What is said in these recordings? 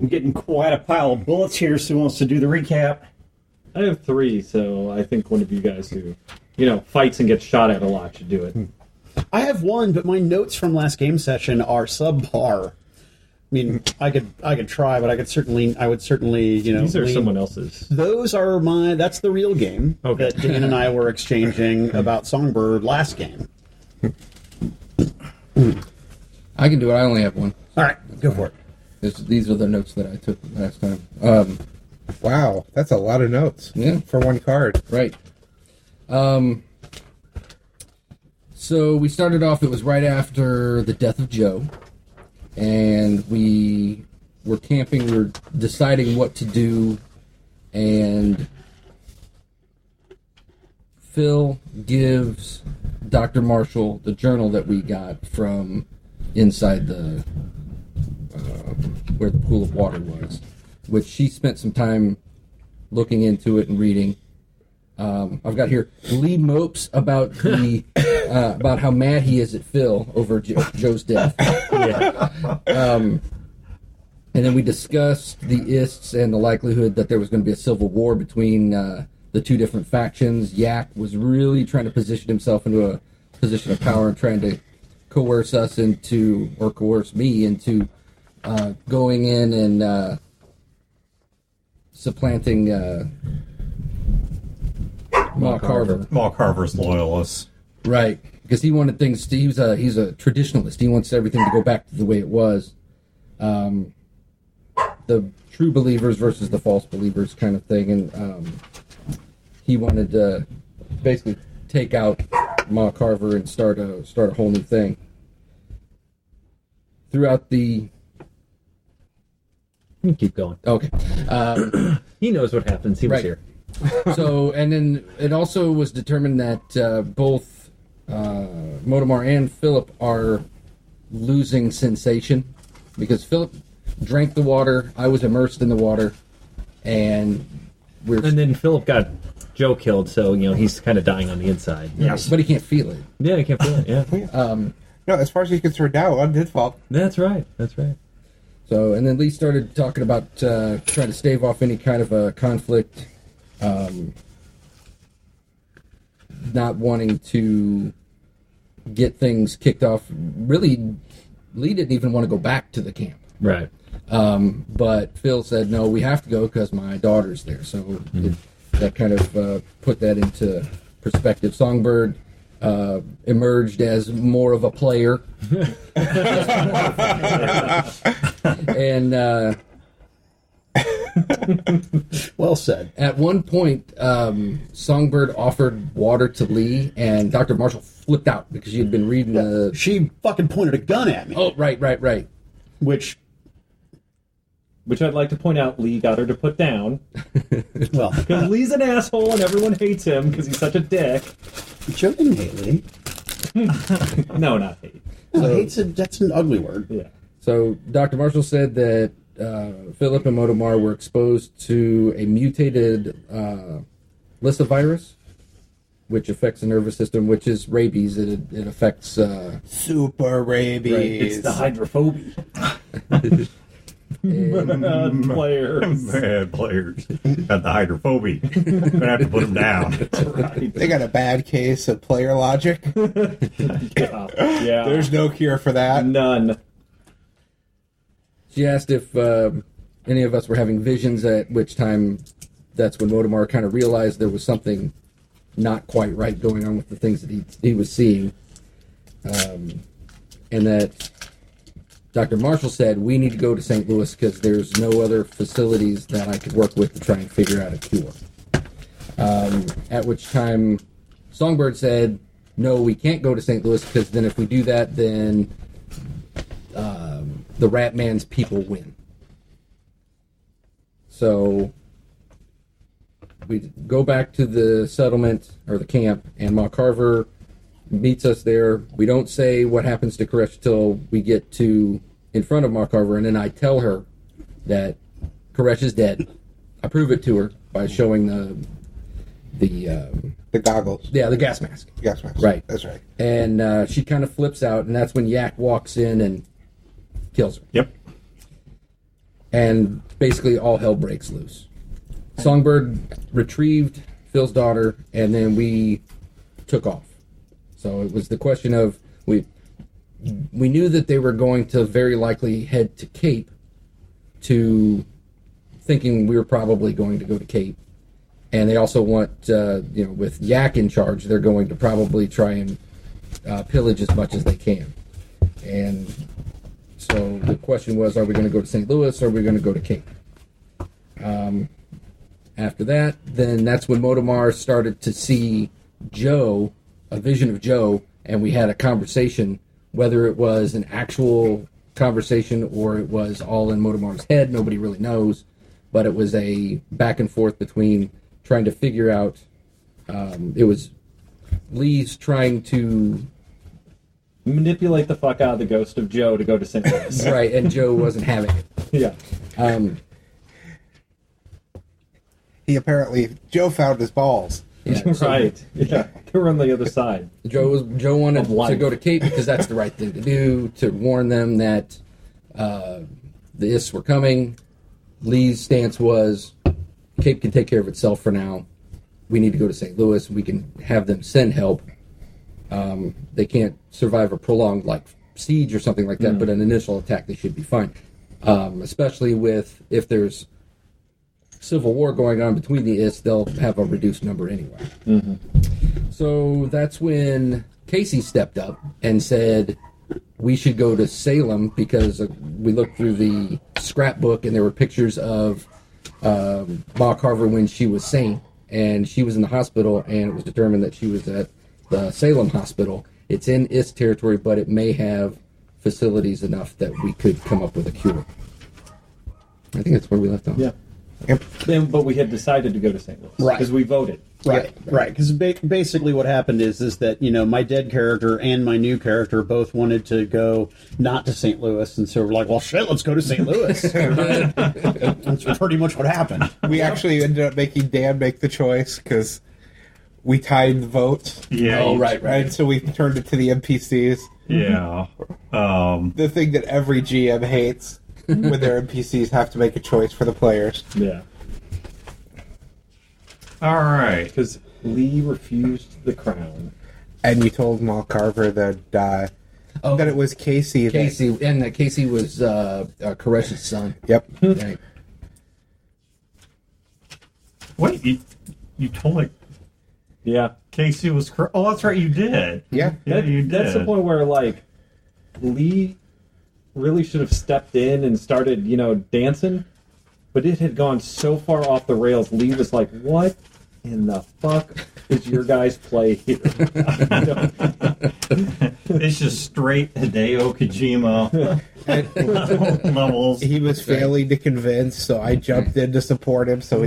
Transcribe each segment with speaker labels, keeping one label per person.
Speaker 1: I'm getting quite a pile of bullets here, so who wants to do the recap?
Speaker 2: I have 3, so I think one of you guys who, fights and gets shot at a lot should do it.
Speaker 3: I have 1, but my notes from last game session are subpar. I mean, I could try, but I would certainly,
Speaker 2: These are someone else's.
Speaker 3: Those are that's the real game that Dan and I were exchanging about Songbird last game.
Speaker 4: I can do it. I only have 1.
Speaker 3: All right, go for it.
Speaker 4: These are the notes that I took last time.
Speaker 5: Wow, that's a lot of notes.
Speaker 4: Yeah.
Speaker 5: For one card.
Speaker 4: Right. So we started off, it was right after the death of Joe, and we were camping, we were deciding what to do, and Phil gives Dr. Marshall the journal that we got from inside the where the pool of water was, which she spent some time looking into it and reading. I've got here, Lee mopes about the about how mad he is at Phil over Joe's death. And then we discussed the Ists and the likelihood that there was going to be a civil war between the two different factions. Yak was really trying to position himself into a position of power and trying to coerce me into going in and supplanting Ma Carver.
Speaker 6: Ma Carver's loyalists.
Speaker 4: Right, because he wanted things. He's a traditionalist. He wants everything to go back to the way it was. The true believers versus the false believers kind of thing, and he wanted to basically take out Ma Carver and start a whole new thing. Throughout the
Speaker 2: Keep going.
Speaker 4: okay,
Speaker 2: He knows what happens. He was
Speaker 4: Right.
Speaker 2: here.
Speaker 4: so and then it also was determined that both Motomar and Philip are losing sensation because Philip drank the water. I was immersed in the water, and
Speaker 2: And then Philip got Joe killed, so he's kind of dying on the inside.
Speaker 1: Yes.
Speaker 4: but he can't feel it.
Speaker 2: Yeah, I can't feel it. Yeah,
Speaker 5: No, as far as he's concerned now, wasn't his fault.
Speaker 2: that's right. That's right.
Speaker 4: So, and then Lee started talking about trying to stave off any kind of a conflict, not wanting to get things kicked off. Really, Lee didn't even want to go back to the camp.
Speaker 2: Right.
Speaker 4: But Phil said, no, we have to go because my daughter's there. So that kind of put that into perspective. Songbird emerged as more of a player. And
Speaker 3: Well said.
Speaker 4: at one point, Songbird offered water to Lee, and Dr. Marshall flipped out because she had been reading the...
Speaker 3: She fucking pointed a gun at me.
Speaker 4: Oh, right.
Speaker 3: Which,
Speaker 2: I'd like to point out, Lee got her to put down.
Speaker 3: well,
Speaker 2: Because Lee's an asshole and everyone hates him because he's such a dick.
Speaker 3: Joe didn't hate Lee.
Speaker 2: No, not hate.
Speaker 3: That's an ugly word.
Speaker 2: Yeah.
Speaker 4: So Dr. Marshall said that Philip and Motomar were exposed to a mutated Lissa virus, which affects the nervous system, which is rabies. It affects...
Speaker 5: Super rabies.
Speaker 2: It's the hydrophobia. Bad players.
Speaker 6: Bad players. Got the hydrophobia. Gonna have to put them down.
Speaker 5: They got a bad case of player logic.
Speaker 2: Yeah.
Speaker 5: There's no cure for that.
Speaker 2: None.
Speaker 4: She asked if any of us were having visions, at which time that's when Motomar kind of realized there was something not quite right going on with the things that he was seeing. And that Dr. Marshall said, we need to go to St. Louis because there's no other facilities that I could work with to try and figure out a cure. At which time Songbird said, no, we can't go to St. Louis because then if we do that, then the Rat Man's people win. So we go back to the settlement, or the camp, and Ma Carver meets us there. We don't say what happens to Koresh till we get to in front of Ma Carver, and then I tell her that Koresh is dead. I prove it to her by showing
Speaker 5: The goggles.
Speaker 4: the gas mask.
Speaker 5: Gas mask.
Speaker 4: Right.
Speaker 5: That's right.
Speaker 4: And she kind of flips out, and that's when Yak walks in and kills her.
Speaker 6: Yep.
Speaker 4: and basically all hell breaks loose. Songbird retrieved Phil's daughter, and then we took off. So it was the question of we knew that they were going to very likely head to Cape, to thinking we were probably going to go to Cape, and they also want with Yak in charge, they're going to probably try and pillage as much as they can. And so the question was, are we going to go to St. Louis or are we going to go to Cape? After that, then that's when Motomar started to see Joe, a vision of Joe, and we had a conversation, whether it was an actual conversation or it was all in Motomar's head, nobody really knows, but it was a back and forth between trying to figure out, it was Lee's trying to
Speaker 2: manipulate the fuck out of the ghost of Joe to go to St. Louis.
Speaker 4: right, and Joe wasn't having it.
Speaker 2: Yeah.
Speaker 5: Joe found his balls.
Speaker 4: Yeah, so
Speaker 2: Right. Yeah. They were on the other side.
Speaker 4: Joe wanted
Speaker 2: Of life.
Speaker 4: to go to Cape because that's the right thing to do, to warn them that the IS were coming. Lee's stance was, Cape can take care of itself for now. We need to go to St. Louis. We can have them send help. They can't survive a prolonged siege or something like that, but an initial attack they should be fine. Especially if there's civil war going on between the IS, they'll have a reduced number anyway. So that's when Casey stepped up and said we should go to Salem because we looked through the scrapbook and there were pictures of Ma Carver when she was sane, and she was in the hospital, and it was determined that she was at the Salem Hospital. It's in IS territory, but it may have facilities enough that we could come up with a cure. I think that's where we left off.
Speaker 2: Yeah. But we had decided to go to St. Louis.
Speaker 3: Right.
Speaker 2: Because we voted.
Speaker 3: Right. Because basically what happened is that, my dead character and my new character both wanted to go not to St. Louis, and so we're like, well, shit, let's go to St. Louis. That's pretty much what happened.
Speaker 5: We actually ended up making Dan make the choice because we tied the votes.
Speaker 6: Yeah.
Speaker 4: Oh, right.
Speaker 5: And so we turned it to the NPCs.
Speaker 6: Yeah.
Speaker 5: The thing that every GM hates when their NPCs have to make a choice for the players.
Speaker 2: Yeah.
Speaker 6: All right.
Speaker 2: Because Lee refused the crown.
Speaker 5: And you told Ma Carver that it was Casey.
Speaker 4: Casey, and that Casey was Koresh's son.
Speaker 5: Yep.
Speaker 4: Right.
Speaker 6: Wait, you told
Speaker 2: Yeah.
Speaker 6: Casey was correct. Oh, that's right, you did.
Speaker 5: Yeah.
Speaker 6: Yeah, you did.
Speaker 2: That's the point where, Lee really should have stepped in and started, dancing. But it had gone so far off the rails, Lee was like, what in the fuck is your guys' play here?
Speaker 6: It's just straight Hideo Kojima levels.
Speaker 5: He was failing to convince, so I jumped in to support him so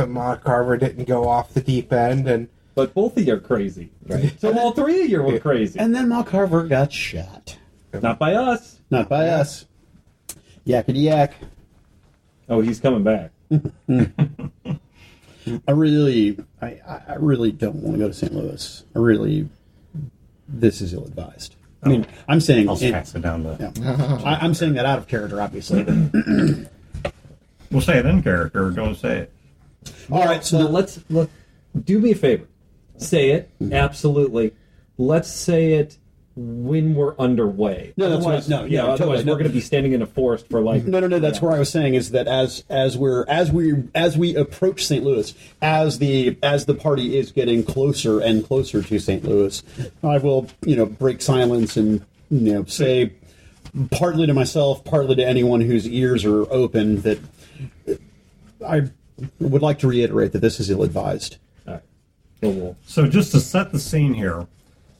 Speaker 5: Ma Carver didn't go off the deep end. And
Speaker 2: But both of you are crazy. Right. So all three of you were crazy.
Speaker 3: And then Ma Carver got shot.
Speaker 2: Not by us.
Speaker 3: Not by us. Yakety yak.
Speaker 2: Oh, he's coming back.
Speaker 3: I really don't want to go to St. Louis. This is ill-advised. I mean, I'm saying...
Speaker 6: I'll pass it down to...
Speaker 3: Yeah. I'm saying that out of character, obviously.
Speaker 6: We'll say it in character, or don't say it.
Speaker 3: All right,
Speaker 2: So let's do me a favor. Say it, absolutely. Let's say it when we're underway.
Speaker 3: No, that's
Speaker 2: Otherwise,
Speaker 3: right. No, yeah,
Speaker 2: otherwise
Speaker 3: totally.
Speaker 2: we're
Speaker 3: No.
Speaker 2: going to be standing in a forest for
Speaker 3: No. That's where I was saying is that as we approach St. Louis, as the party is getting closer and closer to St. Louis, I will break silence and say partly to myself, partly to anyone whose ears are open that I would like to reiterate that this is ill-advised.
Speaker 2: All right. Well,
Speaker 6: So just to set the scene here,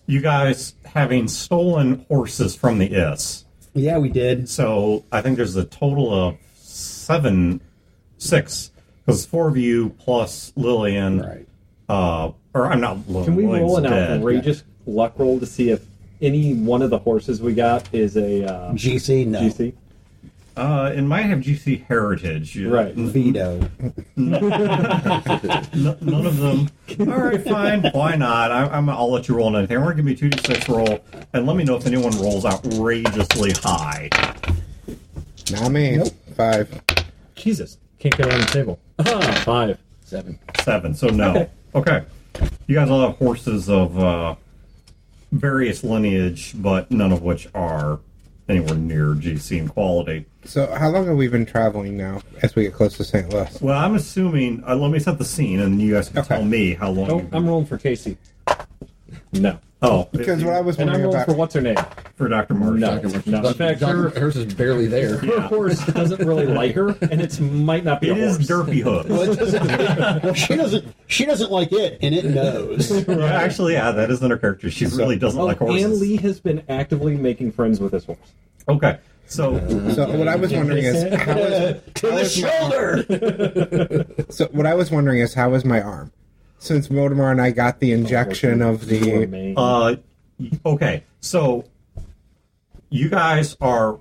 Speaker 6: you guys having stolen horses from the IS.
Speaker 3: Yeah, we did.
Speaker 6: So I think there's a total of 6, because 4 of you plus Lillian.
Speaker 3: Right.
Speaker 6: Or I'm not Lillian.
Speaker 2: can we roll
Speaker 6: Lillian's
Speaker 2: an
Speaker 6: dead.
Speaker 2: outrageous luck roll to see if any one of the horses we got is a
Speaker 3: GC, no.
Speaker 2: GC?
Speaker 6: It might have GC heritage.
Speaker 2: Right.
Speaker 3: Veto.
Speaker 6: None of them. All right, fine. Why not? I'll let you roll anything. We're going to give me 2d6 roll, and let me know if anyone rolls outrageously high.
Speaker 5: not me.
Speaker 3: Nope.
Speaker 5: 5.
Speaker 2: Jesus, can't get it on the table. 5.
Speaker 4: 7.
Speaker 6: 7. So no. Okay. You guys all have horses of various lineage, but none of which are anywhere near GC in quality.
Speaker 5: So how long have we been traveling now as we get close to St. Louis?
Speaker 6: Well, I'm assuming. Let me set the scene, and you guys can
Speaker 5: Okay.
Speaker 6: tell me how long.
Speaker 2: Oh, I'm rolling for Casey. No.
Speaker 6: Oh,
Speaker 5: Because what I was
Speaker 2: And I'm
Speaker 5: wondering
Speaker 2: rolling
Speaker 5: about...
Speaker 2: for what's her name?
Speaker 6: for Dr. Marsh.
Speaker 2: No. In fact, her
Speaker 4: Hers is barely there.
Speaker 2: horse doesn't really like her, and it might not be
Speaker 6: It
Speaker 2: a
Speaker 6: is
Speaker 2: horse.
Speaker 6: Derpy Hooves.
Speaker 3: Well, it doesn't, well, she doesn't like it, and it knows.
Speaker 6: Yeah, actually, yeah, that isn't her character. She really doesn't like horses.
Speaker 2: And Lee has been actively making friends with this horse.
Speaker 6: Okay, so
Speaker 5: So what I was wondering is how is So what I was wondering is how is my arm? Since Modemar and I got the injection of the
Speaker 6: okay, so you guys are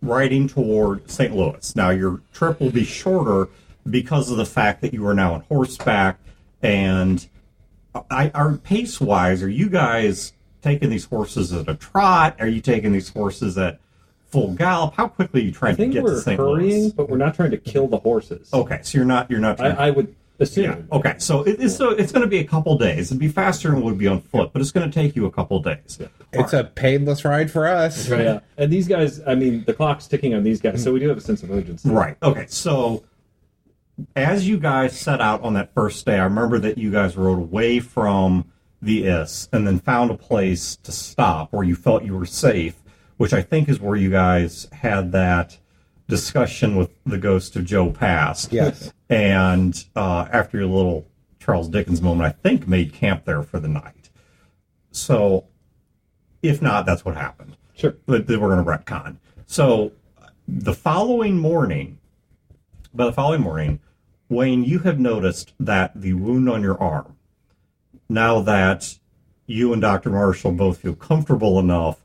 Speaker 6: riding toward St. Louis. Now your trip will be shorter because of the fact that you are now on horseback, and are pace wise. Are you guys taking these horses at a trot? Are you taking these horses at full gallop? How quickly are you
Speaker 2: I
Speaker 6: trying to
Speaker 2: think
Speaker 6: get to
Speaker 2: we're
Speaker 6: St.
Speaker 2: hurrying,
Speaker 6: Louis?
Speaker 2: but we're not trying to kill the horses.
Speaker 6: Okay, so you're not trying.
Speaker 2: I would assume.
Speaker 6: Yeah. Okay. So it's going to be a couple days. It'd be faster than it would be on foot, but it's going to take you a couple days.
Speaker 5: It's a painless ride for us.
Speaker 2: Right. Yeah. And these guys, I mean, the clock's ticking on these guys, so we do have a sense of urgency.
Speaker 6: Right. Okay. So as you guys set out on that first day, I remember that you guys rode away from the IS and then found a place to stop where you felt you were safe, which I think is where you guys had that discussion with the ghost of Joe Past.
Speaker 5: Yes.
Speaker 6: And after your little Charles Dickens moment, I think made camp there for the night. So if not, that's what happened.
Speaker 2: Sure.
Speaker 6: But then we're going to retcon. So by the following morning, Wayne, you have noticed that the wound on your arm, now that you and Dr. Marshall both feel comfortable enough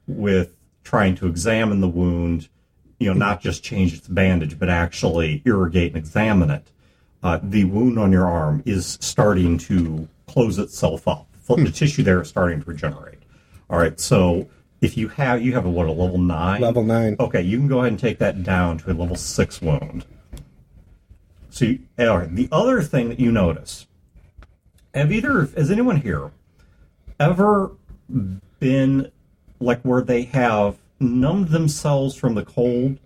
Speaker 6: with trying to examine the wound, not just change its bandage, but actually irrigate and examine it, the wound on your arm is starting to close itself up. The tissue there is starting to regenerate. All right, so if you have a level 9?
Speaker 5: Level 9.
Speaker 6: Okay, you can go ahead and take that down to a level 6 wound. So, all right, the other thing that you notice, has anyone here ever been like where they have numbed themselves from the cold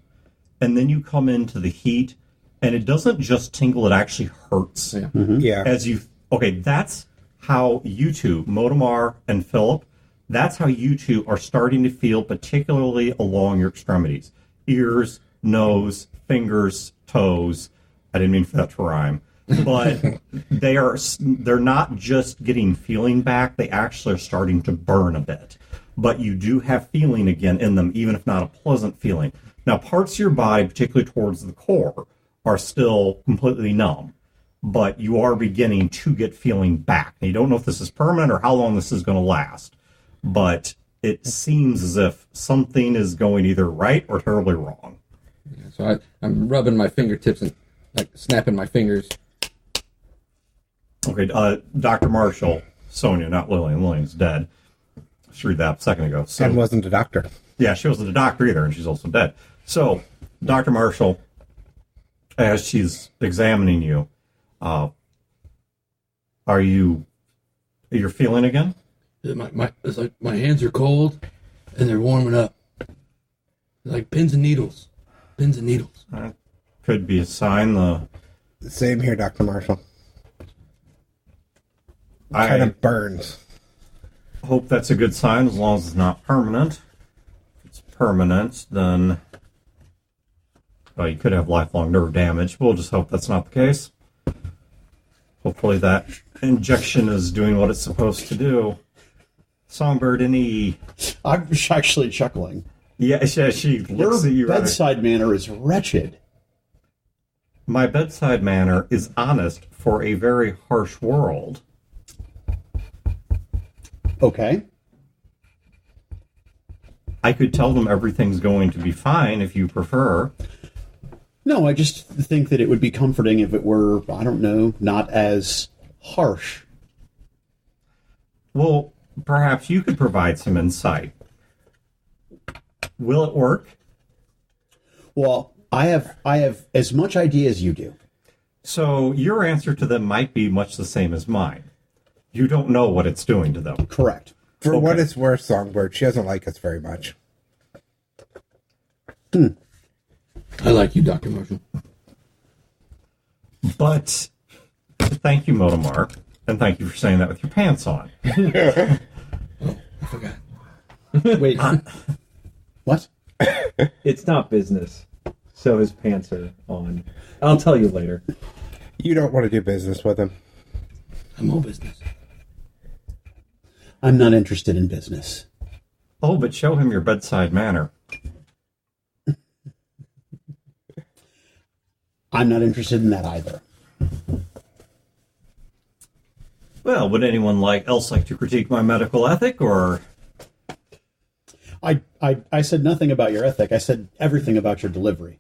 Speaker 6: and then you come into the heat and it doesn't just tingle, it actually hurts?
Speaker 4: Yeah.
Speaker 5: Yeah.
Speaker 6: That's how you two, Modemar and Philip, that's how you two are starting to feel, particularly along your extremities. Ears, nose, fingers, toes. I didn't mean for that to rhyme. But they're not just getting feeling back, they actually are starting to burn a bit. But you do have feeling again in them, even if not a pleasant feeling. Now, parts of your body, particularly towards the core, are still completely numb. But you are beginning to get feeling back. And you don't know if this is permanent or how long this is going to last. But it seems as if something is going either right or terribly wrong.
Speaker 4: So I'm rubbing my fingertips and like snapping my fingers.
Speaker 6: Okay, Dr. Marshall, Sonia, not Lillian. Lillian's dead. She read that a second ago. So,
Speaker 5: And wasn't a doctor.
Speaker 6: yeah, she wasn't a doctor either, and she's also dead. So, Dr. Marshall, as she's examining you, you're feeling again?
Speaker 7: It's like my hands are cold and they're warming up. Like pins and needles. Pins and needles.
Speaker 6: Could be a sign.
Speaker 5: Same here, Dr. Marshall.
Speaker 6: I
Speaker 5: Kind of burns.
Speaker 6: hope that's a good sign as long as it's not permanent. If it's permanent, then you could have lifelong nerve damage. We'll just hope that's not the case. Hopefully that injection is doing what it's supposed to do. Songbird, any...
Speaker 3: I'm actually chuckling.
Speaker 6: Yeah, she looks at you.
Speaker 3: Your bedside manner is wretched.
Speaker 6: My bedside manner is honest for a very harsh world.
Speaker 3: Okay.
Speaker 6: I could tell them everything's going to be fine if you prefer.
Speaker 3: No, I just think that it would be comforting if it were, I don't know, not as harsh.
Speaker 6: Well, perhaps you could provide some insight. Will it work?
Speaker 3: Well, I have as much idea as you do.
Speaker 6: So your answer to them might be much the same as mine. You don't know what it's doing to them.
Speaker 3: Correct.
Speaker 5: For what
Speaker 6: Okay.
Speaker 5: it's worth, Songbird, she doesn't like us very much.
Speaker 7: I like you, Dr. Marshall.
Speaker 6: But thank you, Motomar, and thank you for saying that with your pants on.
Speaker 7: I forgot.
Speaker 3: Wait. What?
Speaker 2: It's not business, so his pants are on. I'll tell you later.
Speaker 5: You don't want to do business with him.
Speaker 7: I'm all business.
Speaker 3: I'm not interested in business.
Speaker 6: Oh, but show him your bedside manner.
Speaker 3: I'm not interested in that either.
Speaker 6: Well, would anyone else like to critique my medical ethic, or...
Speaker 3: I said nothing about your ethic. I said everything about your delivery.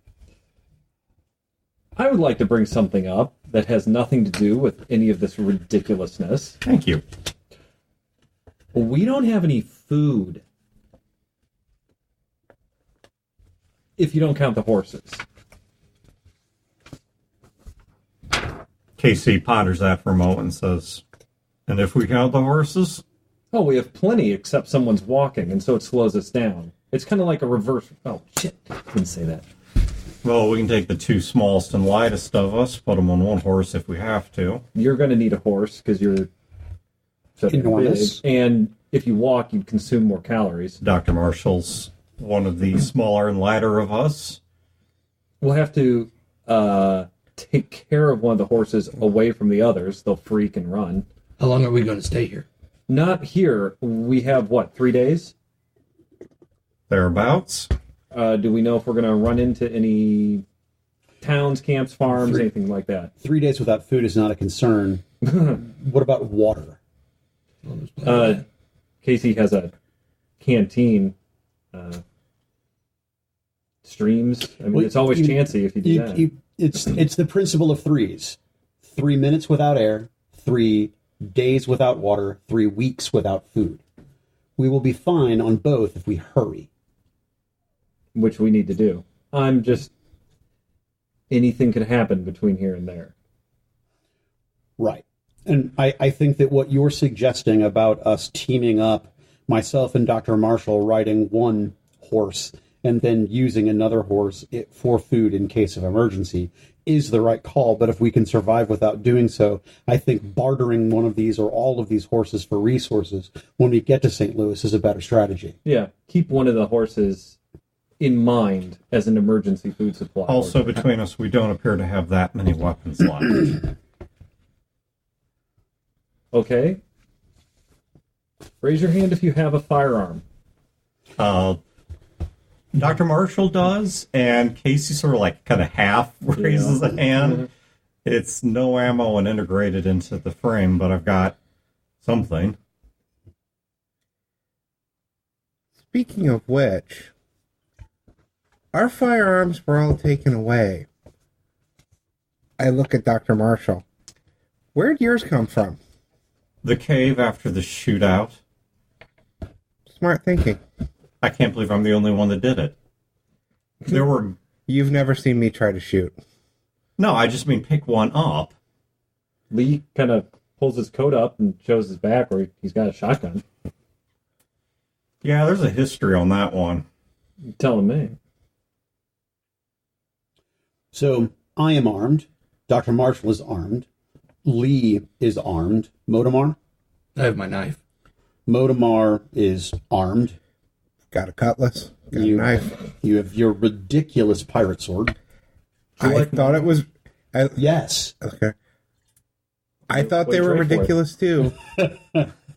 Speaker 2: I would like to bring something up that has nothing to do with any of this ridiculousness.
Speaker 6: Thank you.
Speaker 2: We don't have any food. If you don't count the horses.
Speaker 6: Casey ponders that for a moment and says, and if we count the horses?
Speaker 2: Oh, we have plenty, except someone's walking, and so it slows us down. It's kind of like a reverse... Oh, shit. Didn't say that.
Speaker 6: Well, we can take the two smallest and lightest of us, put them on one horse if we have to.
Speaker 2: You're going to need a horse, because you're so damn
Speaker 3: Enormous.
Speaker 2: big. And if you walk, you'd consume more calories.
Speaker 6: Dr. Marshall's one of the smaller and lighter of us.
Speaker 2: We'll have to take care of one of the horses away from the others. They'll freak and run.
Speaker 7: How long are we going to stay here?
Speaker 2: Not here. We have, 3 days?
Speaker 6: Thereabouts.
Speaker 2: Do we know if we're going to run into any towns, camps, farms, anything like that?
Speaker 3: 3 days without food is not a concern. What about water?
Speaker 2: Casey has a canteen. Streams. I mean,
Speaker 3: Well,
Speaker 2: it's always chancy if you do that.
Speaker 3: It's the principle of threes. 3 minutes without air, 3 days without water, 3 weeks without food. We will be fine on both if we hurry.
Speaker 2: Which we need to do. Anything could happen between here and there.
Speaker 3: Right. And I think that what you're suggesting about us teaming up, myself and Dr. Marshall riding one horse and then using another horse for food in case of emergency, is the right call. But if we can survive without doing so, I think bartering one of these or all of these horses for resources when we get to St. Louis is a better strategy.
Speaker 2: Yeah, keep one of the horses in mind as an emergency food supply.
Speaker 6: Also, between us, we don't appear to have that many weapons left.
Speaker 2: Okay. Raise your hand if you have a firearm.
Speaker 6: Dr. Marshall does, and Casey sort of kind of half raises a hand. It's no ammo and integrated into the frame, but I've got something.
Speaker 5: Speaking of which, our firearms were all taken away. I look at Dr. Marshall. Where'd yours come from?
Speaker 6: The cave after the shootout.
Speaker 5: Smart thinking.
Speaker 6: I can't believe I'm the only one that did it. There were...
Speaker 5: You've never seen me try to shoot.
Speaker 6: No, I just mean pick one up.
Speaker 2: Lee kind of pulls his coat up and shows his back where he's got a shotgun.
Speaker 6: Yeah, there's a history on that one.
Speaker 2: You're telling me.
Speaker 3: So I am armed. Dr. Marshall is armed. Lee is armed. Motomar?
Speaker 7: I have my knife.
Speaker 3: Motomar is armed.
Speaker 5: Got a cutlass. Got a
Speaker 3: You-
Speaker 5: knife.
Speaker 3: You have your ridiculous pirate sword.
Speaker 5: I thought it was...
Speaker 3: Yes.
Speaker 5: Okay. I thought
Speaker 2: What
Speaker 5: they
Speaker 2: you
Speaker 5: were
Speaker 2: trade for it?
Speaker 5: ridiculous too.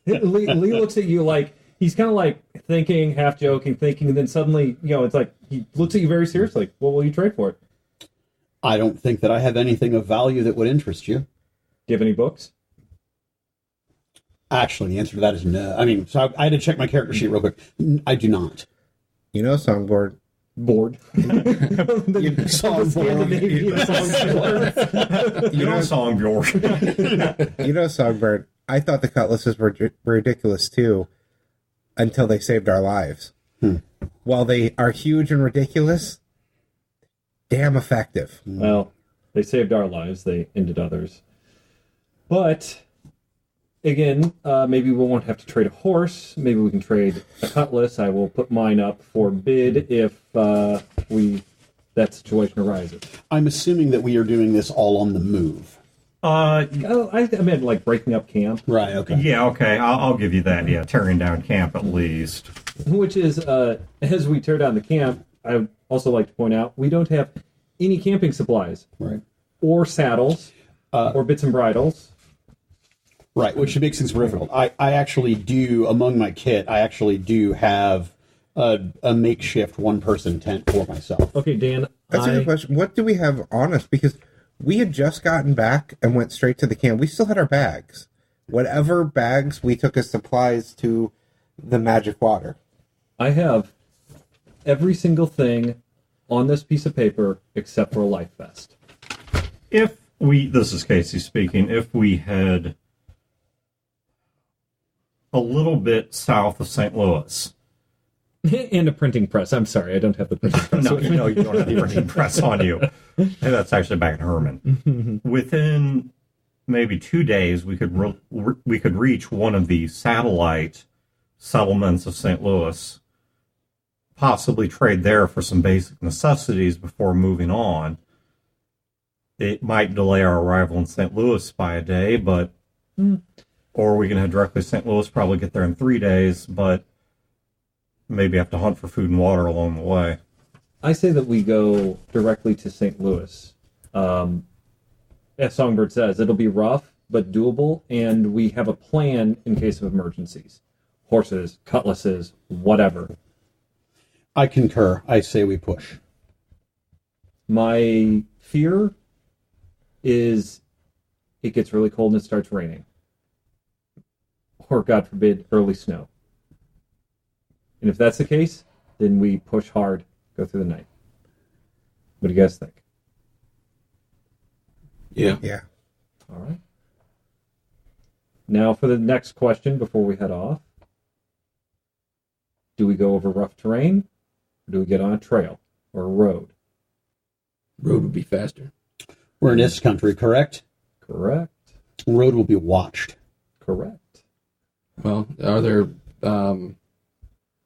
Speaker 2: Lee looks at you like he's kind of like thinking, half joking, thinking, and then suddenly, it's like he looks at you very seriously. What will you trade for it?
Speaker 3: I don't think that I have anything of value that would interest you.
Speaker 2: Do you have any books?
Speaker 3: Actually, the answer to that is no. I mean, so I had to check my character sheet real quick. I do not.
Speaker 5: You know, Songbird.
Speaker 2: Bored. Scandinavian song.
Speaker 6: You know, Songbjorn.
Speaker 5: You know, Songbird. I thought the cutlasses were ridiculous too, until they saved our lives. While they are huge and ridiculous, damn effective.
Speaker 2: Well, they saved our lives. They ended others. But again, maybe we won't have to trade a horse. Maybe we can trade a cutlass. I will put mine up for bid if that situation arises.
Speaker 3: I'm assuming that we are doing this all on the move.
Speaker 2: Oh, I meant like breaking up camp,
Speaker 3: Right, okay.
Speaker 6: Yeah, okay, I'll give you that. Yeah, tearing down camp at least.
Speaker 2: which is as we tear down the camp. I would also like to point out we don't have any camping supplies,
Speaker 3: Right.
Speaker 2: or saddles, or bits and bridles.
Speaker 3: Right, which makes things difficult. I actually do, among my kit, I actually do have a makeshift one-person tent for myself.
Speaker 2: Okay, Dan.
Speaker 5: That's a good question. What do we have on us? Because we had just gotten back and went straight to the camp. We still had our bags. Whatever bags we took as supplies to the magic water.
Speaker 2: I have every single thing on this piece of paper except for a life vest.
Speaker 6: This is Casey speaking, if we head a little bit south of St. Louis.
Speaker 2: And a printing press. I'm sorry, I don't have the printing press.
Speaker 6: No, you don't have the printing press on you. And that's actually back in Herman. Within maybe 2 days, we could reach one of the satellite settlements of St. Louis, possibly trade there for some basic necessities before moving on. It might delay our arrival in St. Louis by a day, but or we can head directly to St. Louis, probably get there in 3 days, but maybe have to hunt for food and water along the way.
Speaker 2: I say that we go directly to St. Louis. As Songbird says, it'll be rough, but doable, and we have a plan in case of emergencies. Horses, cutlasses, whatever.
Speaker 3: I concur. I say we push.
Speaker 2: My fear is it gets really cold and it starts raining. Or, God forbid, early snow. And if that's the case, then we push hard, go through the night. What do you guys think?
Speaker 7: Yeah.
Speaker 5: Yeah.
Speaker 2: All right. Now for the next question before we head off. Do we go over rough terrain? Or do we get on a trail or a road?
Speaker 7: Road would be faster.
Speaker 3: We're in this country, correct?
Speaker 2: Correct.
Speaker 3: Road will be watched.
Speaker 2: Correct.
Speaker 4: Well, are there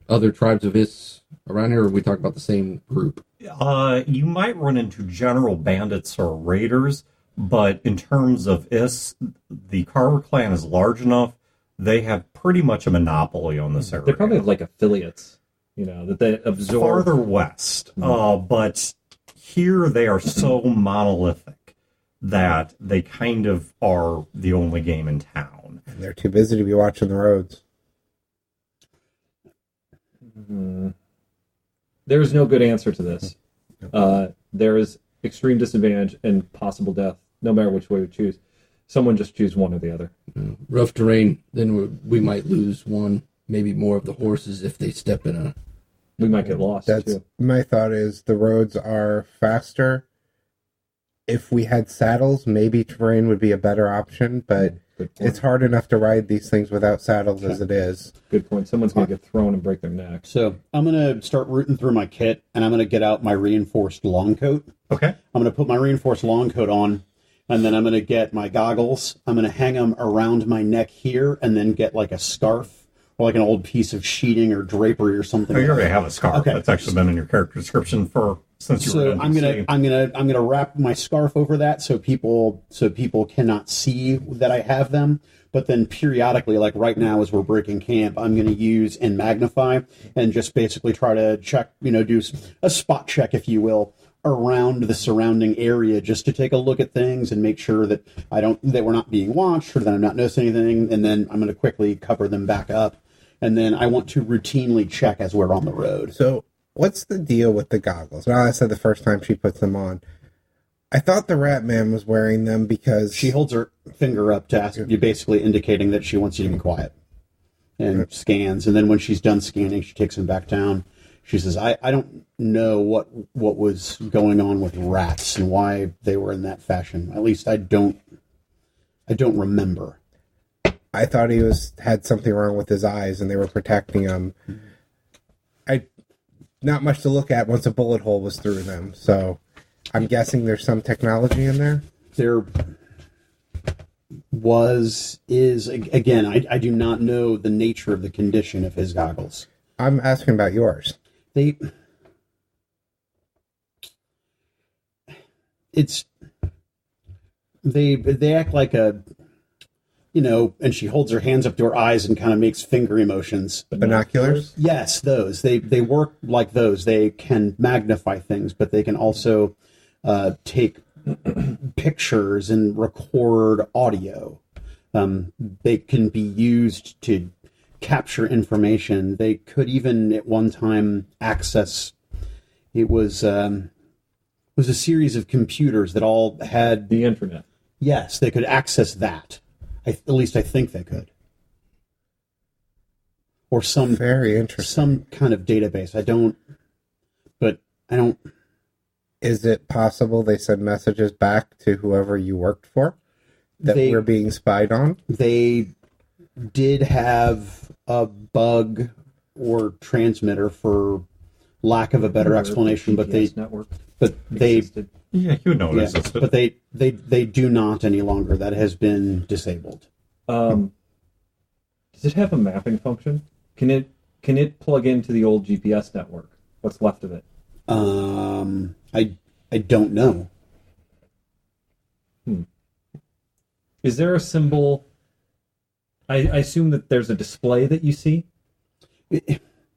Speaker 4: other tribes of Is around here, or are we talking about the same group?
Speaker 6: You might run into general bandits or raiders, but in terms of Is, the Carver clan is large enough. They have pretty much a monopoly on this area.
Speaker 2: They probably have like affiliates, that they absorb.
Speaker 6: Farther west, but here they are so monolithic that they kind of are the only game in town.
Speaker 5: And they're too busy to be watching the roads.
Speaker 2: There is no good answer to this. There is extreme disadvantage and possible death, no matter which way we choose. Someone just choose one or the other.
Speaker 4: Rough terrain, then we might lose one, maybe more of the horses if they step in a...
Speaker 2: We might get lost,
Speaker 5: That's
Speaker 2: too.
Speaker 5: my thought is the roads are faster. If we had saddles, maybe terrain would be a better option, but
Speaker 2: Good point.
Speaker 5: it's hard enough to ride these things without saddles as it is.
Speaker 2: Good point. Someone's going to get thrown and break their neck.
Speaker 3: So I'm going to start rooting through my kit, and I'm going to get out my reinforced long coat.
Speaker 6: Okay.
Speaker 3: I'm going to put my reinforced long coat on, and then I'm going to get my goggles. I'm going to hang them around my neck here, and then get like a scarf or like an old piece of sheeting or drapery or something.
Speaker 6: Oh, you already have a scarf.
Speaker 3: Okay.
Speaker 6: That's actually been in your character description since you were
Speaker 3: So
Speaker 6: in
Speaker 3: I'm
Speaker 6: NBC.
Speaker 3: gonna wrap my scarf over that so people cannot see that I have them. But then periodically, like right now as we're breaking camp, I'm gonna use and magnify and just basically try to check, do a spot check, if you will, around the surrounding area just to take a look at things and make sure that that we're not being watched or that I'm not noticing anything. And then I'm gonna quickly cover them back up. And then I want to routinely check as we're on the road.
Speaker 5: So, what's the deal with the goggles? Well, I said the first time she puts them on. I thought the Rat Man was wearing them because
Speaker 3: She holds her finger up to ask you, basically indicating that she wants you to be quiet, and scans. And then when she's done scanning, she takes him back down. She says, I don't know what was going on with rats and why they were in that fashion. At least I don't remember.
Speaker 5: I thought he had something wrong with his eyes and they were protecting him. Not much to look at once a bullet hole was through them. So I'm guessing there's some technology in there.
Speaker 3: There is again, I do not know the nature of the condition of his goggles.
Speaker 5: I'm asking about yours.
Speaker 3: They act like a, and she holds her hands up to her eyes and kind of makes finger emotions.
Speaker 5: Binoculars?
Speaker 3: Yes, those. They work like those. They can magnify things, but they can also take pictures and record audio. They can be used to capture information. They could even at one time access. It was a series of computers that all had
Speaker 2: The internet.
Speaker 3: Yes, they could access that. At least I think they could. Or some
Speaker 5: Very interesting.
Speaker 3: some kind of database. I don't.
Speaker 5: Is it possible they send messages back to whoever you worked for that
Speaker 3: They-
Speaker 5: we're being spied on?
Speaker 3: They did have a bug or transmitter, for lack of a better explanation, but
Speaker 2: GPS network
Speaker 3: they
Speaker 2: existed.
Speaker 6: Yeah, you know
Speaker 3: yeah,
Speaker 6: this. It's
Speaker 3: but they do not any longer. That has been disabled.
Speaker 2: Does it have a mapping function? Can it plug into the old GPS network? What's left of it?
Speaker 3: I don't know.
Speaker 2: Is there a symbol? I assume that there's a display that you see.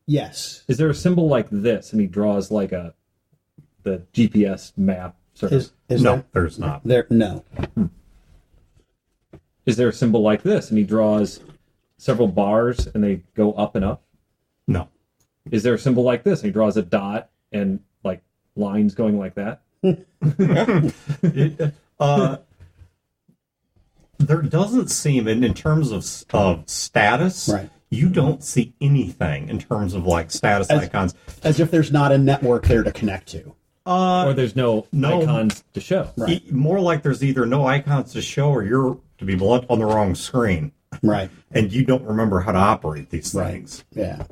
Speaker 3: Yes.
Speaker 2: Is there a symbol like this? And he draws like the GPS map. Sort of.
Speaker 3: Is
Speaker 6: no, there's not.
Speaker 3: there? No.
Speaker 2: Is there a symbol like this? And he draws several bars and they go up and up.
Speaker 6: No.
Speaker 2: Is there a symbol like this? And he draws a dot and like lines going like that.
Speaker 6: There doesn't seem, in terms of status,
Speaker 3: Right.
Speaker 6: you don't see anything in terms of like status icons.
Speaker 3: As if there's not a network there to connect to.
Speaker 2: Or there's no icons to show.
Speaker 3: Right.
Speaker 6: More like there's either no icons to show or you're, to be blunt, on the wrong screen.
Speaker 3: Right.
Speaker 6: And you don't remember how to operate these things.
Speaker 3: Yeah.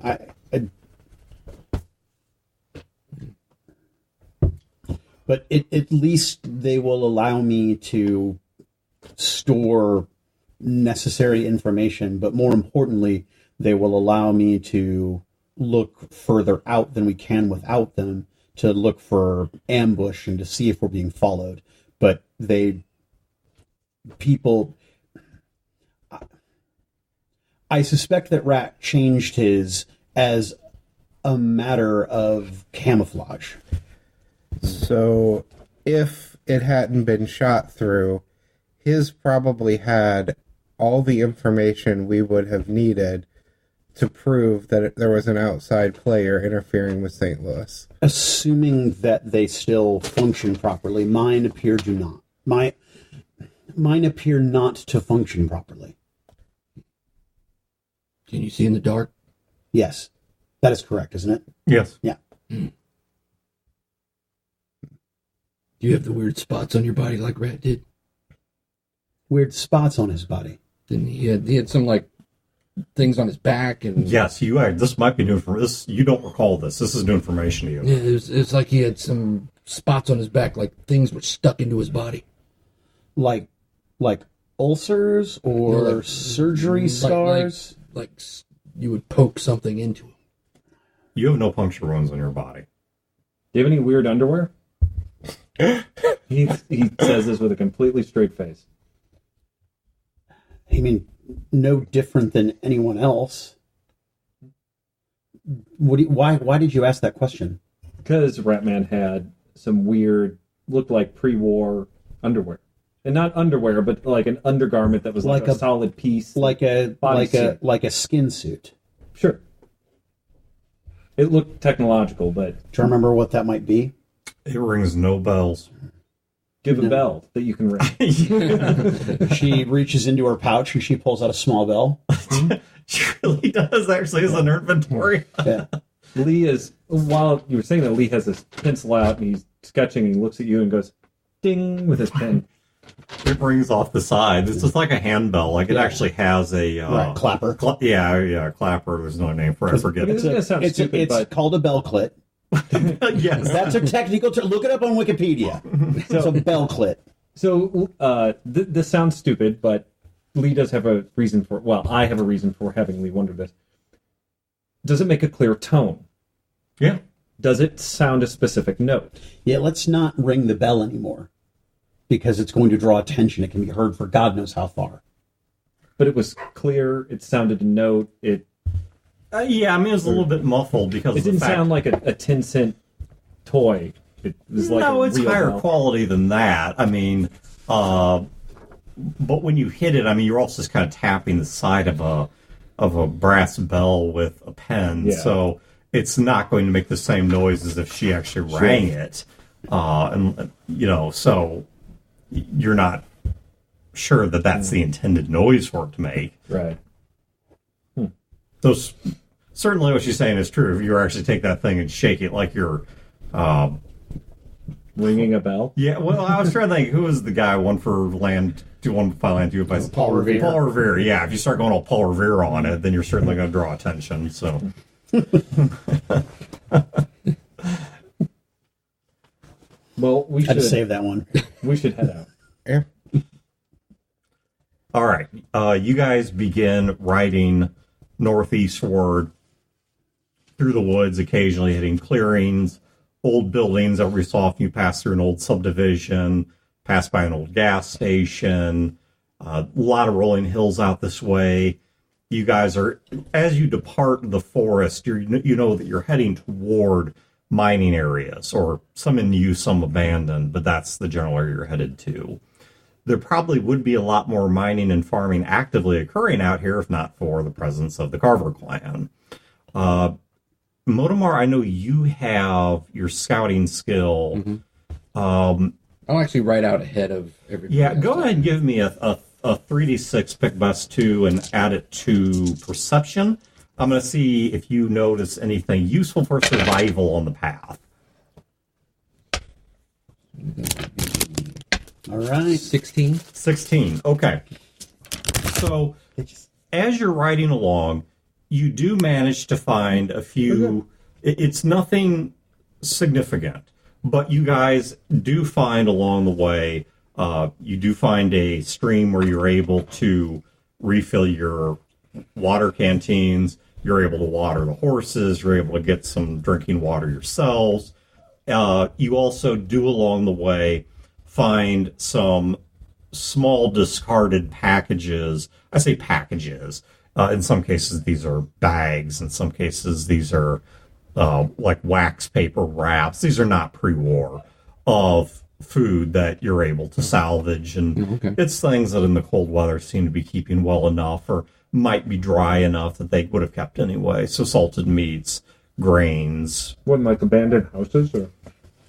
Speaker 3: But at least they will allow me to store necessary information, but more importantly, they will allow me to look further out than we can without them, to look for ambush and to see if we're being followed. But I suspect that Rat changed his as a matter of camouflage.
Speaker 5: So if it hadn't been shot through, his probably had all the information we would have needed to prove that there was an outside player interfering with St. Louis.
Speaker 3: Assuming that they still function properly. Mine appear do not. Mine appear not to function properly.
Speaker 7: Can you see in the dark?
Speaker 3: Yes. That is correct, isn't it?
Speaker 6: Yes.
Speaker 3: Yeah.
Speaker 7: Do you have the weird spots on your body like Rat did?
Speaker 3: Weird spots on his body.
Speaker 4: Then he had some like things on his back and
Speaker 6: Yes, you are. This might be new for this. You don't recall this. This is new information to you.
Speaker 7: Yeah, it was like he had some spots on his back, like things were stuck into his body.
Speaker 3: Like ulcers or
Speaker 7: No, like-
Speaker 3: surgery scars.
Speaker 7: Like you would poke something into him.
Speaker 6: You have no puncture wounds on your body.
Speaker 2: Do you have any weird underwear? He says this with a completely straight face.
Speaker 3: I mean, no different than anyone else. Why did you ask that question?
Speaker 2: Because Ratman had some weird, looked like pre-war underwear. And not underwear, but like an undergarment that was like a solid piece.
Speaker 3: Like a
Speaker 2: Bodysuit.
Speaker 3: skin suit.
Speaker 2: Sure. It looked technological, but
Speaker 3: Do you remember what that might be?
Speaker 6: It rings no bells.
Speaker 2: give a bell that you can ring.
Speaker 3: She reaches into her pouch and she pulls out a small bell.
Speaker 6: She really does, actually, as an inventory.
Speaker 3: Yeah.
Speaker 2: Lee is, while you were saying that, Lee has this pencil out and he's sketching and he looks at you and goes, ding, with his pen.
Speaker 6: It rings off the side. It's just like a handbell. Like it actually has a
Speaker 3: Right, clapper.
Speaker 6: Clapper. There's no name for it. I forget
Speaker 2: I mean,
Speaker 6: it.
Speaker 2: this is gonna sound stupid,
Speaker 3: It's
Speaker 2: but
Speaker 3: called a bell clit.
Speaker 6: Yes.
Speaker 3: That's a technical term. Look it up on Wikipedia. It's a bell clit.
Speaker 2: So this sounds stupid, but Lee does have a reason for. Well, I have a reason for having Lee wonder this. Does it make a clear tone?
Speaker 6: Yeah.
Speaker 2: Does it sound a specific note?
Speaker 3: Yeah, let's not ring the bell anymore because it's going to draw attention. It can be heard for God knows how far.
Speaker 2: But it was clear. It sounded a note. It
Speaker 6: Yeah, I mean, it was a little bit muffled because of the
Speaker 2: didn't
Speaker 6: fact-
Speaker 2: sound like a 10-cent toy. It was like
Speaker 6: no,
Speaker 2: a
Speaker 6: it's
Speaker 2: real
Speaker 6: higher
Speaker 2: bell.
Speaker 6: quality than that. I mean, but when you hit it, I mean, you're also just kind of tapping the side of a brass bell with a pen,
Speaker 2: Yeah.
Speaker 6: so it's not going to make the same noise as if she actually rang it. And you know, so you're not sure that that's the intended noise for it to make.
Speaker 2: Right.
Speaker 6: Those certainly what she's saying is true. If you actually take that thing and shake it like you're.
Speaker 2: Ringing a bell.
Speaker 6: Yeah, well, I was trying to think who was the guy one for land, do one by land, two by
Speaker 7: Paul Revere.
Speaker 6: Paul Revere. Yeah, if you start going all Paul Revere on it, then you're certainly going to draw attention. So,
Speaker 2: Well, we
Speaker 3: Had to
Speaker 2: should
Speaker 3: save that one.
Speaker 2: we should head out.
Speaker 5: Yeah.
Speaker 6: all right, you guys begin riding northeastward through the woods, occasionally hitting clearings, old buildings. Every so often, you pass through an old subdivision, pass by an old gas station. A lot of rolling hills out this way. You guys are, as you depart the forest, you know that you're heading toward mining areas, or some in use, some abandoned, but that's the general area you're headed to. There probably would be a lot more mining and farming actively occurring out here if not for the presence of the Carver clan. Motomar, I know you have your scouting skill.
Speaker 4: I'll actually write out ahead of everybody.
Speaker 6: Yeah,
Speaker 4: else.
Speaker 6: go ahead and give me a 3d6 pick best 2 and add it to perception. I'm going to see if you notice anything useful for survival on the path.
Speaker 3: All right.
Speaker 4: 16.
Speaker 6: 16. Okay. So, as you're riding along, you do manage to find a few. It's nothing significant, but you guys do find along the way. You do find a stream where you're able to refill your water canteens. You're able to water the horses. You're able to get some drinking water yourselves. You also do along the way find some small discarded packages. I say packages. In some cases, these are bags. In some cases, these are like wax paper wraps. These are not pre-war of food that you're able to salvage. And it's things that in the cold weather seem to be keeping well enough or might be dry enough that they would have kept anyway. So salted meats, grains.
Speaker 2: What, like abandoned houses? Or?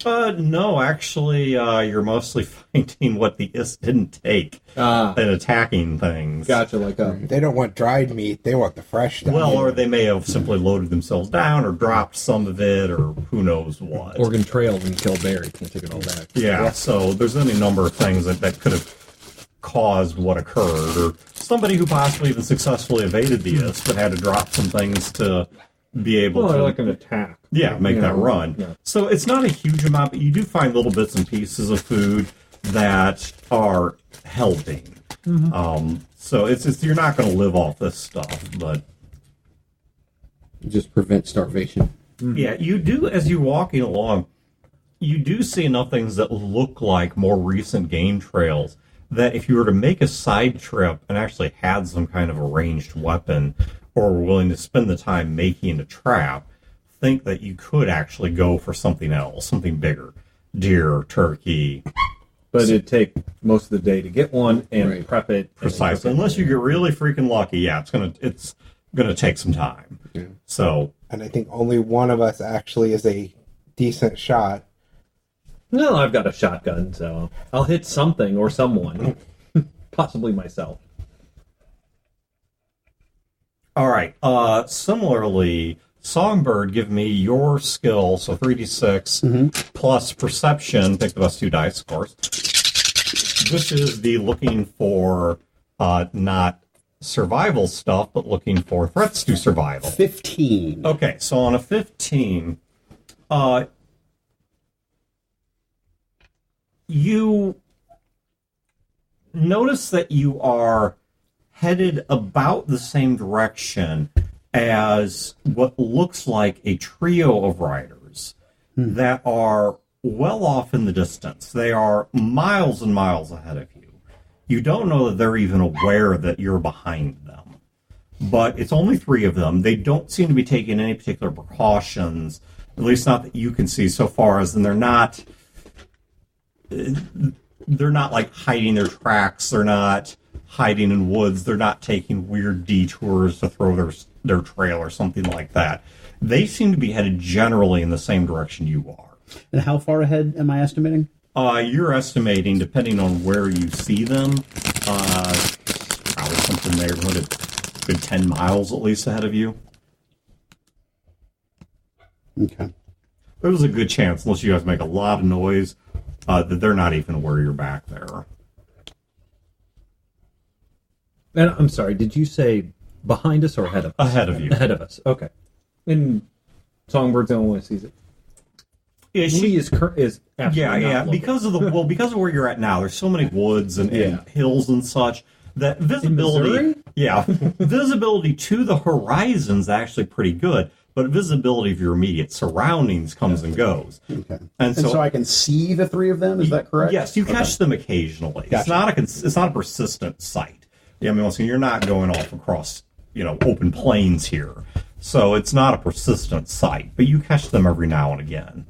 Speaker 6: No, actually, you're mostly finding what the IS didn't take and attacking things.
Speaker 2: Gotcha, like
Speaker 5: They don't want dried meat. They want the fresh stuff.
Speaker 6: Well, or they may have simply loaded themselves down or dropped some of it or who knows what.
Speaker 4: Oregon Trail and killed Barry. Can't take it all back.
Speaker 6: Yeah, so there's any number of things that could have caused what occurred, or somebody who possibly even successfully evaded the IS but had to drop some things to be able
Speaker 2: well,
Speaker 6: to
Speaker 2: like an attack.
Speaker 6: Yeah, make
Speaker 2: You
Speaker 6: that
Speaker 2: know,
Speaker 6: run.
Speaker 2: yeah.
Speaker 6: So it's not a huge amount, but you do find little bits and pieces of food that are helping. So it's you're not going to live off this stuff, but
Speaker 4: Just prevent starvation.
Speaker 6: yeah, you do as you're walking along. You do see enough things that look like more recent game trails that if you were to make a side trip and actually had some kind of a ranged weapon or were willing to spend the time making a trap, think that you could actually go for something else, something bigger. Deer, turkey,
Speaker 2: But it'd take most of the day to get one and
Speaker 4: Right.
Speaker 2: prep it. and
Speaker 6: precisely.
Speaker 2: cook it.
Speaker 6: Unless you get really freaking lucky, yeah, it's gonna take some time.
Speaker 4: Yeah.
Speaker 6: So
Speaker 5: And I think only one of us actually is a decent shot.
Speaker 2: No, I've got a shotgun, so I'll hit something or someone. Possibly myself.
Speaker 6: all right. Similarly, Songbird, give me your skill, so 3d6 plus perception. Pick the best 2 dice, of course. This is the looking for not survival stuff, but looking for threats to survival.
Speaker 3: 15.
Speaker 6: Okay, so on a 15, You notice that you are headed about the same direction as what looks like a trio of riders that are well off in the distance. They are miles and miles ahead of you. You don't know that they're even aware that you're behind them. But it's only 3 of them. They don't seem to be taking any particular precautions, at least not that you can see so far, as in they're not like hiding their tracks. They're not hiding in woods. They're not taking weird detours to throw their trail or something like that. They seem to be headed generally in the same direction you are.
Speaker 3: And how far ahead am I estimating?
Speaker 6: You're estimating, depending on where you see them, probably something in the neighborhood of a good 10 miles at least ahead of you.
Speaker 3: Okay.
Speaker 6: There's a good chance, unless you guys make a lot of noise, that they're not even aware you're back there.
Speaker 2: And I'm sorry, did you say behind us or ahead of us?
Speaker 6: Ahead of you.
Speaker 2: Ahead of us, okay. And Songbird's the only one who sees it.
Speaker 6: Yeah,
Speaker 2: Lee is absolutely
Speaker 6: yeah.
Speaker 2: not
Speaker 6: Because of where you're at now, there's so many woods and hills and such that visibility. Visibility to the horizon's actually pretty good, but visibility of your immediate surroundings comes and goes.
Speaker 3: Okay.
Speaker 6: And so
Speaker 3: I can see the 3 of them. Is that correct?
Speaker 6: Yes, you catch them occasionally.
Speaker 3: Gotcha.
Speaker 6: It's not a persistent sight. Yeah, I mean, so you're not going off across open plains here, so it's not a persistent sight. But you catch them every now and again.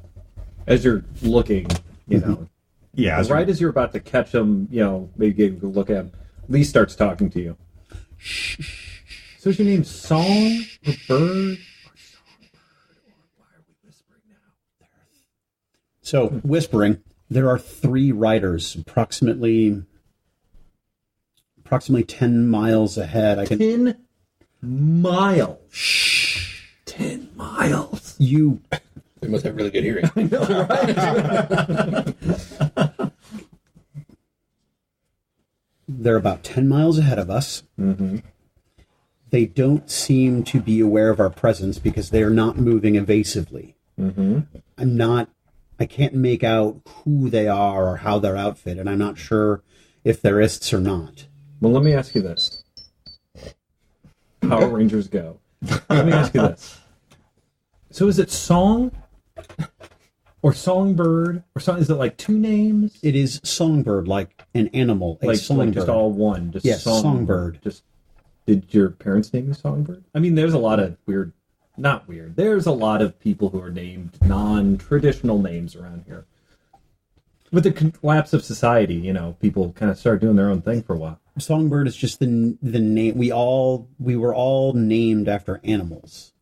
Speaker 2: As you're looking,
Speaker 6: Yeah,
Speaker 2: right as you're about to catch them, maybe get a look at him, Lee starts talking to you. So is your name Song or Bird?
Speaker 3: So, whispering, there are 3 riders approximately 10 miles ahead. I can
Speaker 2: 10 miles. 10 miles.
Speaker 3: you
Speaker 4: They must have really good hearing.
Speaker 3: They're about 10 miles ahead of us.
Speaker 2: Mm-hmm.
Speaker 3: They don't seem to be aware of our presence because they are not moving evasively.
Speaker 2: Mm-hmm.
Speaker 3: I can't make out who they are or how they're outfitted, and I'm not sure if they're ists or not.
Speaker 2: Well, let me ask you this. Power Rangers go. Let me ask you this. So is it Song or Songbird or song? Is it like 2 names?
Speaker 3: It is songbird, like an animal, a
Speaker 2: Like
Speaker 3: songbird.
Speaker 2: just all one? Just
Speaker 3: Yes, songbird.
Speaker 2: Just did your parents name you Songbird? I mean, there's a lot of not weird. There's a lot of people who are named non-traditional names around here. With the collapse of society, people kind of start doing their own thing for a while.
Speaker 3: Songbird is just the name. We were all named after animals.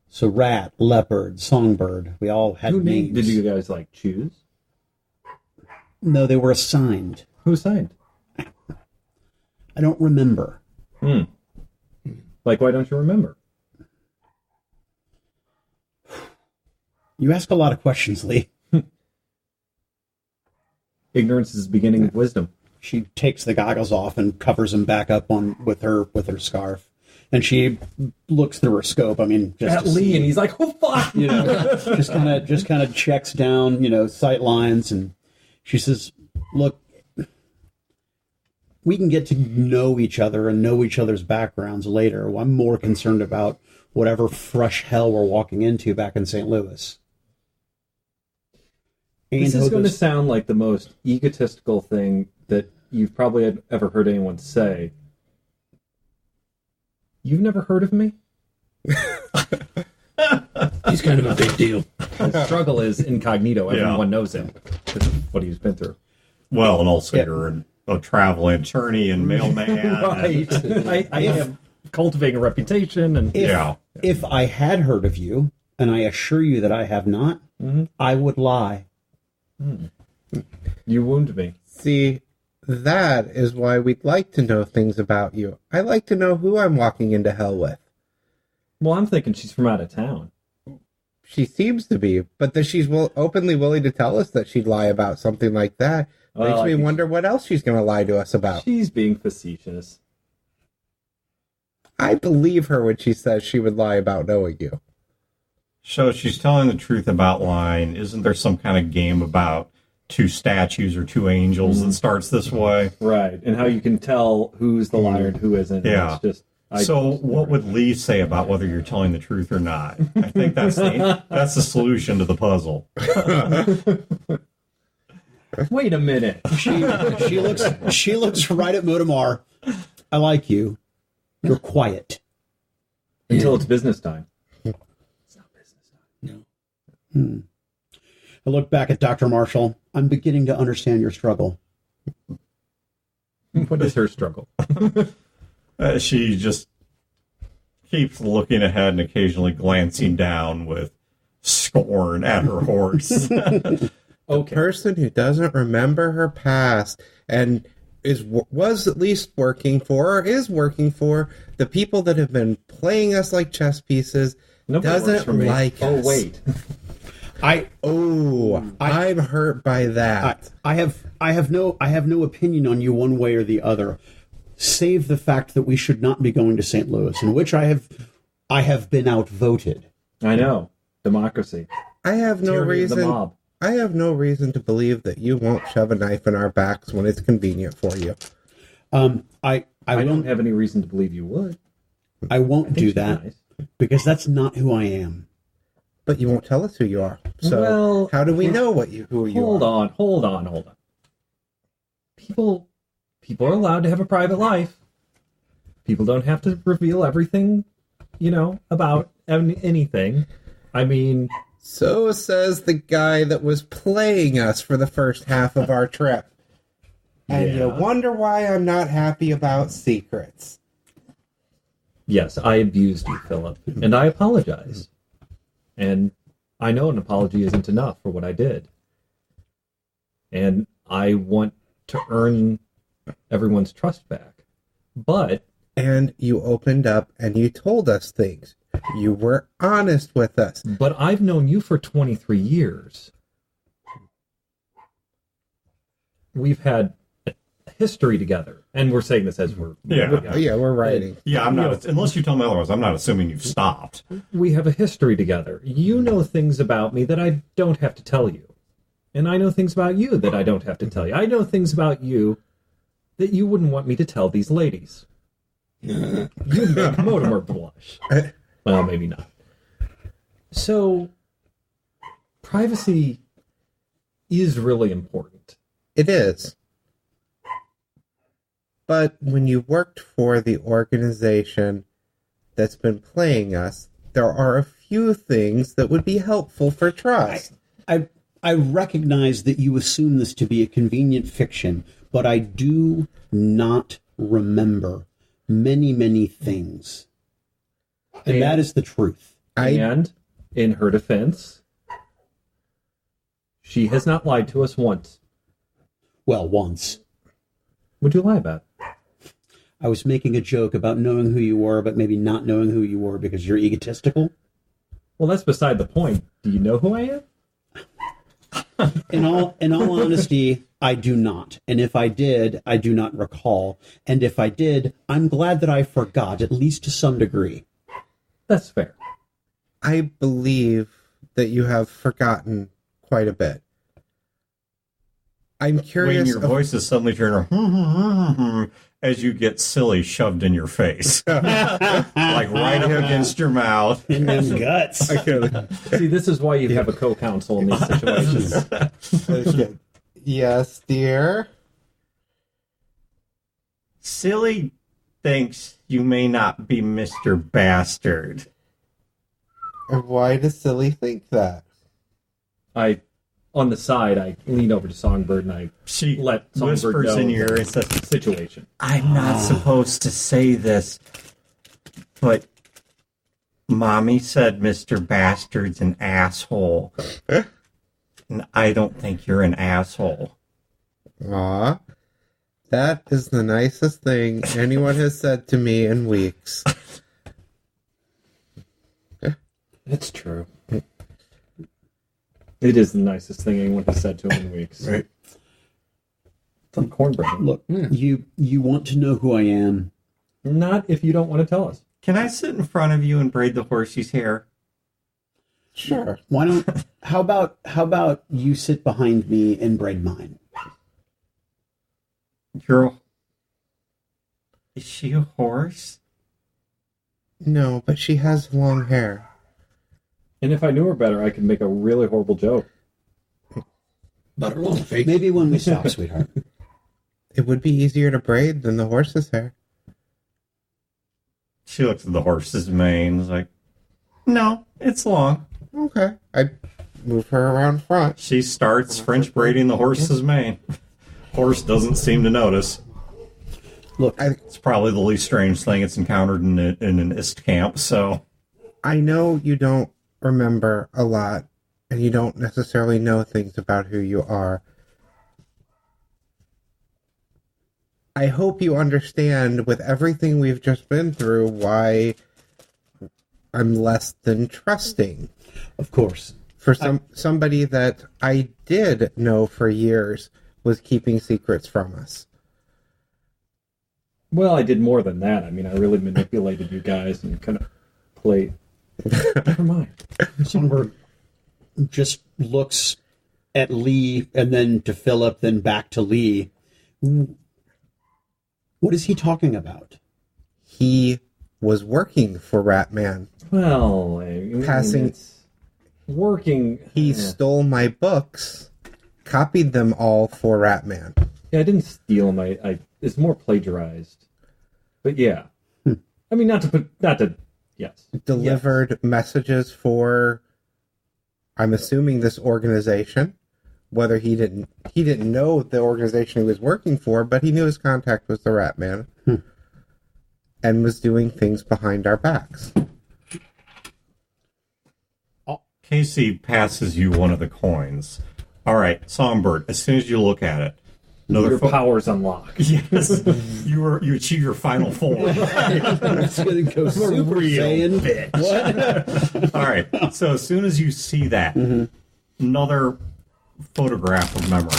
Speaker 3: So rat, leopard, songbird. We all had names.
Speaker 2: Did you guys choose?
Speaker 3: No, they were assigned.
Speaker 2: Who assigned?
Speaker 3: I don't remember.
Speaker 2: Why don't you remember?
Speaker 3: You ask a lot of questions, Lee.
Speaker 2: Ignorance is the beginning of wisdom.
Speaker 3: She takes the goggles off and covers them back up with her scarf, and she looks through her scope. I mean, just
Speaker 2: At
Speaker 3: to
Speaker 2: Lee,
Speaker 3: see,
Speaker 2: and he's like, "Oh fuck!"
Speaker 3: just kind of checks down, sight lines, and she says, "Look, we can get to know each other and know each other's backgrounds later. I'm more concerned about whatever fresh hell we're walking into back in St. Louis."
Speaker 2: This is going to sound like the most egotistical thing that you've probably ever heard anyone say. You've never heard of me?
Speaker 7: He's kind of a big deal.
Speaker 2: The struggle is incognito.
Speaker 6: Yeah.
Speaker 2: Everyone knows him. This is what he's been through.
Speaker 6: Well, and also you're a traveling attorney and mailman.
Speaker 2: Right. I am cultivating a reputation. And
Speaker 3: If I had heard of you, and I assure you that I have not, I would lie.
Speaker 2: You wound me.
Speaker 5: See, that is why we'd like to know things about you. I like to know who I'm walking into hell with.
Speaker 2: Well, I'm thinking she's from out of town.
Speaker 5: She seems to be, but that she's openly willing to tell us that she'd lie about something like that.
Speaker 2: Well,
Speaker 5: Makes
Speaker 2: I
Speaker 5: me
Speaker 2: think
Speaker 5: wonder what else she's going to lie to us about.
Speaker 2: She's being facetious.
Speaker 5: I believe her when she says she would lie about knowing you.
Speaker 6: So she's telling the truth about lying. Isn't there some kind of game about two statues or two angels that starts this way?
Speaker 2: Right, and how you can tell who's the liar and who isn't.
Speaker 6: Yeah.
Speaker 2: It's just,
Speaker 6: So what would Lee say about whether you're telling the truth or not? I think that's the solution to the puzzle.
Speaker 2: Wait a minute.
Speaker 3: She looks right at Modamar. I like you. You're quiet.
Speaker 2: Until it's business time.
Speaker 7: It's not business time. No.
Speaker 3: I look back at Dr. Marshall. I'm beginning to understand your struggle.
Speaker 2: What is her struggle?
Speaker 6: She just keeps looking ahead and occasionally glancing down with scorn at her horse.
Speaker 5: The person who doesn't remember her past and was at least working for or is working for the people that have been playing us like chess pieces
Speaker 2: Nobody works
Speaker 5: doesn't
Speaker 2: for me.
Speaker 5: like
Speaker 2: Oh,
Speaker 5: us.
Speaker 2: wait.
Speaker 5: I'm hurt by that.
Speaker 3: I have no opinion on you one way or the other, save the fact that we should not be going to St. Louis, in which I have been outvoted.
Speaker 2: I know. Democracy.
Speaker 5: I have no
Speaker 2: Tyranny of the
Speaker 5: reason.
Speaker 2: mob.
Speaker 5: I have no reason to believe that you won't shove a knife in our backs when it's convenient for you.
Speaker 3: I
Speaker 2: I don't
Speaker 3: won't
Speaker 2: have any reason to believe you would.
Speaker 3: I won't do
Speaker 2: she's
Speaker 3: that
Speaker 2: nice.
Speaker 3: because that's not who I am.
Speaker 5: But you won't tell us who you are. So
Speaker 2: Well,
Speaker 5: how do we know who you
Speaker 2: Hold
Speaker 5: are?
Speaker 2: on. People are allowed to have a private life. People don't have to reveal everything, about anything. I mean,
Speaker 5: So says the guy that was playing us for the first half of our trip. And you
Speaker 2: Yeah.
Speaker 5: wonder why I'm not happy about secrets.
Speaker 2: yes, I abused you, Philip, and I apologize. And I know an apology isn't enough for what I did. And I want to earn everyone's trust back. But
Speaker 5: And you opened up and you told us things. You were honest with us.
Speaker 2: I've known you for 23 years. We've had a history together. And we're saying this as we're...
Speaker 6: Yeah.
Speaker 5: Oh, yeah, we're writing.
Speaker 6: Yeah, I'm not. Unless you tell me otherwise, I'm not assuming you've stopped.
Speaker 2: We have a history together. You know things about me that I don't have to tell you. And I know things about you that I don't have to tell you. I know things about you that you wouldn't want me to tell these ladies. You'd make Mortimer blush. Well, maybe not. So, privacy is really important.
Speaker 5: It is. But when you worked for the organization that's been playing us, there are a few things that would be helpful for trust.
Speaker 3: I recognize that you assume this to be a convenient fiction, but I do not remember many, many things. And that is the truth.
Speaker 2: And, in her defense, she has not lied to us once.
Speaker 3: Well, once.
Speaker 2: What'd you lie about?
Speaker 3: I was making a joke about knowing who you were, but maybe not knowing who you were because you're egotistical.
Speaker 2: Well, that's beside the point. Do you know who I am?
Speaker 3: In all honesty, I do not. And if I did, I do not recall. And if I did, I'm glad that I forgot, at least to some degree.
Speaker 2: That's fair.
Speaker 5: I believe that you have forgotten quite a bit. I'm
Speaker 6: When
Speaker 5: curious.
Speaker 6: your voice is suddenly turned as you get silly shoved in your face. Like right up against your mouth.
Speaker 3: In them guts.
Speaker 2: See, this is why you have a co-counsel in these situations.
Speaker 5: Okay. Yes, dear.
Speaker 6: Silly thinks you may not be Mr. Bastard.
Speaker 5: And why does Silly think that?
Speaker 2: On the side, I lean over to Songbird and I
Speaker 6: She
Speaker 2: let Songbird
Speaker 6: whispers
Speaker 2: know
Speaker 6: in your ear
Speaker 2: the
Speaker 6: and says,
Speaker 2: situation.
Speaker 6: I'm not supposed to say this, but Mommy said Mr. Bastard's an asshole. And I don't think you're an asshole.
Speaker 5: Aw. That is the nicest thing anyone has said to me in weeks.
Speaker 2: It's true. It is the nicest thing anyone has said to him in weeks.
Speaker 6: Right.
Speaker 2: It's like cornbread.
Speaker 3: Look, you want to know who I am.
Speaker 2: Not if you don't want to tell us.
Speaker 6: Can I sit in front of you and braid the horsey's hair?
Speaker 5: Sure.
Speaker 3: Why don't? How about you sit behind me and braid mine?
Speaker 6: Is she a horse?
Speaker 5: No, but she has long hair.
Speaker 2: And if I knew her better, I could make a really horrible joke.
Speaker 7: About her long face.
Speaker 3: Maybe when we stop, sweetheart.
Speaker 5: It would be easier to braid than the horse's hair.
Speaker 6: She looks at the horse's mane. Is like, no, it's long.
Speaker 5: Okay. I move her around front.
Speaker 6: She starts French braiding the horse's mane. Horse doesn't seem to notice.
Speaker 3: Look,
Speaker 6: It's probably the least strange thing it's encountered in an IST camp. So
Speaker 5: I know you don't remember a lot, and you don't necessarily know things about who you are. I hope you understand, with everything we've just been through, why I'm less than trusting.
Speaker 3: of course.
Speaker 5: For somebody that I did know for years was keeping secrets from us.
Speaker 2: Well, I did more than that. I mean, I really manipulated you guys and kind of played. Never mind.
Speaker 3: Songbird just looks at Lee and then to Philip, then back to Lee. What is he talking about?
Speaker 5: He was working for Ratman.
Speaker 2: Well, I mean,
Speaker 5: Passing-
Speaker 2: it's working.
Speaker 5: He stole my books, copied them all for Ratman.
Speaker 2: Yeah, I didn't steal them. It's more plagiarized. But yeah, I mean, yes,
Speaker 5: Delivered messages for, I'm assuming, this organization. Whether he didn't know the organization he was working for, but he knew his contact was the Ratman, and was doing things behind our backs.
Speaker 6: Casey passes you one of the coins. All right, Songbird. As soon as you look at it,
Speaker 2: Your powers unlock.
Speaker 6: Yes, you achieve your final form.
Speaker 3: It's going to go Super Saiyan. What?
Speaker 6: All right. So as soon as you see that, another photograph of memory,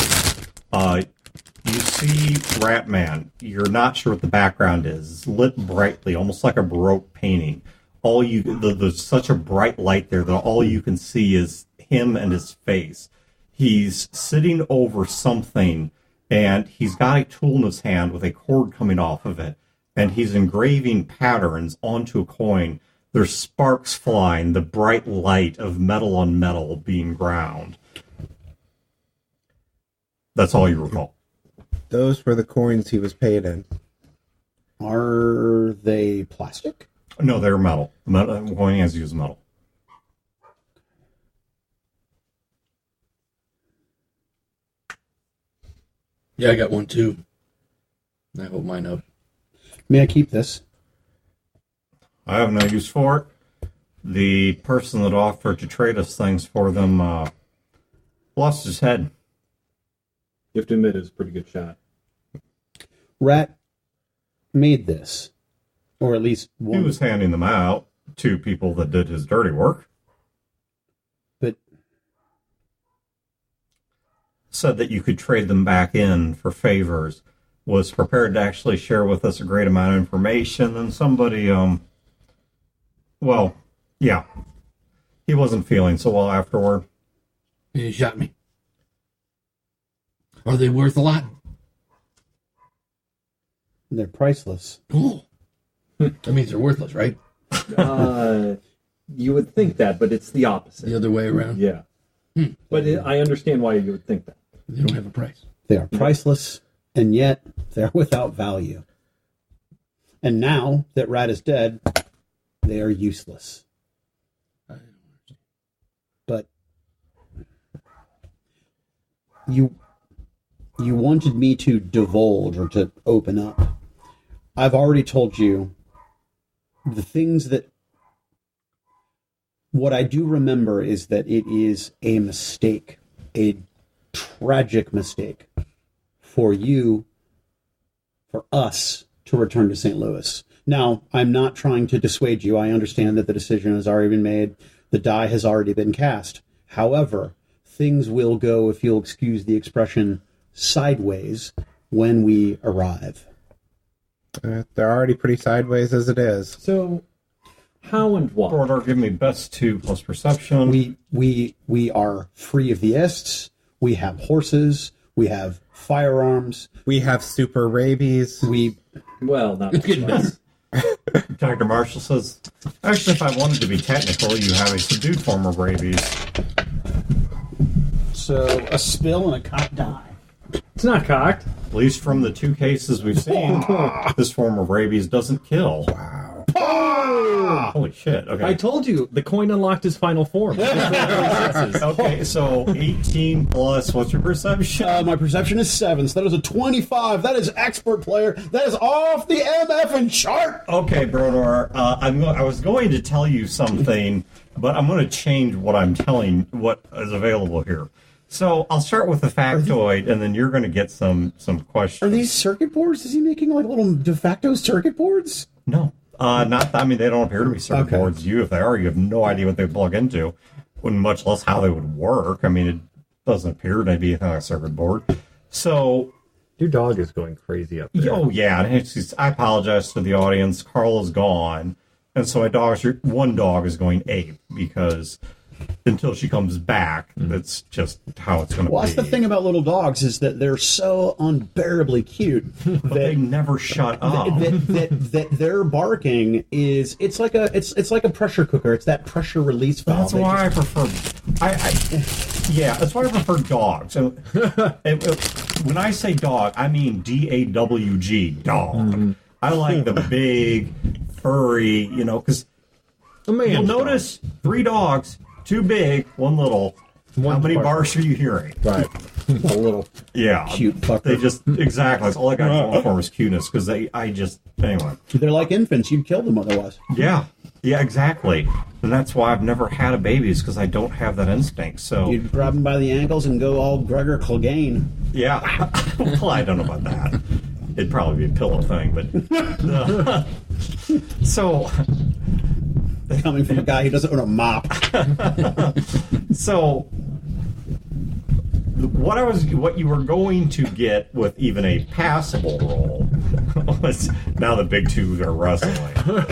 Speaker 6: you see Ratman. You're not sure what the background is. It's lit brightly, almost like a Baroque painting. There's such a bright light there that all you can see is him and his face. He's sitting over something, and he's got a tool in his hand with a cord coming off of it, and he's engraving patterns onto a coin. There's sparks flying, the bright light of metal on metal being ground. That's all you recall.
Speaker 5: Those were the coins he was paid in.
Speaker 3: Are they plastic?
Speaker 6: No, they're metal. The coin he has used metal.
Speaker 7: Yeah, I got one too. I hold mine up.
Speaker 3: May I keep this?
Speaker 6: I have no use for it. The person that offered to trade us things for them lost his head.
Speaker 2: You have to admit, it's a pretty good shot.
Speaker 3: Rat made this, or at least
Speaker 6: He
Speaker 3: one.
Speaker 6: was handing them out to people that did his dirty work.
Speaker 3: But
Speaker 6: Said that you could trade them back in for favors. Was prepared to actually share with us a great amount of information. And somebody, well, yeah. He wasn't feeling so well afterward.
Speaker 7: And he shot me. Are they worth a lot?
Speaker 3: they're priceless.
Speaker 7: Oh. That means they're worthless, right?
Speaker 2: You would think that, but it's the opposite.
Speaker 7: The other way around.
Speaker 2: Yeah. But I understand why you would think that.
Speaker 7: They don't have a price.
Speaker 3: They are priceless, and yet they're without value. And now that Rat is dead, they are useless. But you wanted me to divulge or to open up. I've already told you the things that... What I do remember is that it is a mistake, a tragic mistake for you, for us, to return to St. Louis. Now, I'm not trying to dissuade you. I understand that the decision has already been made. The die has already been cast. However, things will go, if you'll excuse the expression, sideways when we arrive.
Speaker 5: They're already pretty sideways as it is.
Speaker 2: So, How and why?
Speaker 6: Brodor, give me best 2 plus perception.
Speaker 3: We are free of the ists. We have horses. We have firearms.
Speaker 5: We have super rabies.
Speaker 2: Well, not
Speaker 7: It's getting better.
Speaker 6: Dr. Marshall says, actually, if I wanted to be technical, you have a subdued form of rabies.
Speaker 3: So a spill and a cocked die.
Speaker 2: It's not cocked.
Speaker 6: At least from the 2 cases we've seen, this form of rabies doesn't kill. Holy shit. Okay.
Speaker 2: I told you, the coin unlocked his final form.
Speaker 6: Okay, so 18 plus, what's your perception?
Speaker 3: My perception is 7, so that is a 25. That is expert player. That is off the MF and chart.
Speaker 6: Okay, Brodor, I was going to tell you something, but I'm going to change what what is available here. So I'll start with the factoid, and then you're going to get some questions.
Speaker 3: Are these circuit boards? Is he making like little de facto circuit boards?
Speaker 6: No. Not. I mean, they don't appear to be circuit
Speaker 3: Okay.
Speaker 6: boards. If they are, you have no idea what they plug into, much less how they would work. I mean, it doesn't appear to be anything like a circuit board. So,
Speaker 2: Your dog is going crazy up there.
Speaker 6: oh yeah, and I apologize to the audience. Carl is gone, and so one dog is going ape because until she comes back, that's just how it's going to
Speaker 3: Well,
Speaker 6: be.
Speaker 3: that's the thing about little dogs is that they're so unbearably cute
Speaker 6: But they never shut up.
Speaker 3: that their barking is it's like a pressure cooker. It's that pressure release valve.
Speaker 6: That's why I prefer. That's why I prefer dogs. And when I say dog, I mean DAWG, dog. I like the big, furry, because you'll notice 3 dogs, 2 big, 1 little. How many barks are you hearing?
Speaker 3: Right. A little
Speaker 6: Yeah,
Speaker 3: cute fucker.
Speaker 6: They just exactly. That's all I got going for is cuteness because anyway.
Speaker 3: They're like infants. You'd kill them otherwise.
Speaker 6: Yeah, exactly. And that's why I've never had a baby is because I don't have that instinct. So
Speaker 3: You'd grab them by the ankles and go all Gregor Clegane.
Speaker 6: yeah, well, I don't know about that. It'd probably be a pillow thing, but so
Speaker 3: Coming from a guy who doesn't own a mop.
Speaker 6: so what you were going to get with even a passable roll was now the big 2 are wrestling.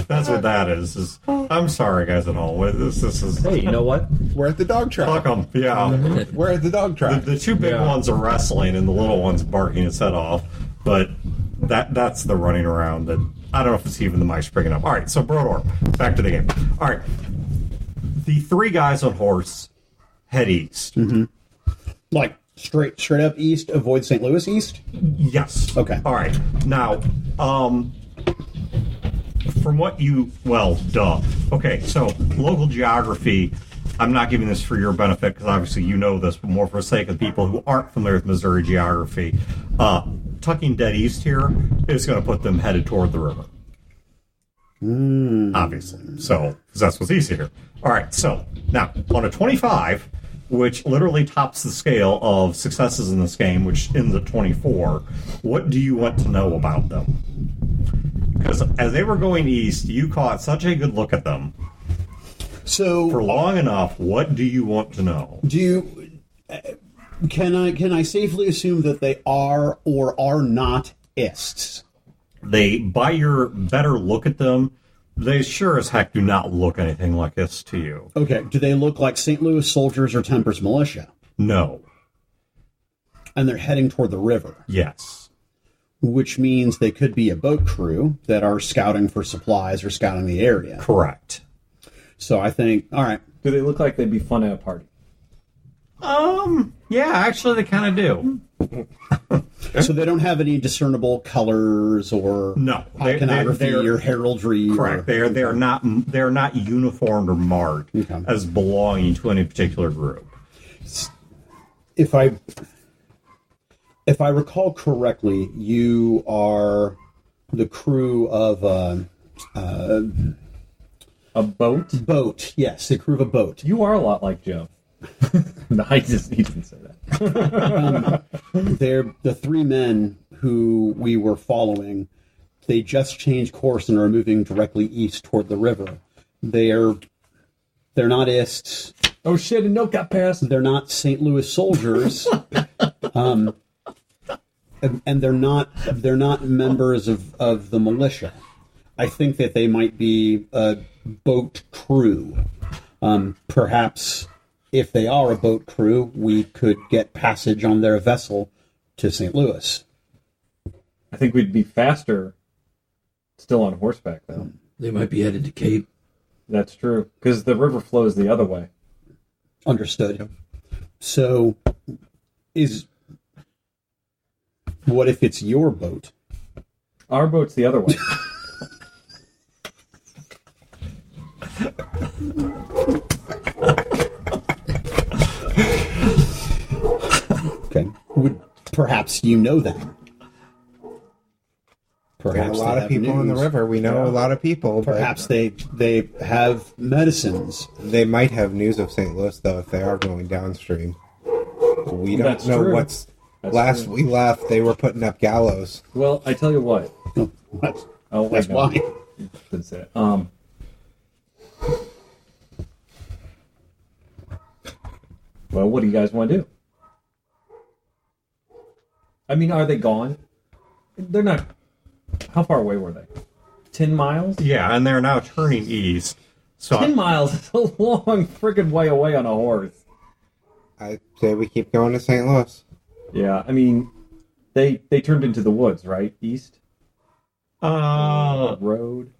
Speaker 6: That's what that is I'm sorry guys at home. This is
Speaker 2: Hey, you know what?
Speaker 5: We're at the dog track.
Speaker 6: fuck 'em. Yeah.
Speaker 5: We're at the dog track.
Speaker 6: The 2 big ones are wrestling and the little one's barking his head off, but that's the running around that I don't know if it's even the mice picking up. All right, so Brodor, back to the game. All right, the 3 guys on horse head east.
Speaker 3: Like straight up east, avoid St. Louis east?
Speaker 6: Yes.
Speaker 3: Okay.
Speaker 6: All right. Now, from what okay, so local geography, I'm not giving this for your benefit because obviously you know this, but more for the sake of people who aren't familiar with Missouri geography. Tucking dead east here is going to put them headed toward the river. Obviously. So, because that's what's easy here. All right. So, now, on a 25, which literally tops the scale of successes in this game, which ends at 24, what do you want to know about them? Because as they were going east, you caught such a good look at them.
Speaker 3: So
Speaker 6: For long enough, what do you want to know?
Speaker 3: do you can I safely assume that they are or are not ists?
Speaker 6: They, by your better look at them, they sure as heck do not look anything like this to you.
Speaker 3: Okay, do they look like St. Louis soldiers or Tempest militia?
Speaker 6: No.
Speaker 3: And they're heading toward the river,
Speaker 6: Yes.
Speaker 3: which means they could be a boat crew that are scouting for supplies or scouting the area.
Speaker 6: Correct.
Speaker 3: So I think, all right,
Speaker 2: Do they look like they'd be fun at a party?
Speaker 6: Yeah, actually they kind of do.
Speaker 3: so they don't have any discernible colors or
Speaker 6: No.
Speaker 3: iconography or heraldry.
Speaker 6: Correct.
Speaker 3: Or,
Speaker 6: They are not uniformed or marked
Speaker 3: Okay.
Speaker 6: as belonging to any particular group.
Speaker 3: if I recall correctly, you are the crew of
Speaker 2: A boat?
Speaker 3: boat. Yes, the crew of a boat.
Speaker 2: You are a lot like Joe. No, he didn't say that.
Speaker 3: They're the 3 men who we were following. They just changed course and are moving directly east toward the river. They're not ists.
Speaker 2: Oh shit, a note got passed.
Speaker 3: They're not St. Louis soldiers. And they're not members of the militia. I think that they might be a boat crew. Perhaps if they are a boat crew, we could get passage on their vessel to St. Louis.
Speaker 2: I think we'd be faster still on horseback, though.
Speaker 7: They might be headed to Cape.
Speaker 2: That's true, because the river flows the other way.
Speaker 3: Understood. So, what if it's your boat?
Speaker 2: Our boat's the other way.
Speaker 3: Okay. Perhaps you know that.
Speaker 5: There are a
Speaker 3: Perhaps
Speaker 5: lot
Speaker 3: they
Speaker 5: of
Speaker 3: have
Speaker 5: people on the
Speaker 3: news.
Speaker 5: river. We know a lot of people. but
Speaker 3: Perhaps they have medicines.
Speaker 5: they might have news of St. Louis, though, if they are going downstream. We don't
Speaker 2: That's
Speaker 5: know
Speaker 2: true.
Speaker 5: what's...
Speaker 2: That's
Speaker 5: Last
Speaker 2: true.
Speaker 5: we left, they were putting up gallows.
Speaker 2: Well, I tell you what.
Speaker 3: That's,
Speaker 2: Oh,
Speaker 3: that's
Speaker 2: I know.
Speaker 3: why.
Speaker 2: Didn't say it. Well, what do you guys want to do? I mean, are they gone? They're not. How far away were they? 10 miles?
Speaker 6: Yeah, and they're now turning east. So
Speaker 2: 10 miles is a long friggin' way away on a horse.
Speaker 5: I say we keep going to St. Louis.
Speaker 2: Yeah, I mean, they turned into the woods, right? East? Road?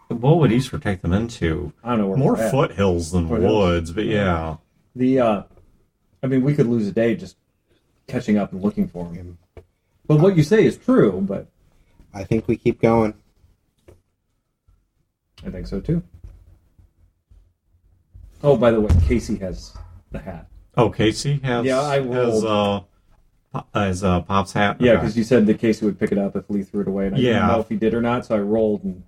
Speaker 6: what would Easter take them into?
Speaker 2: I don't know where
Speaker 6: More
Speaker 2: we're at.
Speaker 6: foothills than
Speaker 2: Foothills.
Speaker 6: woods, but yeah.
Speaker 2: I mean, we could lose a day just catching up and looking for him. But what you say is true, but
Speaker 5: I think we keep going.
Speaker 2: I think so too. Oh, by the way, Casey has the hat.
Speaker 6: Oh, Casey has
Speaker 2: Yeah, I rolled.
Speaker 6: has Pop's hat.
Speaker 2: Yeah,
Speaker 6: Okay.
Speaker 2: because you said that Casey would pick it up if Lee threw it away, and I didn't
Speaker 6: Yeah.
Speaker 2: know if he did or not, so I rolled. And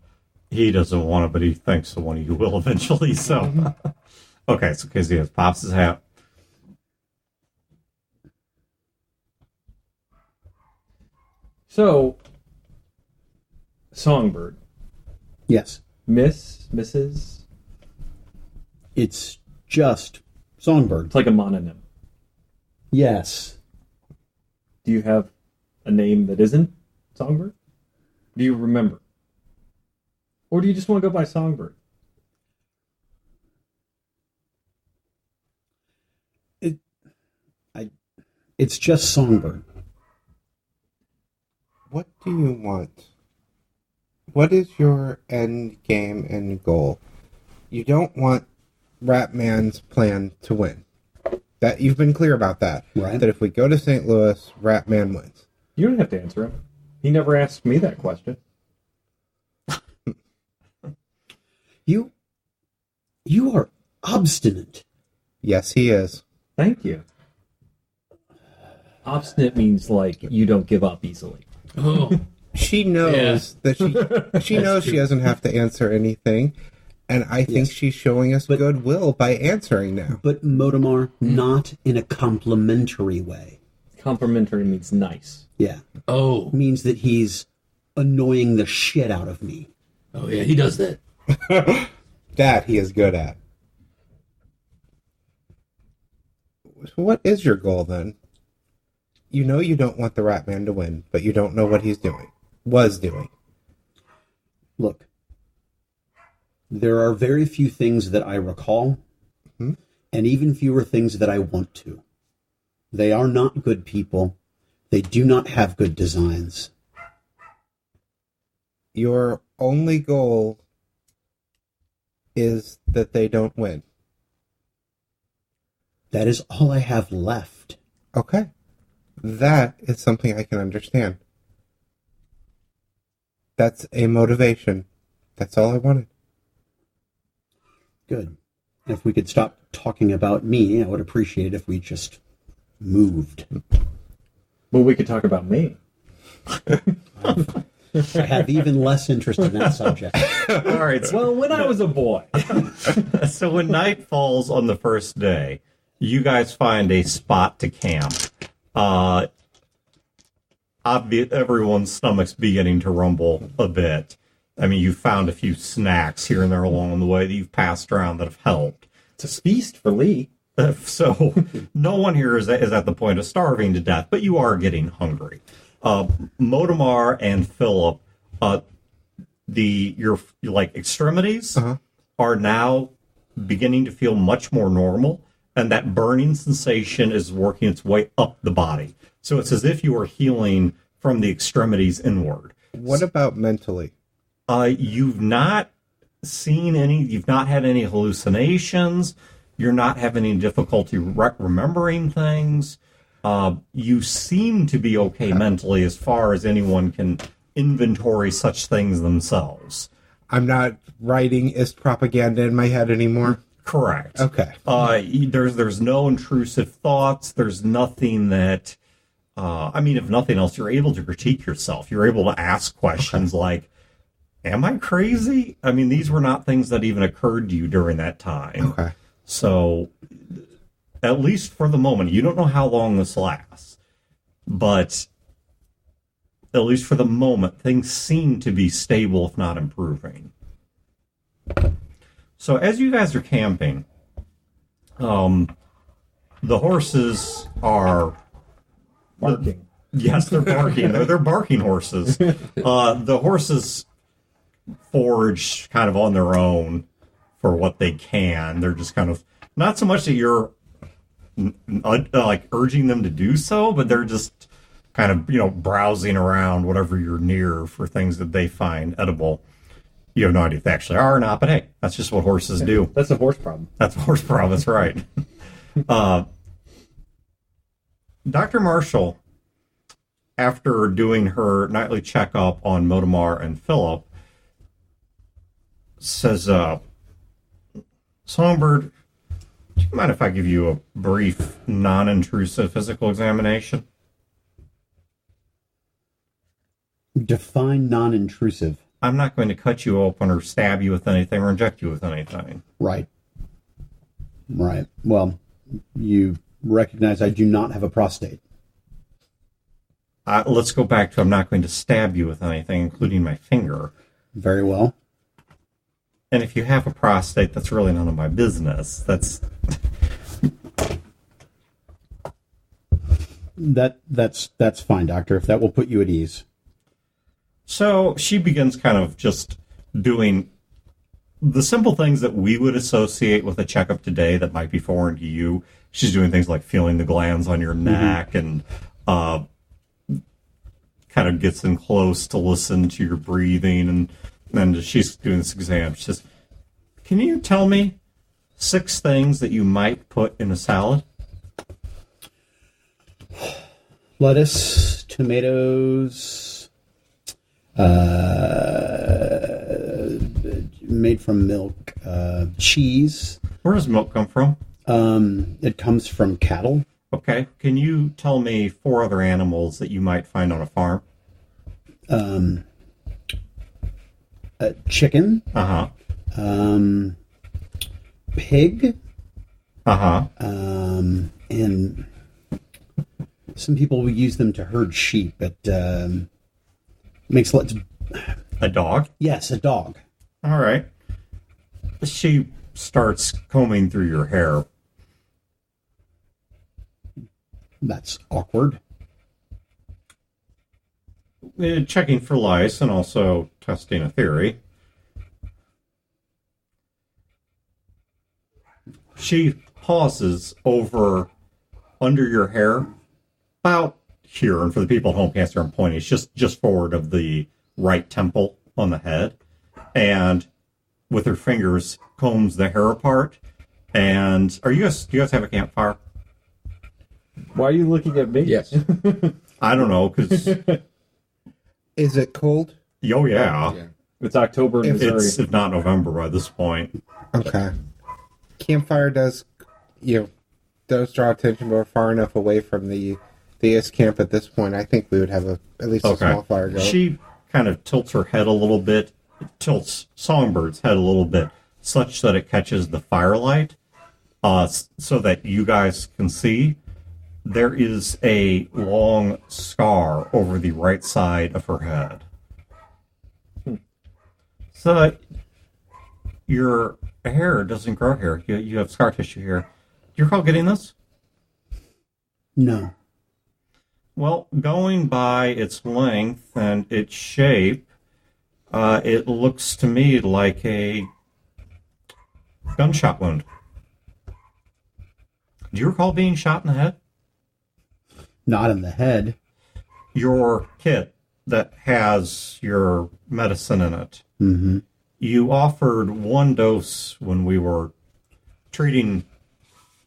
Speaker 6: He doesn't want it, but he thinks the one of you will eventually. So, okay, so Casey has Pop's hat.
Speaker 2: so, Songbird,
Speaker 3: Yes.
Speaker 2: Mrs.
Speaker 3: It's just Songbird.
Speaker 2: It's like a mononym.
Speaker 3: Yes.
Speaker 2: Do you have a name that isn't Songbird? Do you remember? Or do you just want to go by Songbird?
Speaker 3: It's just Songbird.
Speaker 5: What do you want? What is your end game and goal? You don't want Ratman's plan to win. That you've been clear about that.
Speaker 3: Right.
Speaker 5: That if we go to St. Louis, Ratman wins.
Speaker 2: You don't have to answer him. He never asked me that question.
Speaker 3: You are obstinate.
Speaker 5: Yes, he is.
Speaker 2: Thank you. Obstinate means like you don't give up easily.
Speaker 7: Oh,
Speaker 5: She knows that she knows she doesn't have to answer anything, and I think
Speaker 3: Yes.
Speaker 5: she's showing us goodwill by answering now.
Speaker 3: But Modamar, not in a complimentary way.
Speaker 2: Complimentary means nice.
Speaker 3: Yeah.
Speaker 7: oh,
Speaker 3: Means that he's annoying the shit out of me.
Speaker 7: oh yeah, he does that.
Speaker 5: That he is good at. So what is your goal then? You know you don't want the Ratman to win, but you don't know what he's doing. Was doing.
Speaker 3: Look, there are very few things that I recall, and even fewer things that I want to. They are not good people. They do not have good designs.
Speaker 5: Your only goal is that they don't win.
Speaker 3: That is all I have left.
Speaker 5: Okay. That is something I can understand. That's a motivation. That's all I wanted.
Speaker 3: Good. If we could stop talking about me, I would appreciate it if we just moved.
Speaker 2: But we could talk about me.
Speaker 3: I have even less interest in that subject.
Speaker 6: All right, so,
Speaker 2: Well, when I was a boy.
Speaker 6: so when night falls on the first day, you guys find a spot to camp. Everyone's stomach's beginning to rumble a bit. I mean, you found a few snacks here and there along the way that you've passed around that have helped.
Speaker 2: It's a feast for Lee.
Speaker 6: So no one here is at the point of starving to death, but you are getting hungry. Modamar and Philip, your like extremities are now beginning to feel much more normal, and that burning sensation is working its way up the body. So it's as if you are healing from the extremities inward.
Speaker 5: What about mentally?
Speaker 6: You've not you've not had any hallucinations. You're not having any difficulty remembering things. You seem to be okay mentally as far as anyone can inventory such things themselves.
Speaker 5: I'm not writing ist propaganda in my head anymore.
Speaker 6: Correct.
Speaker 5: Okay.
Speaker 6: There's no intrusive thoughts. There's nothing that, if nothing else, you're able to critique yourself. You're able to ask questions like, am I crazy? I mean, these were not things that even occurred to you during that time.
Speaker 5: Okay.
Speaker 6: So, at least for the moment, you don't know how long this lasts, but at least for the moment, things seem to be stable, if not improving. So, as you guys are camping, the horses are
Speaker 2: Barking.
Speaker 6: Yes, they're barking. They're barking horses. The horses forage kind of on their own for what they can. They're just kind of not so much that you're like urging them to do so, but they're just kind of browsing around whatever you're near for things that they find edible. You have no idea if they actually are or not, but hey, that's just what horses do.
Speaker 2: That's a horse problem.
Speaker 6: That's a horse problem. That's right. Dr. Marshall, after doing her nightly checkup on Motomar and Philip, says, Songbird, do you mind if I give you a brief, non-intrusive physical examination?
Speaker 3: Define non-intrusive.
Speaker 6: I'm not going to cut you open or stab you with anything or inject you with anything.
Speaker 3: Right. Well, you recognize I do not have a prostate.
Speaker 6: Let's go back to I'm not going to stab you with anything, including my finger.
Speaker 3: Very well.
Speaker 6: And if you have a prostate, that's really none of my business. That's
Speaker 3: fine, doctor, if that will put you at ease.
Speaker 6: So she begins kind of just doing the simple things that we would associate with a checkup today that might be foreign to you. She's doing things like feeling the glands on your neck and kind of gets in close to listen to your breathing. And then she's doing this exam. She says, can you tell me 6 things that you might put in a salad?
Speaker 3: Lettuce, tomatoes, made from milk, cheese.
Speaker 6: Where does milk come from?
Speaker 3: It comes from cattle.
Speaker 6: Okay. Can you tell me 4 other animals that you might find on a farm?
Speaker 3: Chicken.
Speaker 6: Uh-huh.
Speaker 3: Pig.
Speaker 6: Uh-huh.
Speaker 3: And some people will use them to herd sheep, but makes lots.
Speaker 6: A dog?
Speaker 3: Yes, a dog.
Speaker 6: All right. She starts combing through your hair.
Speaker 3: That's awkward.
Speaker 6: Checking for lice and also testing a theory. She pauses over under your hair, about here, and for the people at home can't see, I'm pointing, it's just forward of the right temple on the head, and with her fingers combs the hair apart. And do you guys have a campfire?
Speaker 2: Why are you looking at me?
Speaker 7: Yes.
Speaker 6: I don't know, because
Speaker 5: Is it cold?
Speaker 6: oh yeah,
Speaker 7: Yeah.
Speaker 2: It's October in Missouri.
Speaker 6: it's if not November by this point.
Speaker 5: Okay. Campfire does draw attention, but we're far enough away from the IS camp at this point. I think we would have at least a small fire go.
Speaker 6: She kind of tilts her head a little bit, tilts Songbird's head a little bit, such that it catches the firelight, so that you guys can see. There is a long scar over the right side of her head. So your hair doesn't grow here. You have scar tissue here. Do you recall getting this?
Speaker 3: No.
Speaker 6: Well, going by its length and its shape, It looks to me like a gunshot wound. Do you recall being shot in the head?
Speaker 3: Not in the head.
Speaker 6: Your kit that has your medicine in it.
Speaker 3: Mm-hmm.
Speaker 6: You offered one dose when we were treating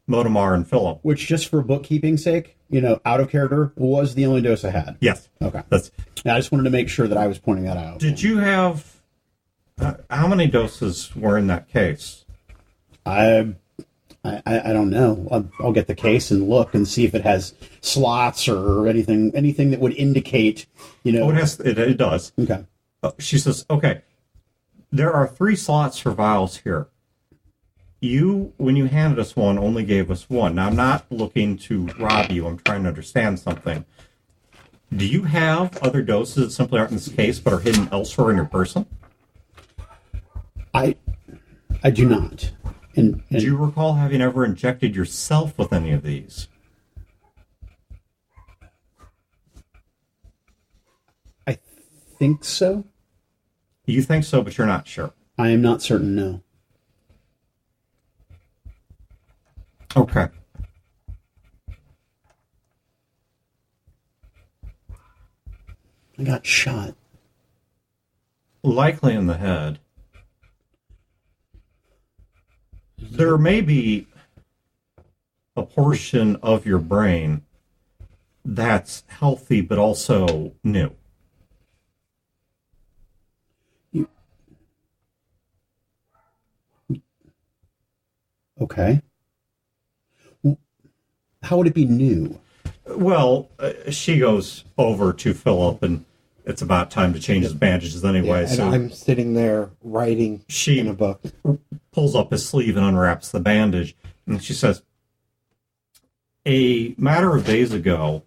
Speaker 6: Motomar and Philip.
Speaker 3: Which, just for bookkeeping's sake, out of character, was the only dose I had.
Speaker 6: Yes.
Speaker 3: Okay.
Speaker 6: That's.
Speaker 3: I just wanted to make sure that I was pointing that out.
Speaker 6: Did you have? How many doses were in that case?
Speaker 3: I don't know. I'll get the case and look and see if it has slots or anything that would indicate,
Speaker 6: Oh, it does.
Speaker 3: Okay.
Speaker 6: She says, okay, there are 3 slots for vials here. You, when you handed us one, only gave us one. Now, I'm not looking to rob you. I'm trying to understand something. Do you have other doses that simply aren't in this case but are hidden elsewhere in your person?
Speaker 3: I do not. And
Speaker 6: Do you recall having ever injected yourself with any of these?
Speaker 3: I think so.
Speaker 6: You think so, but you're not sure.
Speaker 3: I am not certain, no.
Speaker 6: Okay.
Speaker 3: I got shot.
Speaker 6: Likely in the head. There may be a portion of your brain that's healthy but also new.
Speaker 3: Okay. How would it be new?
Speaker 6: Well, she goes over to Philip, and it's about time to change his bandages anyway.
Speaker 5: And
Speaker 6: so
Speaker 5: I'm sitting there writing in a book.
Speaker 6: Pulls up his sleeve and unwraps the bandage, and she says, a matter of days ago,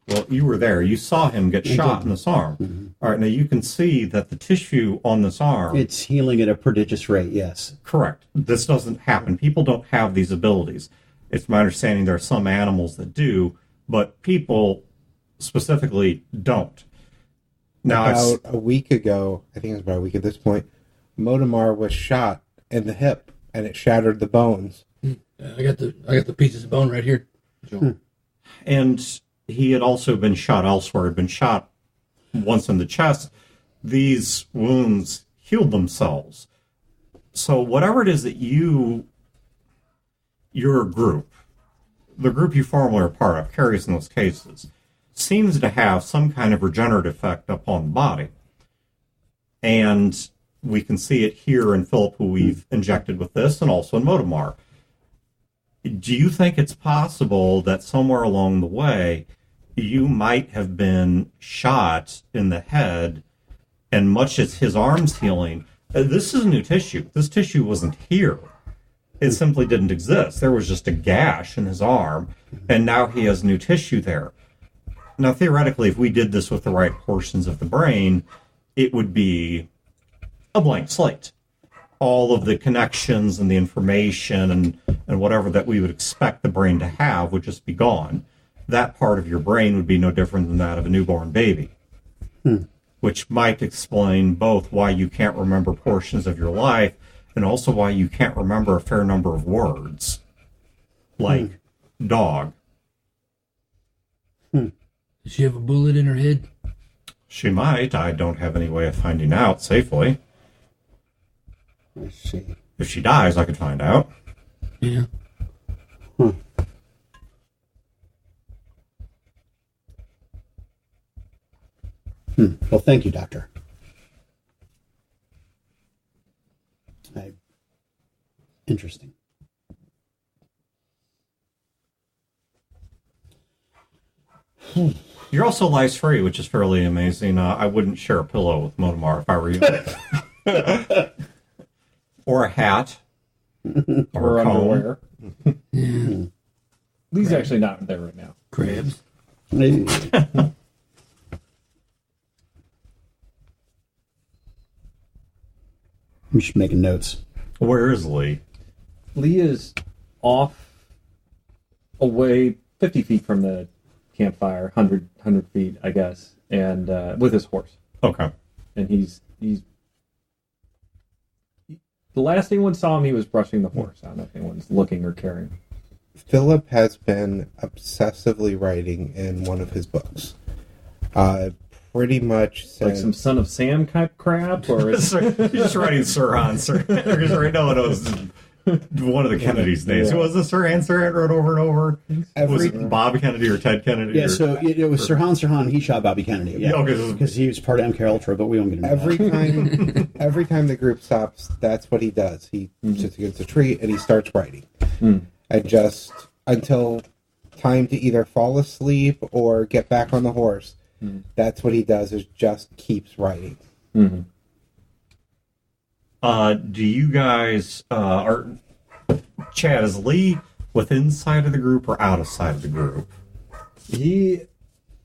Speaker 6: well, you were there. You saw him get shot in this arm.
Speaker 3: Mm-hmm.
Speaker 6: All right, now you can see that the tissue on this arm...
Speaker 3: It's healing at a prodigious rate, yes.
Speaker 6: Correct. This doesn't happen. People don't have these abilities. It's my understanding there are some animals that do, but people specifically don't. Now,
Speaker 5: About a week ago, I think it was about a week at this point, Motomar was shot in the hip, and it shattered the bones.
Speaker 7: I got the pieces of bone right here.
Speaker 6: and he had also been shot elsewhere, had been shot once in the chest. These wounds healed themselves. So whatever it is that your group, the group you formerly are part of, carries in those cases, seems to have some kind of regenerative effect upon the body. And we can see it here in Philip, who we've injected with this, and also in Motomar. Do you think it's possible that somewhere along the way you might have been shot in the head, and much as his arm's healing, this is new tissue. This tissue wasn't here. It simply didn't exist. There was just a gash in his arm, and now he has new tissue there. Now, theoretically, if we did this with the right portions of the brain, it would be a blank slate. All of the connections and the information and whatever that we would expect the brain to have would just be gone. That part of your brain would be no different than that of a newborn baby, which might explain both why you can't remember portions of your life and also why you can't remember a fair number of words, like dog.
Speaker 7: Does she have a bullet in her head?
Speaker 6: She might. I don't have any way of finding out safely.
Speaker 3: Let's see.
Speaker 6: If she dies, I could find out.
Speaker 7: Yeah.
Speaker 3: Well, thank you, Doctor. Interesting.
Speaker 6: You're also lice free, which is fairly amazing. I wouldn't share a pillow with Motomar if I were you. Or a hat.
Speaker 2: Or
Speaker 6: a comb.
Speaker 2: underwear. Lee's actually not there right now.
Speaker 7: Crabs.
Speaker 3: I'm just making notes.
Speaker 6: Where is Lee?
Speaker 2: Lee is off away 50 feet from the campfire, 100 feet, I guess, and with his horse.
Speaker 6: Okay.
Speaker 2: and he's the last anyone saw him, he was brushing the horse. I don't know if anyone's looking or caring.
Speaker 5: Philip has been obsessively writing in one of his books. Pretty much
Speaker 2: Like
Speaker 5: since
Speaker 2: some Son of Sam type crap, or
Speaker 6: He's just writing Sirhan. Because right now it was one of the Kennedys' names.
Speaker 2: Yeah.
Speaker 6: Who was it? Sirhan wrote over and over.
Speaker 5: Every-
Speaker 6: Was it Bob Kennedy or Ted Kennedy?
Speaker 3: Yeah,
Speaker 6: or-
Speaker 3: so it was Sirhan. He shot Bobby Kennedy. Yeah,
Speaker 6: Yeah, okay, so-
Speaker 3: because he was part of MK Ultra, but we don't get into
Speaker 5: every time the group stops, that's what he does. He sits against a tree and he starts writing. And just until time to either fall asleep or get back on the horse, that's what he does, is just keeps writing.
Speaker 2: Mm-hmm.
Speaker 6: Do you guys Chad, is Lee within side of the group or out of side of the group?
Speaker 2: He,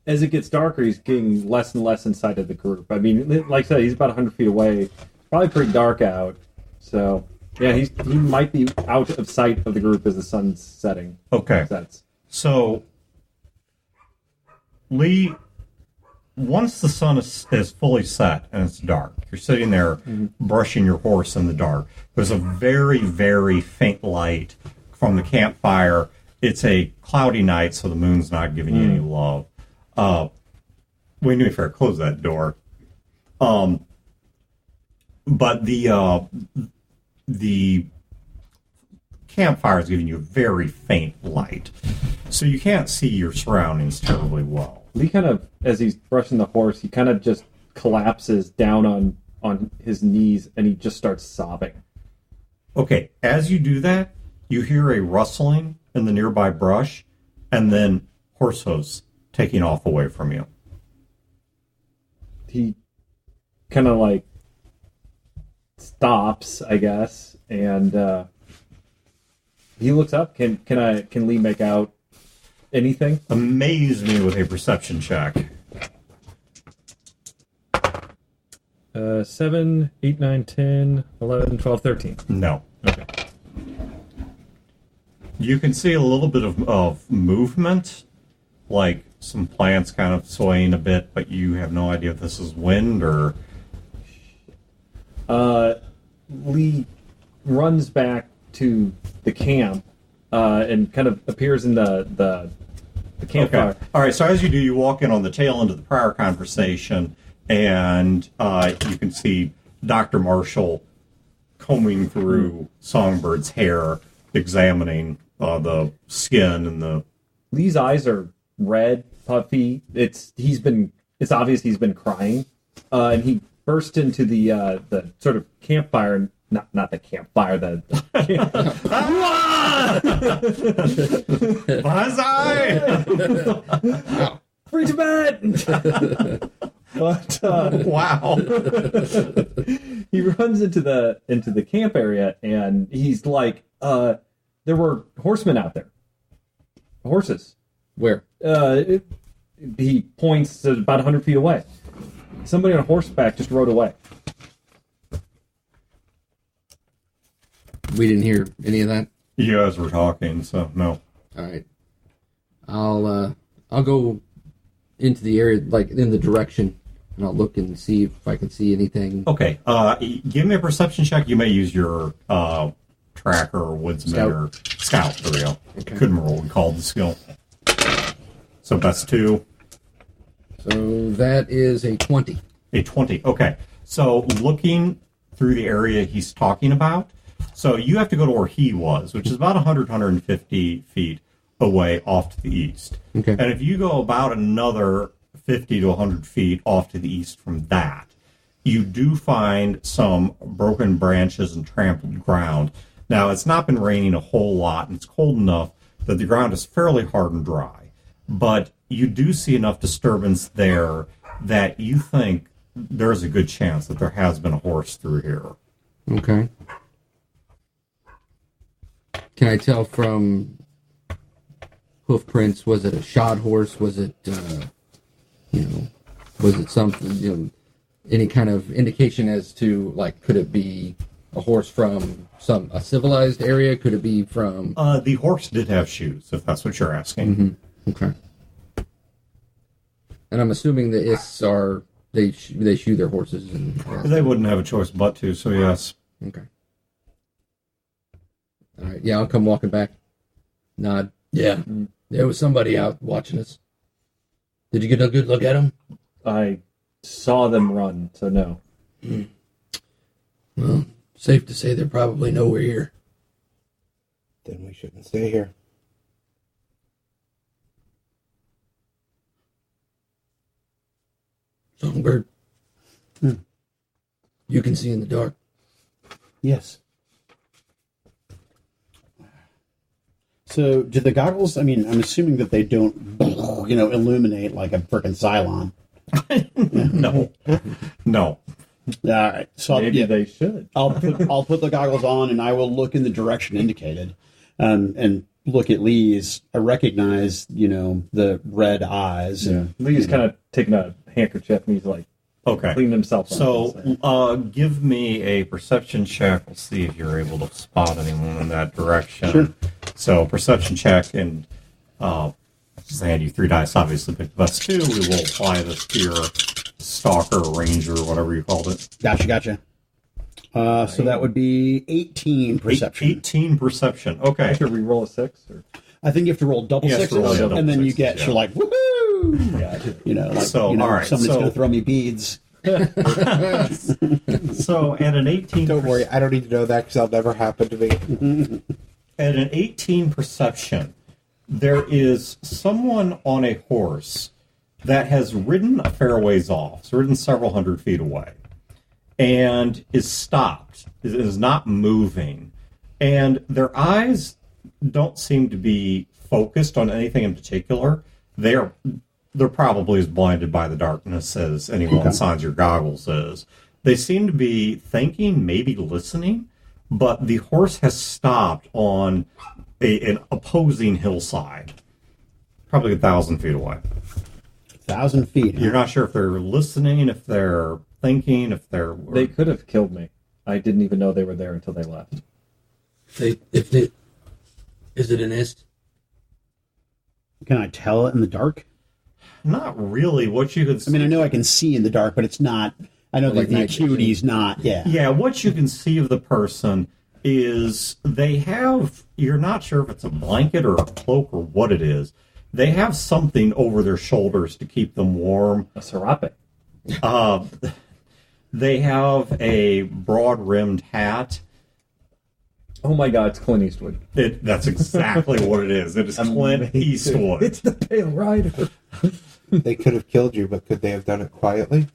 Speaker 2: as it gets darker, he's getting less and less inside of the group. I mean, like I said, he's about 100 feet away. Probably pretty dark out. So, yeah, he might be out of sight of the group as the sun's setting.
Speaker 6: Okay.
Speaker 2: Sets.
Speaker 6: So, Lee, once the sun is fully set and it's dark, you're sitting there brushing your horse in the dark. There's a very, very faint light from the campfire. It's a cloudy night, so the moon's not giving you any love. We knew if I close that door. But the campfire is giving you a very faint light, so you can't see your surroundings terribly well.
Speaker 2: Lee kind of, as he's brushing the horse, he kind of just collapses down on his knees and he just starts sobbing.
Speaker 6: Okay, as you do that, you hear a rustling in the nearby brush, and then horse hooves taking off away from you.
Speaker 2: He kind of like stops, I guess, and he looks up. Can Lee make out anything?
Speaker 6: Amaze me with a perception check.
Speaker 2: 7, 8, 9, 10, 11, 12, 13.
Speaker 6: No.
Speaker 2: Okay.
Speaker 6: You can see a little bit of movement, like some plants kind of swaying a bit, but you have no idea if this is wind or...
Speaker 2: Lee runs back to the camp and kind of appears in the campfire.
Speaker 6: Okay. All right, so as you do, you walk in on the tail end of the prior conversation, and you can see Dr. Marshall combing through Songbird's hair, examining the skin and the...
Speaker 2: Lee's eyes are red, puffy. It's obvious he's been crying, and he burst into the sort of campfire, not the campfire, the
Speaker 6: Banzai!
Speaker 2: free Tibet. But
Speaker 6: Wow.
Speaker 2: he runs into the camp area, and he's like, there were horsemen out there, horses.
Speaker 4: Where?
Speaker 2: He points to about 100 feet away. Somebody on horseback just rode away.
Speaker 4: We didn't hear any of that.
Speaker 6: You guys were talking, so no.
Speaker 4: All right. I'll go into the area, like in the direction, and I'll look and see if I can see anything.
Speaker 6: Okay, give me a perception check. You may use your tracker or woodsman
Speaker 4: Scout.
Speaker 6: or scout. There we go.
Speaker 4: Okay.
Speaker 6: Couldn't remember what we called the skill. So that's 2.
Speaker 4: So that is a 20.
Speaker 6: A 20. Okay. So looking through the area he's talking about, so you have to go to where he was, which is about 150 feet away off to the east.
Speaker 4: Okay.
Speaker 6: And if you go about another 50 to 100 feet off to the east from that, you do find some broken branches and trampled ground. Now, it's not been raining a whole lot, and it's cold enough that the ground is fairly hard and dry. But you do see enough disturbance there that you think there's a good chance that there has been a horse through here.
Speaker 4: Okay. Can I tell from hoof prints? Was it a shod horse? Was it, was it something? Any kind of indication as to, like, could it be a horse from a civilized area? Could it be from?
Speaker 6: The horse did have shoes, if that's what you're asking.
Speaker 4: Mm-hmm. Okay. And I'm assuming the ists are they shoe their horses and
Speaker 6: They wouldn't have a choice but to, so yes.
Speaker 4: okay. All right, yeah, I'll come walking back. Nod.
Speaker 7: Yeah, there was somebody out watching us. Did you get a good look at him?
Speaker 2: I saw them run, so no.
Speaker 7: Well, safe to say they're probably nowhere here.
Speaker 5: Then we shouldn't stay here.
Speaker 7: Songbird. You can see in the dark.
Speaker 3: Yes. So, do the goggles? I mean, I'm assuming that they don't, illuminate like a frickin' Cylon.
Speaker 6: No. No.
Speaker 3: All right. So
Speaker 2: Maybe they should.
Speaker 3: I'll put the goggles on and I will look in the direction indicated, and look at Lee's. I recognize, the red eyes. And,
Speaker 2: Lee's kind of taking a handkerchief and he's like
Speaker 6: Okay.
Speaker 2: cleaning himself up.
Speaker 6: So, give me a perception check. We'll see if you're able to spot anyone in that direction.
Speaker 3: Sure.
Speaker 6: So, perception check, and just hand you 3 dice. Obviously, pick the best 2. We will apply this to your stalker, ranger, whatever you called it.
Speaker 3: Gotcha. So that would be 18 perception.
Speaker 6: 18 perception. Okay.
Speaker 2: Should we roll a 6? Or?
Speaker 3: I think you have to roll double
Speaker 6: Yes,
Speaker 3: sixes,
Speaker 6: roll double
Speaker 3: and then you
Speaker 6: sixes,
Speaker 3: get
Speaker 6: yeah.
Speaker 3: you're like woohoo.
Speaker 2: Yeah.
Speaker 6: All right,
Speaker 3: somebody's
Speaker 6: so-
Speaker 3: gonna throw me beads.
Speaker 6: So, at an 18
Speaker 5: Don't worry, I don't need to know that because that'll never happen to me.
Speaker 6: At an 18 perception, there is someone on a horse that has ridden a fair ways off, so ridden several hundred feet away, and is stopped, is not moving, and their eyes don't seem to be focused on anything in particular. They're probably as blinded by the darkness as anyone inside your goggles is. They seem to be thinking, maybe listening, but the horse has stopped on an opposing hillside, probably 1,000 feet away.
Speaker 3: 1,000 feet.
Speaker 6: You're not sure if they're listening, if they're thinking, if they're...
Speaker 2: They could have killed me. I didn't even know they were there until they left.
Speaker 7: Is it an ist?
Speaker 3: Can I tell it in the dark?
Speaker 6: Not really. What you could see...
Speaker 3: I mean, I know I can see in the dark, but it's not. I know
Speaker 4: Like
Speaker 3: that the
Speaker 4: night vision.
Speaker 3: acuity's not. Yeah.
Speaker 6: Yeah, what you can see of the person is they have, you're not sure if it's a blanket or a cloak or what it is. They have something over their shoulders to keep them warm.
Speaker 2: A serape.
Speaker 6: They have a broad-rimmed hat.
Speaker 2: Oh my God, it's Clint Eastwood.
Speaker 6: That's exactly what it is. It is Clint Eastwood.
Speaker 2: It's the Pale Rider.
Speaker 5: They could have killed you, but could they have done it quietly?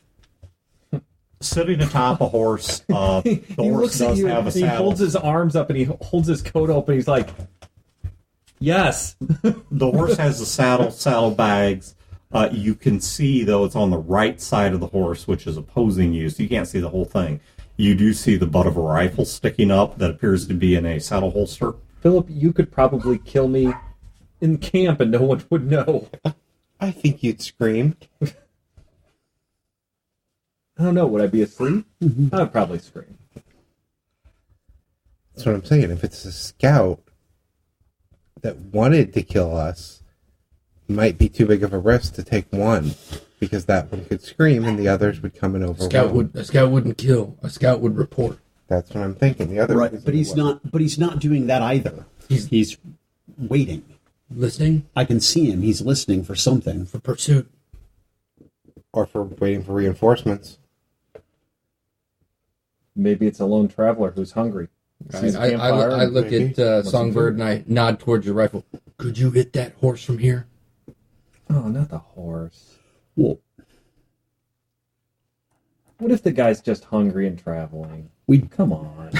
Speaker 6: Sitting atop a horse. The
Speaker 2: He
Speaker 6: horse
Speaker 2: looks at
Speaker 6: does
Speaker 2: you
Speaker 6: have a
Speaker 2: and he
Speaker 6: saddle.
Speaker 2: holds his arms up and he holds his coat open. He's like, yes.
Speaker 6: The horse has the saddlebags. You can see, though, it's on the right side of the horse, which is opposing you, so you can't see the whole thing. You do see the butt of a rifle sticking up that appears to be in a saddle holster.
Speaker 2: Philip, you could probably kill me in camp and no one would know.
Speaker 5: I think you'd scream.
Speaker 2: I don't know. Would I be asleep? I would probably scream.
Speaker 5: That's what I'm saying. If it's a scout that wanted to kill us, it might be too big of a risk to take one, because that one could scream and the others would come and overwhelm.
Speaker 7: A scout wouldn't kill. A scout would report.
Speaker 5: That's what I'm thinking. The other
Speaker 3: Right, but he's not. But he's not doing that either. He's waiting.
Speaker 7: Listening
Speaker 3: I can see him. He's listening for something.
Speaker 7: for pursuit.
Speaker 5: or for waiting for reinforcements.
Speaker 2: Maybe it's a lone traveler who's hungry. Sees a
Speaker 4: I
Speaker 2: campfire and-
Speaker 4: look
Speaker 5: maybe.
Speaker 4: at Songbird and I nod towards your rifle.
Speaker 7: Could you hit that horse from here?
Speaker 2: Oh, not the horse.
Speaker 3: Well,
Speaker 2: What if the guy's just hungry and traveling? Come on.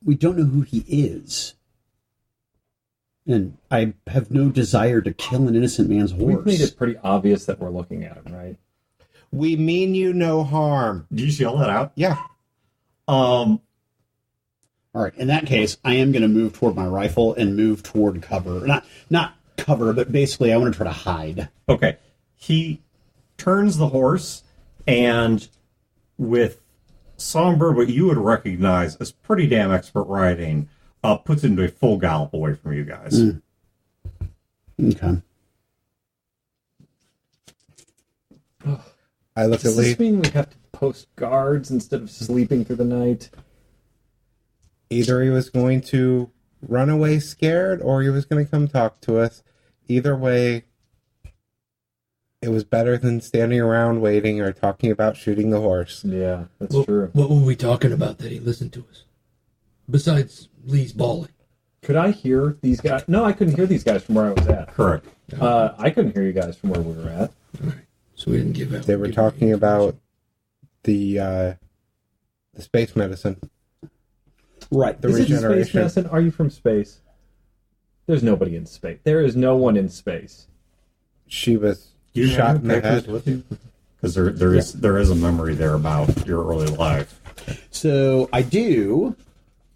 Speaker 3: we don't know who he is, and I have no desire to kill an innocent man's horse.
Speaker 2: We've made it pretty obvious that we're looking at him, right?
Speaker 5: We mean you no harm.
Speaker 6: Do you yell that out?
Speaker 5: Yeah.
Speaker 3: All right. In that case, I am going to move toward my rifle and move toward cover. Not cover, but basically, I want to try to hide.
Speaker 6: Okay. He turns the horse, and with Songbird, what you would recognize as pretty damn expert riding, puts into a full gallop away from you guys.
Speaker 3: Okay.
Speaker 5: I look
Speaker 2: Does
Speaker 5: at Lee.
Speaker 2: this mean we have to post guards instead of sleeping through the night?
Speaker 5: Either he was going to run away scared or he was going to come talk to us. Either way, it was better than standing around waiting or talking about shooting the horse.
Speaker 2: Yeah, that's
Speaker 7: What,
Speaker 2: true.
Speaker 7: what were we talking about that he listened to us? Besides Lee's bawling.
Speaker 2: Could I hear these guys? No, I couldn't hear these guys from where I was at.
Speaker 6: Correct.
Speaker 2: I couldn't hear you guys from where we were at.
Speaker 7: All right. So we didn't give out.
Speaker 5: They were talking about the space medicine.
Speaker 3: Right.
Speaker 5: The
Speaker 2: Is it space
Speaker 5: regeneration.
Speaker 2: medicine? Are you from space? There's nobody in space. There is no one in space.
Speaker 5: She was
Speaker 6: Do you
Speaker 5: shot
Speaker 6: have
Speaker 5: in the
Speaker 6: papers
Speaker 5: head.
Speaker 6: with you? Because there is a memory there about your early life.
Speaker 3: So I do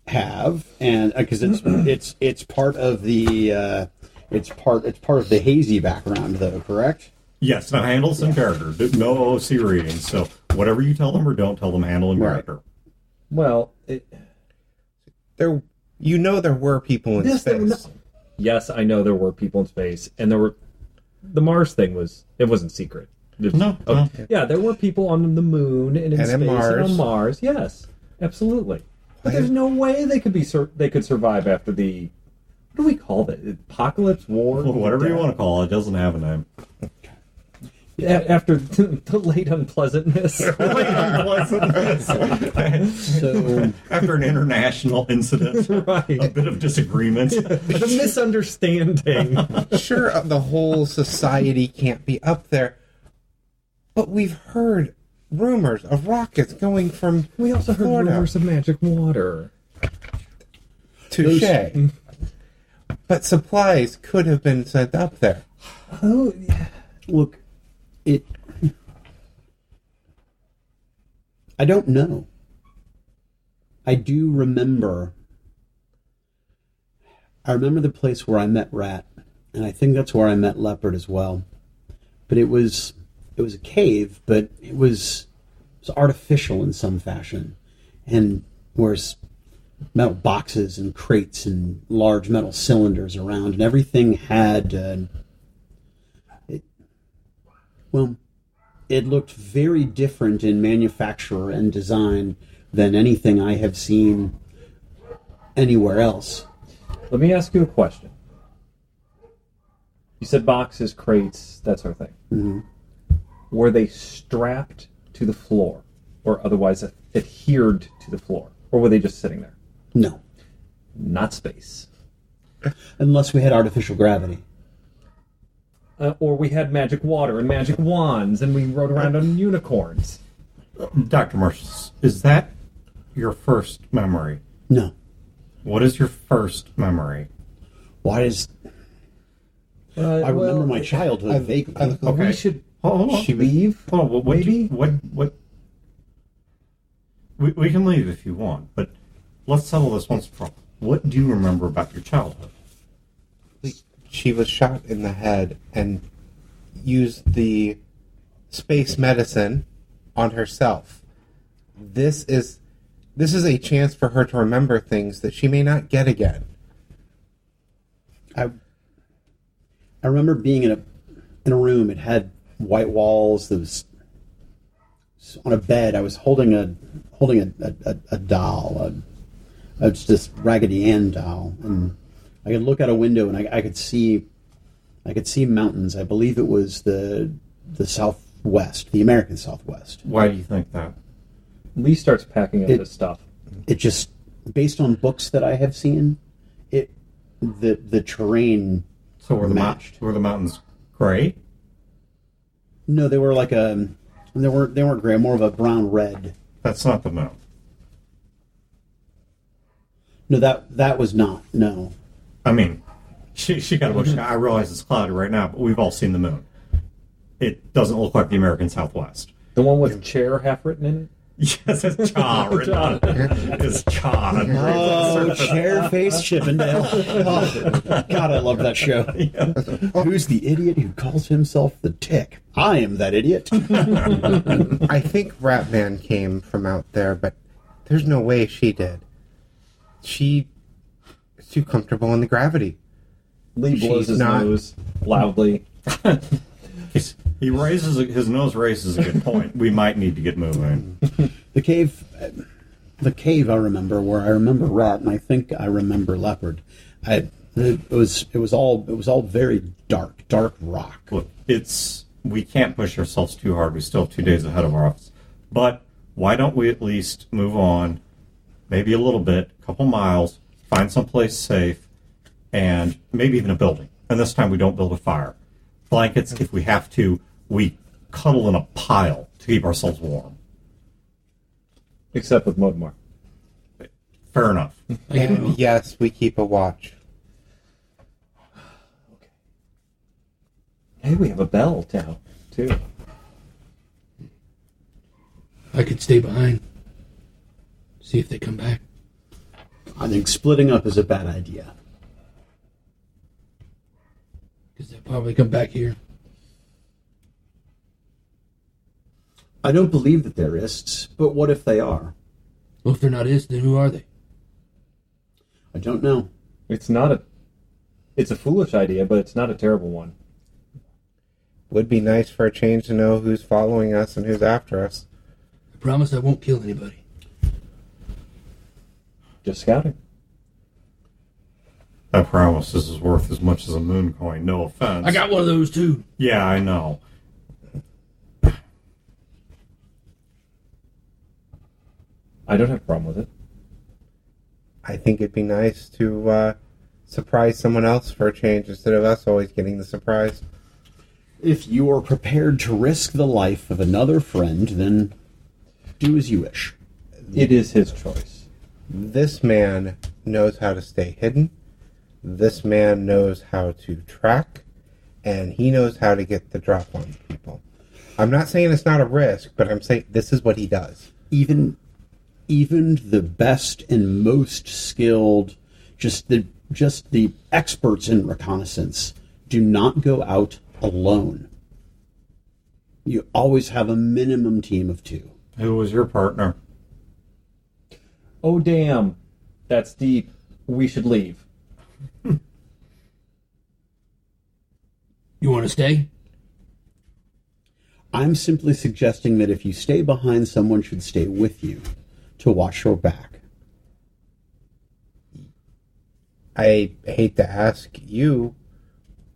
Speaker 3: have, and because it's part of the it's part of the hazy background, though, correct?
Speaker 6: Yes, now handles and character. No OC readings. So whatever you tell them or don't tell them, handle and
Speaker 3: Right.
Speaker 6: character.
Speaker 2: Well,
Speaker 5: There, there were people in
Speaker 2: Yes, there were
Speaker 5: space.
Speaker 2: yes, I know there were people in space, and there were. The Mars thing wasn't secret.
Speaker 6: No.
Speaker 2: Yeah, there were people on the moon and in
Speaker 5: And in
Speaker 2: space and
Speaker 5: Mars.
Speaker 2: on Mars. Yes, absolutely. But there's no way they could they could survive after the what do we call that? Apocalypse, war,
Speaker 6: Whatever you want to call it, doesn't have a name.
Speaker 2: After the late unpleasantness.
Speaker 3: So
Speaker 6: After an international incident,
Speaker 2: Right.
Speaker 6: a bit of disagreement.
Speaker 2: The misunderstanding.
Speaker 5: Sure, the whole society can't be up there, but we've heard rumors of rockets going from
Speaker 2: We also heard
Speaker 5: Florida.
Speaker 2: rumors of magic water.
Speaker 5: Touche. But supplies could have been sent up there.
Speaker 2: Oh, yeah.
Speaker 3: look, I don't know. I do remember. I remember the place where I met Rat, and I think that's where I met Leopard as well. But it was a cave, but it was artificial in some fashion, and whereas metal boxes and crates and large metal cylinders around, and everything had it looked very different in manufacture and design than anything I have seen anywhere else.
Speaker 2: Let me ask you a question. You said boxes, crates, that sort of thing.
Speaker 3: Mm-hmm.
Speaker 2: Were they strapped to the floor or otherwise adhered to the floor? Or were they just sitting there?
Speaker 3: No,
Speaker 2: Not space.
Speaker 3: unless we had artificial gravity.
Speaker 2: Or we had magic water and magic wands and we rode around on unicorns.
Speaker 6: Dr. Marshall, is that your first memory?
Speaker 3: No.
Speaker 6: What is your first memory?
Speaker 3: Why is I remember my childhood vaguely.
Speaker 6: Okay.
Speaker 2: We should
Speaker 6: Hold on.
Speaker 2: leave.
Speaker 6: Hold on.
Speaker 2: Maybe?
Speaker 6: What? We can leave if you want, but let's settle this once for all. What do you remember about your childhood?
Speaker 5: She was shot in the head and used the space medicine on herself. This is a chance for her to remember things that she may not get again.
Speaker 3: I remember being in a room. It had white walls. There was on a bed. I was holding a doll. It's this Raggedy Ann doll, and I could look out a window and I could see mountains. I believe it was the Southwest, the American Southwest.
Speaker 6: Why do you think that?
Speaker 2: Lee starts packing up his stuff.
Speaker 3: It just, based on books that I have seen, the terrain.
Speaker 6: So were
Speaker 3: matched.
Speaker 6: were the mountains gray?
Speaker 3: No, they were like they weren't gray, more of a brown red.
Speaker 6: That's not the moon.
Speaker 3: No, that was not. No.
Speaker 6: I mean, she got a bush. I realize it's cloudy right now, but we've all seen the moon. It doesn't look like the American Southwest.
Speaker 2: The one with chair half written in it?
Speaker 6: Yes, it's Cha written on it. It's Cha.
Speaker 3: Oh, chair-faced Chippendale. Oh, God, I love that show. Who's the idiot who calls himself the Tick? I am that idiot.
Speaker 5: I think Ratman came from out there, but there's no way she did. She is too comfortable in the gravity.
Speaker 2: Lee blows
Speaker 5: She's
Speaker 2: his
Speaker 5: not-
Speaker 2: nose loudly.
Speaker 6: His nose raises a good point. We might need to get moving.
Speaker 3: The cave, I remember, where I remember rat, and I think I remember leopard. It was all very dark rock.
Speaker 6: Look, we can't push ourselves too hard. We still have 2 days ahead of us. But why don't we at least move on, maybe a little bit, a couple miles, find someplace safe, and maybe even a building. And this time we don't build a fire. Blankets, if we have to, we cuddle in a pile to keep ourselves warm.
Speaker 2: Except with Modmar.
Speaker 6: Fair enough.
Speaker 5: And yes, we keep a watch.
Speaker 2: Hey, we have a bell now, too.
Speaker 7: I could stay behind. See if they come back.
Speaker 3: I think splitting up is a bad idea.
Speaker 7: Because they'll probably come back here.
Speaker 3: I don't believe that they're ists, but what if they are?
Speaker 7: Well, if they're not is, then who are they?
Speaker 3: I don't know.
Speaker 2: It's a foolish idea, but it's not a terrible one.
Speaker 5: Would be nice for a change to know who's following us and who's after us.
Speaker 7: I promise I won't kill anybody.
Speaker 2: Just scouting.
Speaker 6: That promise is worth as much as a moon coin. No offense.
Speaker 7: I got one of those too.
Speaker 6: Yeah, I know.
Speaker 2: I don't have a problem with it.
Speaker 5: I think it'd be nice to surprise someone else for a change instead of us always getting the surprise.
Speaker 3: If you are prepared to risk the life of another friend, then do as you wish.
Speaker 2: It is his choice.
Speaker 5: This man knows how to stay hidden. This man knows how to track. And he knows how to get the drop on people. I'm not saying it's not a risk, but I'm saying this is what he does.
Speaker 3: Even the best and most skilled, just the experts in reconnaissance, do not go out alone. You always have a minimum team of 2.
Speaker 6: Who was your partner?
Speaker 2: Oh, damn. That's deep. We should leave.
Speaker 7: You want to stay?
Speaker 3: I'm simply suggesting that if you stay behind, someone should stay with you to watch your back.
Speaker 5: I hate to ask you,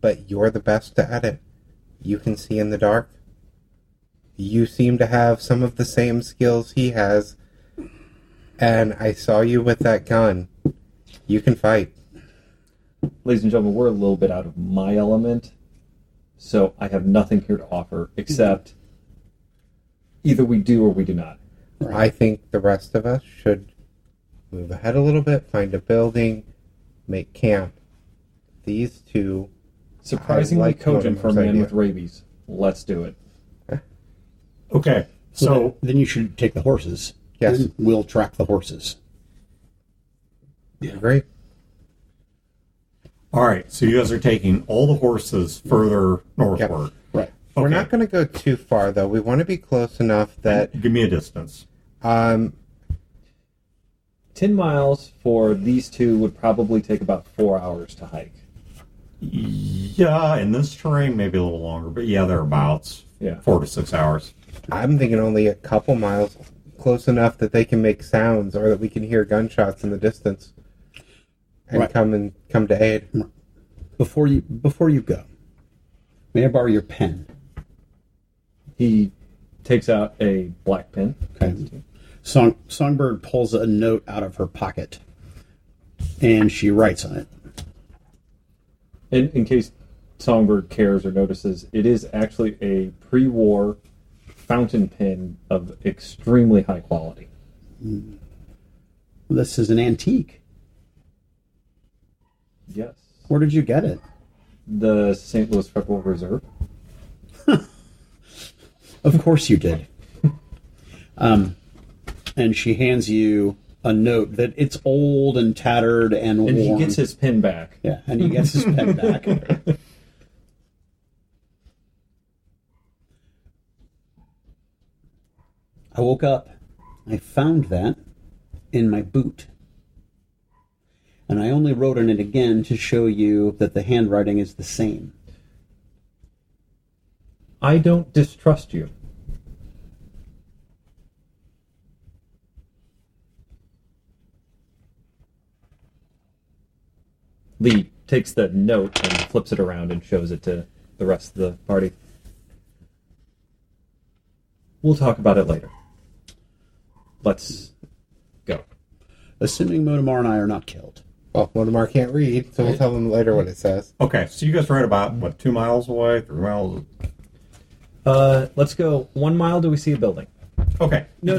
Speaker 5: but you're the best at it. You can see in the dark. You seem to have some of the same skills he has. And I saw you with that gun. You can fight.
Speaker 2: Ladies and gentlemen, we're a little bit out of my element, so I have nothing here to offer except either we do or we do not.
Speaker 5: I think the rest of us should move ahead a little bit, find a building, make camp. These two...
Speaker 2: Surprisingly
Speaker 5: I like
Speaker 2: cogent for a man
Speaker 5: idea.
Speaker 2: with rabies. Let's do it.
Speaker 6: Okay, so
Speaker 3: then you should take the horses.
Speaker 5: Yes.
Speaker 3: And we'll track the horses.
Speaker 5: Great.
Speaker 6: all right, so you guys are taking all the horses further northward.
Speaker 3: Right.
Speaker 5: We're
Speaker 6: Okay.
Speaker 5: not going to go too far, though. We want to be close enough that...
Speaker 6: Give me a distance.
Speaker 2: 10 miles for these two would probably take about 4 hours to hike.
Speaker 6: Yeah, in this terrain, maybe a little longer, but yeah, thereabouts.
Speaker 2: Yeah.
Speaker 6: 4 to 6 hours.
Speaker 5: I'm thinking only a couple miles, close enough that they can make sounds or that we can hear gunshots in the distance and
Speaker 3: Right.
Speaker 5: come to aid.
Speaker 3: Before you go, may I borrow your pen?
Speaker 2: He takes out a black pen.
Speaker 3: Okay. Songbird pulls a note out of her pocket, and she writes on it.
Speaker 2: In case Songbird cares or notices, it is actually a pre-war fountain pen of extremely high quality.
Speaker 3: This is an antique.
Speaker 2: Yes.
Speaker 3: Where did you get it?
Speaker 2: The St. Louis Federal Reserve.
Speaker 3: Of course you did. And she hands you a note that it's old and tattered and worn.
Speaker 2: And he gets his pen back.
Speaker 3: Yeah, and he gets his pen back. I woke up. I found that in my boot. And I only wrote on it again to show you that the handwriting is the same.
Speaker 2: I don't distrust you. Lee takes the note and flips it around and shows it to the rest of the party. We'll talk about it later. Let's go.
Speaker 3: Assuming Motomar and I are not killed.
Speaker 5: Well, Waldemar can't read, so we'll tell them later what it says.
Speaker 6: Okay, so you guys are right about, what, 2 miles away? 3 miles?
Speaker 2: Let's go. 1 mile, do we see a building?
Speaker 6: Okay.
Speaker 2: No.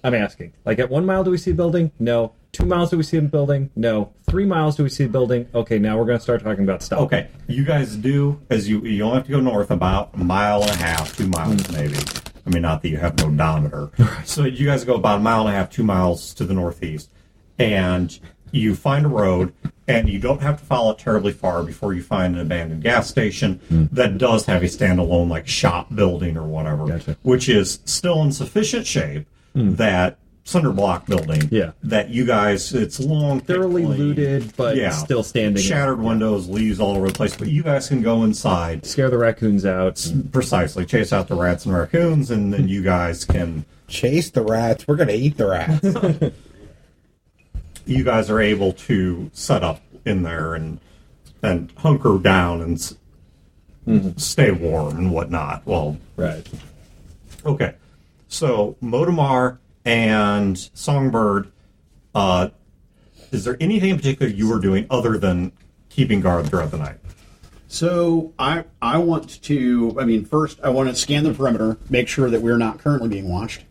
Speaker 2: I'm asking. Like, at 1 mile, do we see a building? No. 2 miles, do we see a building? No. 3 miles, do we see a building? Okay, now we're going to start talking about stuff.
Speaker 6: Okay, you guys do, as you only have to go north about 1.5 miles, 2 miles maybe. I mean, not that you have no odometer. So you guys go about 1.5 miles, 2 miles to the northeast, and you find a road, and you don't have to follow it terribly far before you find an abandoned gas station that does have a standalone, like, shop building or whatever,
Speaker 2: Gotcha.
Speaker 6: which is still in sufficient shape that cinder block building that you guys, it's long,
Speaker 2: Thoroughly
Speaker 6: thick,
Speaker 2: looted, but still standing.
Speaker 6: shattered windows, leaves all over the place, but you guys can go inside.
Speaker 2: Scare the raccoons out.
Speaker 6: Precisely. Chase out the rats and raccoons, and then you guys can...
Speaker 5: Chase the rats. We're going to eat the rats.
Speaker 6: You guys are able to set up in there and hunker down and stay warm and whatnot. Well,
Speaker 2: Right.
Speaker 6: okay. So, Motomar and Songbird, is there anything in particular you were doing other than keeping guard throughout the night?
Speaker 3: So I want to, I mean, first I want to scan the perimeter, make sure that we're not currently being watched.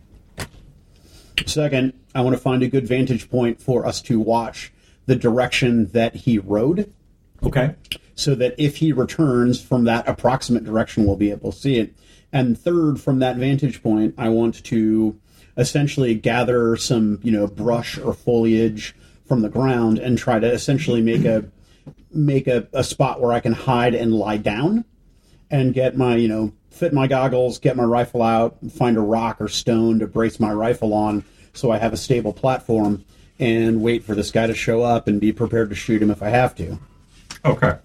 Speaker 3: Second, I want to find a good vantage point for us to watch the direction that he rode,
Speaker 6: Okay.
Speaker 3: so that if he returns from that approximate direction, we'll be able to see it. And third, from that vantage point, I want to essentially gather some, brush or foliage from the ground and try to essentially make a spot where I can hide and lie down and get my, fit my goggles, get my rifle out, find a rock or stone to brace my rifle on so I have a stable platform, and wait for this guy to show up and be prepared to shoot him if I have to.
Speaker 6: Okay.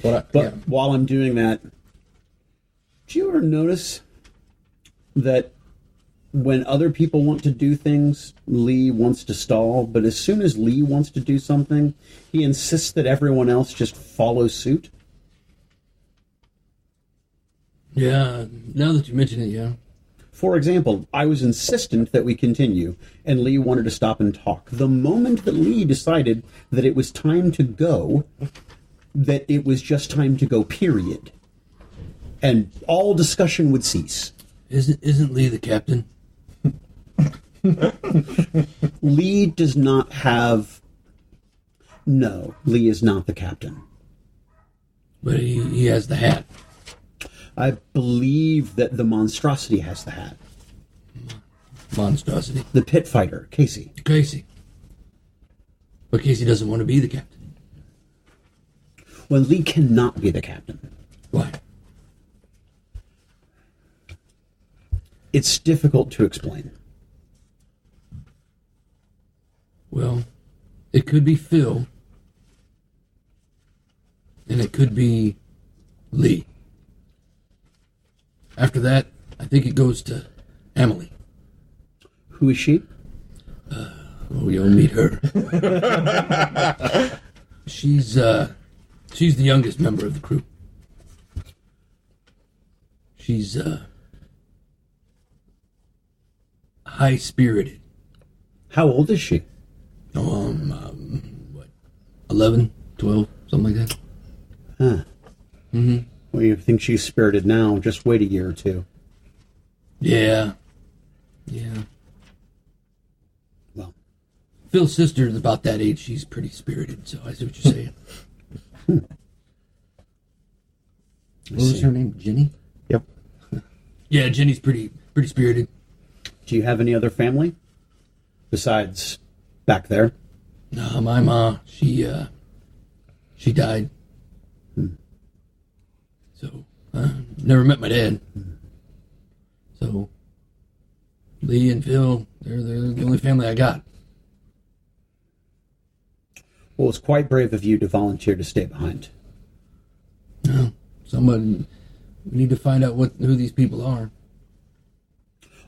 Speaker 3: But while I'm doing that, do you ever notice that when other people want to do things, Lee wants to stall, but as soon as Lee wants to do something, he insists that everyone else just follow suit?
Speaker 7: Yeah, now that you mention it, yeah.
Speaker 3: For example, I was insistent that we continue, and Lee wanted to stop and talk. The moment that Lee decided that it was time to go, that it was just time to go, period. And all discussion would cease.
Speaker 7: Isn't Lee the captain?
Speaker 3: Lee does not have... No, Lee is not the captain.
Speaker 7: But he has the hat.
Speaker 3: I believe that the monstrosity has the hat.
Speaker 7: Monstrosity.
Speaker 3: The pit fighter, Casey.
Speaker 7: Casey. But Casey doesn't want to be the captain.
Speaker 3: Well, Lee cannot be the captain.
Speaker 7: Why?
Speaker 3: It's difficult to explain.
Speaker 7: Well, it could be Phil. And it could be Lee. After that, I think it goes to Emily.
Speaker 3: Who is she?
Speaker 7: Oh, you'll meet her. She's the youngest member of the crew. She's high-spirited.
Speaker 3: How old is she?
Speaker 7: What, 11, 12, something like that?
Speaker 3: Huh.
Speaker 7: Mm-hmm.
Speaker 3: Well, you think she's spirited now. Just wait a year or two.
Speaker 7: Yeah. Yeah.
Speaker 3: Well,
Speaker 7: Phil's sister's about that age. She's pretty spirited, so I see what you're saying.
Speaker 4: What was her name? Jenny?
Speaker 3: Yep.
Speaker 7: Yeah, Jenny's pretty spirited.
Speaker 3: Do you have any other family besides back there?
Speaker 7: No, my ma, she died. So, never met my dad. So, Lee and Phil, they're the only family I got.
Speaker 3: Well, it's quite brave of you to volunteer to stay behind.
Speaker 7: No, somebody, We need to find out who these people are.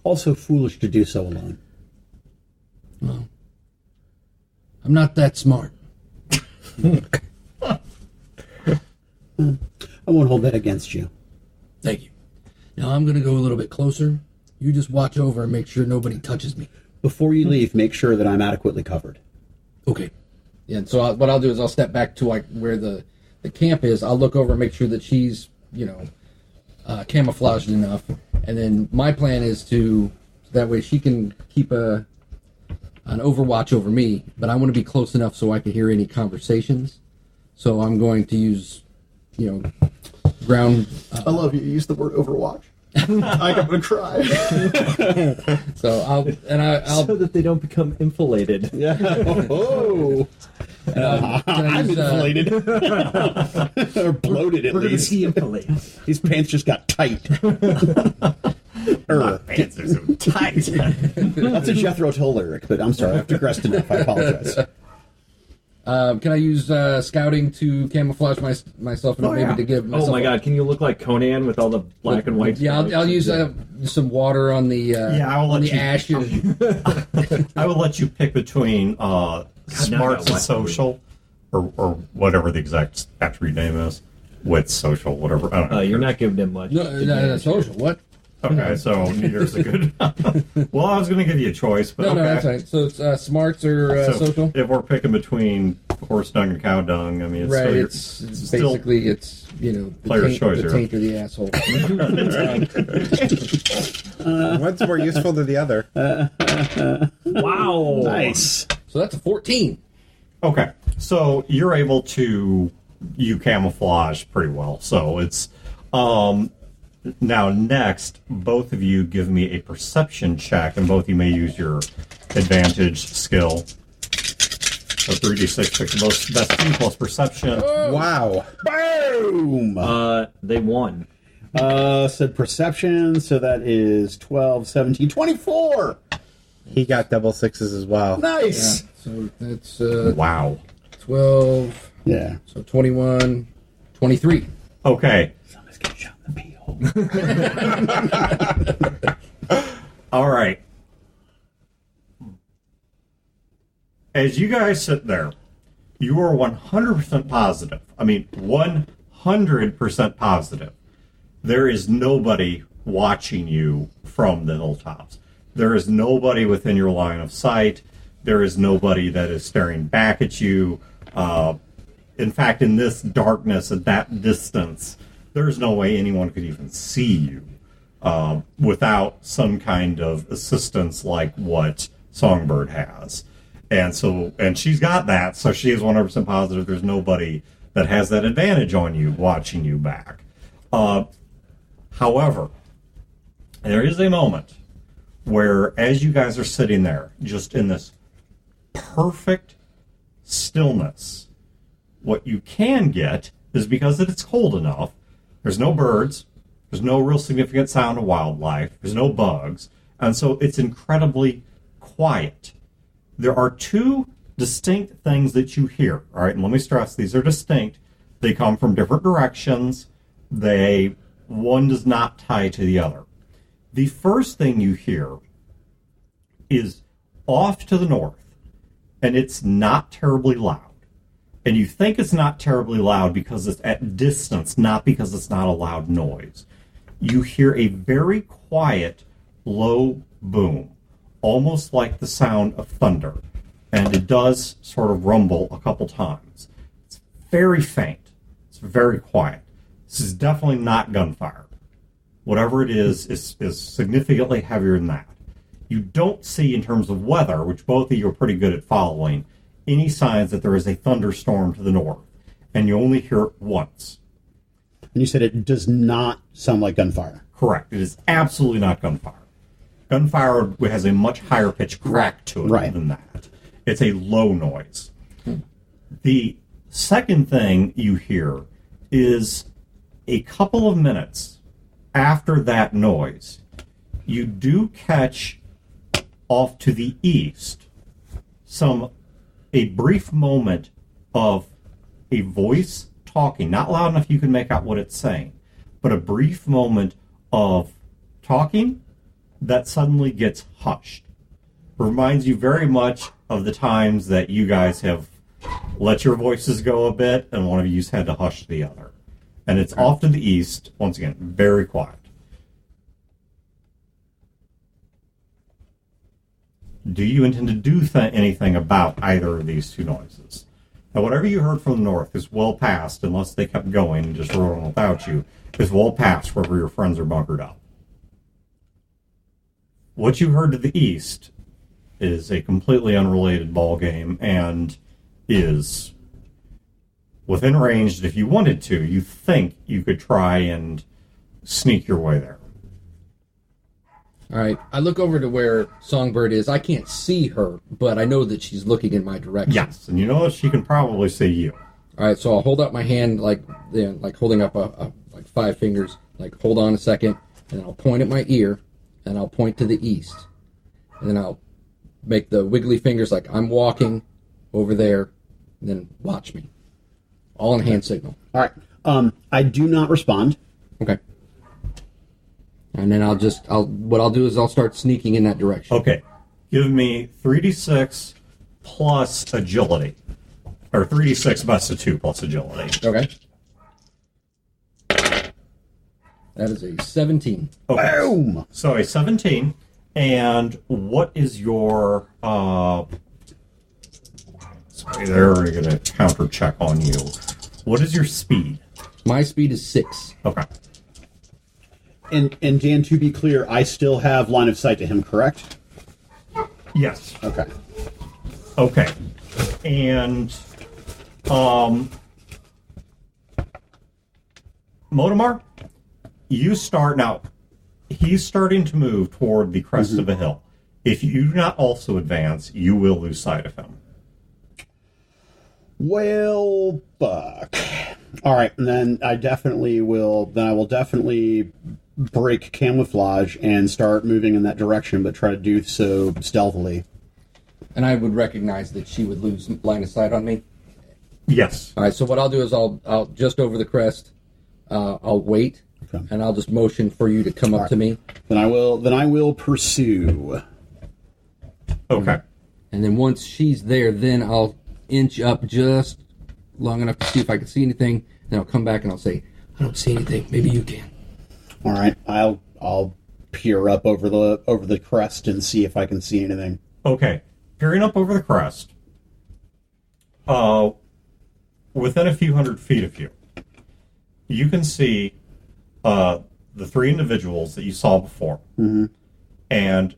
Speaker 3: Also foolish to do so alone.
Speaker 7: Well, I'm not that smart.
Speaker 3: I won't hold that against you.
Speaker 7: Thank you. Now I'm going to go a little bit closer. You just watch over and make sure nobody touches me.
Speaker 3: Before you leave, make sure that I'm adequately covered.
Speaker 7: Okay.
Speaker 4: Yeah, and so what I'll do is I'll step back to like where the camp is. I'll look over and make sure that she's, camouflaged enough. And then my plan is to, that way she can keep an overwatch over me, but I want to be close enough so I can hear any conversations. So I'm going to use, ground.
Speaker 3: I love you. Use the word Overwatch. I'm gonna cry.
Speaker 4: So I'll
Speaker 2: so that they don't become infilated.
Speaker 3: Yeah. Oh.
Speaker 4: can I
Speaker 3: I'm
Speaker 4: use,
Speaker 3: inflated. Or bloated at
Speaker 2: We're going to
Speaker 3: least.
Speaker 2: see infilate.
Speaker 3: These pants just got tight.
Speaker 6: Pants are so tight.
Speaker 3: That's a Jethro Tull lyric, but I'm sorry. I've digressed enough. I apologize.
Speaker 4: Can I use scouting to camouflage myself and maybe to give myself?
Speaker 2: Oh my god, can you look like Conan with all the black and white?
Speaker 4: Yeah, I'll use some water on the
Speaker 6: I will
Speaker 4: on
Speaker 6: let
Speaker 4: the
Speaker 6: you.
Speaker 4: ashes.
Speaker 6: I will let you pick between smarts and social, or whatever the exact attribute name is, with social, whatever. I don't know.
Speaker 2: You're not giving him much.
Speaker 4: No, social. What?
Speaker 6: Okay, so neither's a good. Well, I was going to give you a choice, but
Speaker 4: No,
Speaker 6: okay.
Speaker 4: that's right. So it's smarts or
Speaker 6: So
Speaker 4: social.
Speaker 6: if we're picking between horse dung and cow dung, I mean, it's
Speaker 4: Right.
Speaker 6: still,
Speaker 4: It's
Speaker 6: still
Speaker 4: basically the
Speaker 6: player's choice
Speaker 4: the
Speaker 6: here.
Speaker 4: taint or the asshole.
Speaker 5: One's more useful than the other.
Speaker 2: Wow.
Speaker 3: Nice.
Speaker 4: So that's a 14.
Speaker 6: Okay, so you're able to camouflage pretty well. So it's now next, both of you give me a perception check, and both of you may use your advantage skill. So 3d6 pick the most best team plus perception.
Speaker 5: Wow.
Speaker 3: Boom.
Speaker 2: They won.
Speaker 3: Said perception, so that is 12, 17, 24.
Speaker 5: He got double sixes as well.
Speaker 3: Nice.
Speaker 4: So that's
Speaker 6: Wow.
Speaker 4: 12.
Speaker 3: Yeah.
Speaker 4: So 21, 23.
Speaker 6: Okay.
Speaker 3: Somebody's getting shot in the pee hole.
Speaker 6: All right. As you guys sit there, you are 100% positive. I mean, 100% positive. There is nobody watching you from the hilltops. There is nobody within your line of sight. There is nobody that is staring back at you. In fact, in this darkness at that distance, there's no way anyone could even see you without some kind of assistance like what Songbird has. And she's got that, so she is 100% positive there's nobody that has that advantage on you watching you back. However, there is a moment where, as you guys are sitting there, just in this perfect stillness, what you can get is, because it's cold enough, there's no birds, there's no real significant sound of wildlife, there's no bugs, and so it's incredibly quiet. There are two distinct things that you hear, all right, and let me stress, these are distinct. They come from different directions. One does not tie to the other. The first thing you hear is off to the north, and it's not terribly loud. And you think it's not terribly loud because it's at distance, not because it's not a loud noise. You hear a very quiet, low boom, almost like the sound of thunder. And it does sort of rumble a couple times. It's very faint. It's very quiet. This is definitely not gunfire. Whatever it is significantly heavier than that. You don't see, in terms of weather, which both of you are pretty good at following, any signs that there is a thunderstorm to the north. And you only hear it once.
Speaker 3: And you said it does not sound like gunfire.
Speaker 6: Correct. It is absolutely not gunfire. Gunfire has a much higher pitch crack to it than that. It's a low noise. The second thing you hear is a couple of minutes after that noise, you do catch off to the east a brief moment of a voice talking, not loud enough you can make out what it's saying, but a brief moment of talking that suddenly gets hushed. Reminds you very much of the times that you guys have let your voices go a bit and one of you's had to hush the other. And it's off to the east, once again, very quiet. Do you intend to do anything about either of these two noises? Now, whatever you heard from the north is well past, unless they kept going and just rode on without you, is well past wherever your friends are bunkered up. What you heard to the east is a completely unrelated ball game and is within range that if you wanted to, you think you could try and sneak your way there.
Speaker 4: All right. I look over to where Songbird is. I can't see her, but I know that she's looking in my direction.
Speaker 6: Yes, and you know she can probably see you.
Speaker 4: All right. So I'll hold up my hand like holding up like 5 fingers. Like, hold on a second, and then I'll point at my ear, and I'll point to the east, and then I'll make the wiggly fingers like I'm walking over there, and then watch me. All in hand signal.
Speaker 3: All right. I do not respond.
Speaker 4: Okay. And then what I'll do is I'll start sneaking in that direction.
Speaker 6: Okay. Give me 3d6 plus agility. Or 3d6 best of 2 plus agility.
Speaker 4: Okay. That is a 17.
Speaker 6: Okay.
Speaker 3: Boom!
Speaker 6: So a 17. And what is your... sorry, they're going to counter check on you. What is your speed?
Speaker 4: My speed is 6.
Speaker 6: Okay.
Speaker 3: And Dan, to be clear, I still have line of sight to him, correct?
Speaker 6: Yes.
Speaker 3: Okay.
Speaker 6: Okay. And, Motomar, you start... Now, he's starting to move toward the crest of a hill. If you do not also advance, you will lose sight of him.
Speaker 3: Well, fuck. All right, and then I will definitely break camouflage and start moving in that direction, but try to do so stealthily.
Speaker 4: And I would recognize that she would lose line of sight on me.
Speaker 6: Yes.
Speaker 4: All right, so what I'll do is I'll just over the crest, I'll wait,
Speaker 3: Okay.
Speaker 4: and I'll just motion for you to come up to me.
Speaker 3: Then I will pursue.
Speaker 6: Okay.
Speaker 4: And then once she's there, then I'll inch up just long enough to see if I can see anything. Then I'll come back and I'll say, I don't see anything. Maybe you can.
Speaker 3: All right, I'll peer up over the crest and see if I can see anything.
Speaker 6: Okay. Peering up over the crest, within a few hundred feet of you, you can see the 3 individuals that you saw before. Mm-hmm. And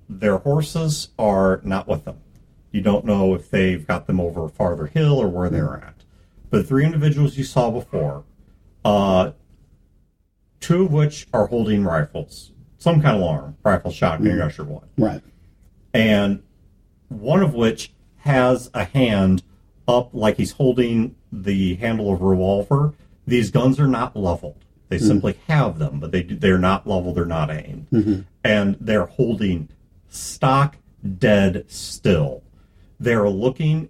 Speaker 6: their horses are not with them. You don't know if they've got them over a farther hill or where they're at. But the 3 individuals you saw before, 2 of which are holding rifles, some kind of long rifle, shotgun, you're not sure what.
Speaker 3: Right.
Speaker 6: And one of which has a hand up like he's holding the handle of a revolver. These guns are not leveled. They simply have them, but they're not leveled, they're not aimed. Mm-hmm. And they're holding stock dead still. They're looking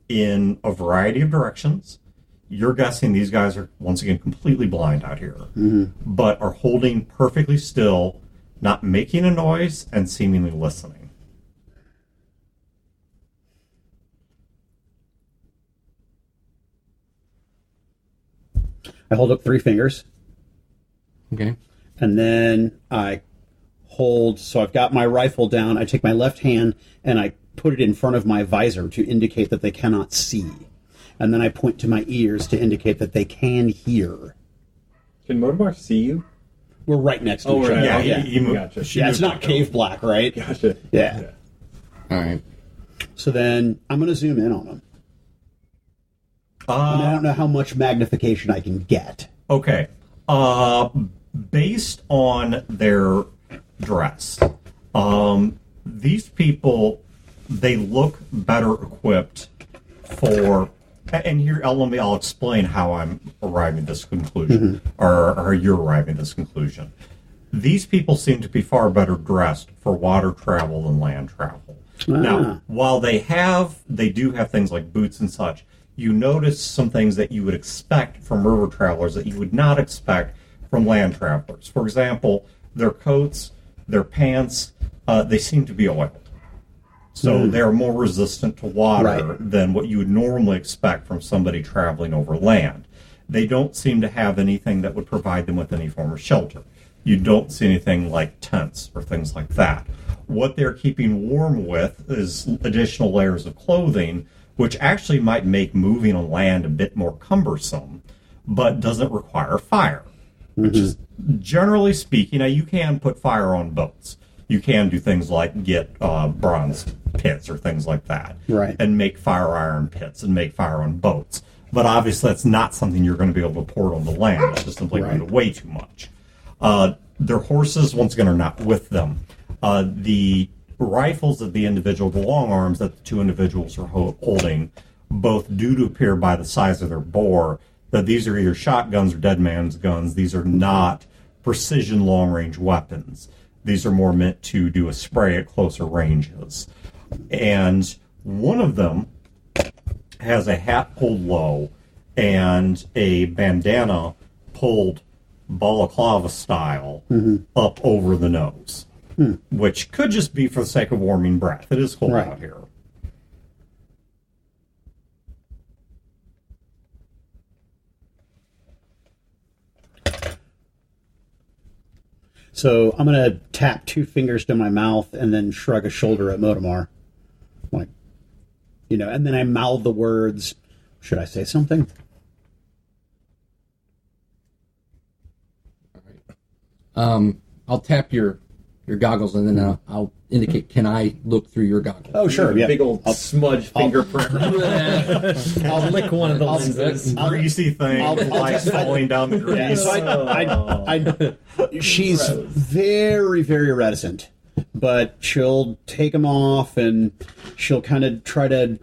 Speaker 6: in a variety of directions. You're guessing these guys are, once again, completely blind out here, but are holding perfectly still, not making a noise, and seemingly listening.
Speaker 3: I hold up 3 fingers.
Speaker 4: Okay.
Speaker 3: And then I hold, so I've got my rifle down. I take my left hand and I put it in front of my visor to indicate that they cannot see. And then I point to my ears to indicate that they can hear.
Speaker 2: Can Motomar see you?
Speaker 3: We're right next to each
Speaker 2: right.
Speaker 3: other.
Speaker 6: Yeah,
Speaker 3: Yeah,
Speaker 6: he moved.
Speaker 2: Gotcha.
Speaker 3: yeah, it's not cave black, right?
Speaker 2: Gotcha.
Speaker 3: Yeah.
Speaker 4: All right.
Speaker 3: So then I'm going to zoom in on them. And I don't know how much magnification I can get.
Speaker 6: Okay. Based on their dress, these people, they look better equipped for... And here, I'll explain how I'm arriving at this conclusion, or you're arriving at this conclusion. These people seem to be far better dressed for water travel than land travel. Now, while they do have things like boots and such, you notice some things that you would expect from river travelers that you would not expect from land travelers. For example, their coats, their pants, they seem to be oiled. So they're more resistant to water than what you would normally expect from somebody traveling over land. They don't seem to have anything that would provide them with any form of shelter. You don't see anything like tents or things like that. What they're keeping warm with is additional layers of clothing, which actually might make moving on land a bit more cumbersome, but doesn't require fire. Which is, generally speaking, now you can put fire on boats. You can do things like get bronze pits or things like that.
Speaker 3: Right.
Speaker 6: And make fire iron pits and make fire on boats. But obviously that's not something you're going to be able to port on the land. It's just simply going to weigh too much. Their horses, once again, are not with them. The rifles of the individual, the long arms that the two individuals are holding, both do to appear by the size of their bore that these are either shotguns or dead man's guns. These are not precision long-range weapons. These are more meant to do a spray at closer ranges. And one of them has a hat pulled low and a bandana pulled balaclava style up over the nose, which could just be for the sake of warming breath. It is cold out here.
Speaker 3: So I'm going to tap two fingers to my mouth and then shrug a shoulder at Motomar. Like, and then I mouth the words, should I say something?
Speaker 4: I'll tap your goggles and then I'll indicate, can I look through your goggles?
Speaker 3: Oh, sure, yeah.
Speaker 2: Big old smudge fingerprint. I'll lick one of the lenses.
Speaker 6: Greasy thing, like falling down the grease.
Speaker 3: She's very, very reticent, but she'll take them off and she'll kind of try to,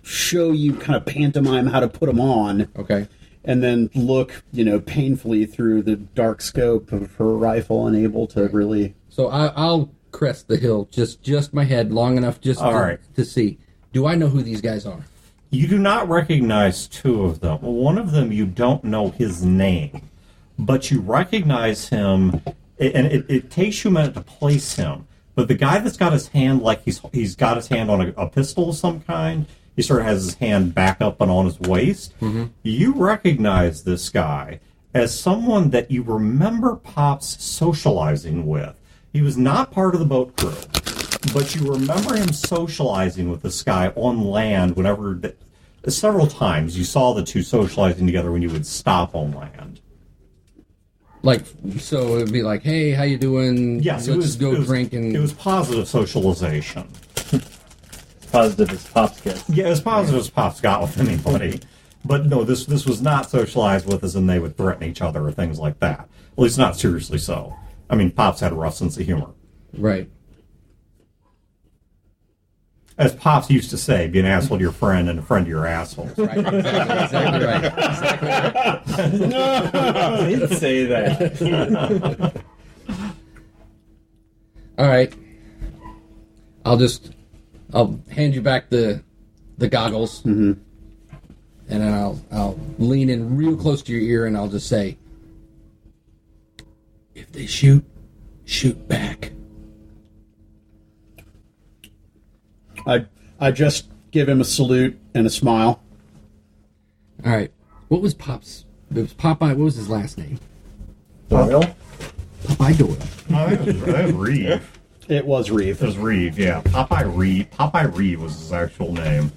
Speaker 3: show you kind of pantomime how to put them on.
Speaker 4: Okay.
Speaker 3: And then look, painfully through the dark scope of her rifle, unable to really.
Speaker 4: So I'll crest the hill, just my head, long enough just to see. Do I know who these guys are?
Speaker 6: You do not recognize two of them. One of them, you don't know his name, but you recognize him, and it takes you a minute to place him. But the guy that's got his hand like he's got his hand on a pistol of some kind, he sort of has his hand back up and on his waist. You recognize this guy as someone that you remember Pops socializing with. He was not part of the boat crew, but you remember him socializing with this guy on land several times. You saw the two socializing together when you would stop on land.
Speaker 4: Like, so it would be like, hey, how you doing?
Speaker 6: Yes,
Speaker 4: Let's go drink. And
Speaker 6: it was positive socialization.
Speaker 2: Positive as Pops gets.
Speaker 6: Yeah, as positive as Pops got with anybody. But no, this was not socialized with as in they would threaten each other or things like that. At least not seriously so. I mean, Pops had a rough sense of humor.
Speaker 4: Right.
Speaker 6: As Pops used to say, be an asshole to your friend and a friend to your asshole.
Speaker 4: Right. Exactly right. Exactly right.
Speaker 2: I didn't say that.
Speaker 4: All right. I'll hand you back the goggles, and then I'll lean in real close to your ear, and I'll just say, "If they shoot back."
Speaker 3: I just give him a salute and a smile.
Speaker 4: All right. What was Pop's? It was Popeye. What was his last name?
Speaker 2: Doyle?
Speaker 4: Popeye Doyle.
Speaker 6: That was Reeve.
Speaker 3: It was Reeve.
Speaker 6: It was Reeve, yeah. Popeye Reeve. Popeye Reeve was his actual name.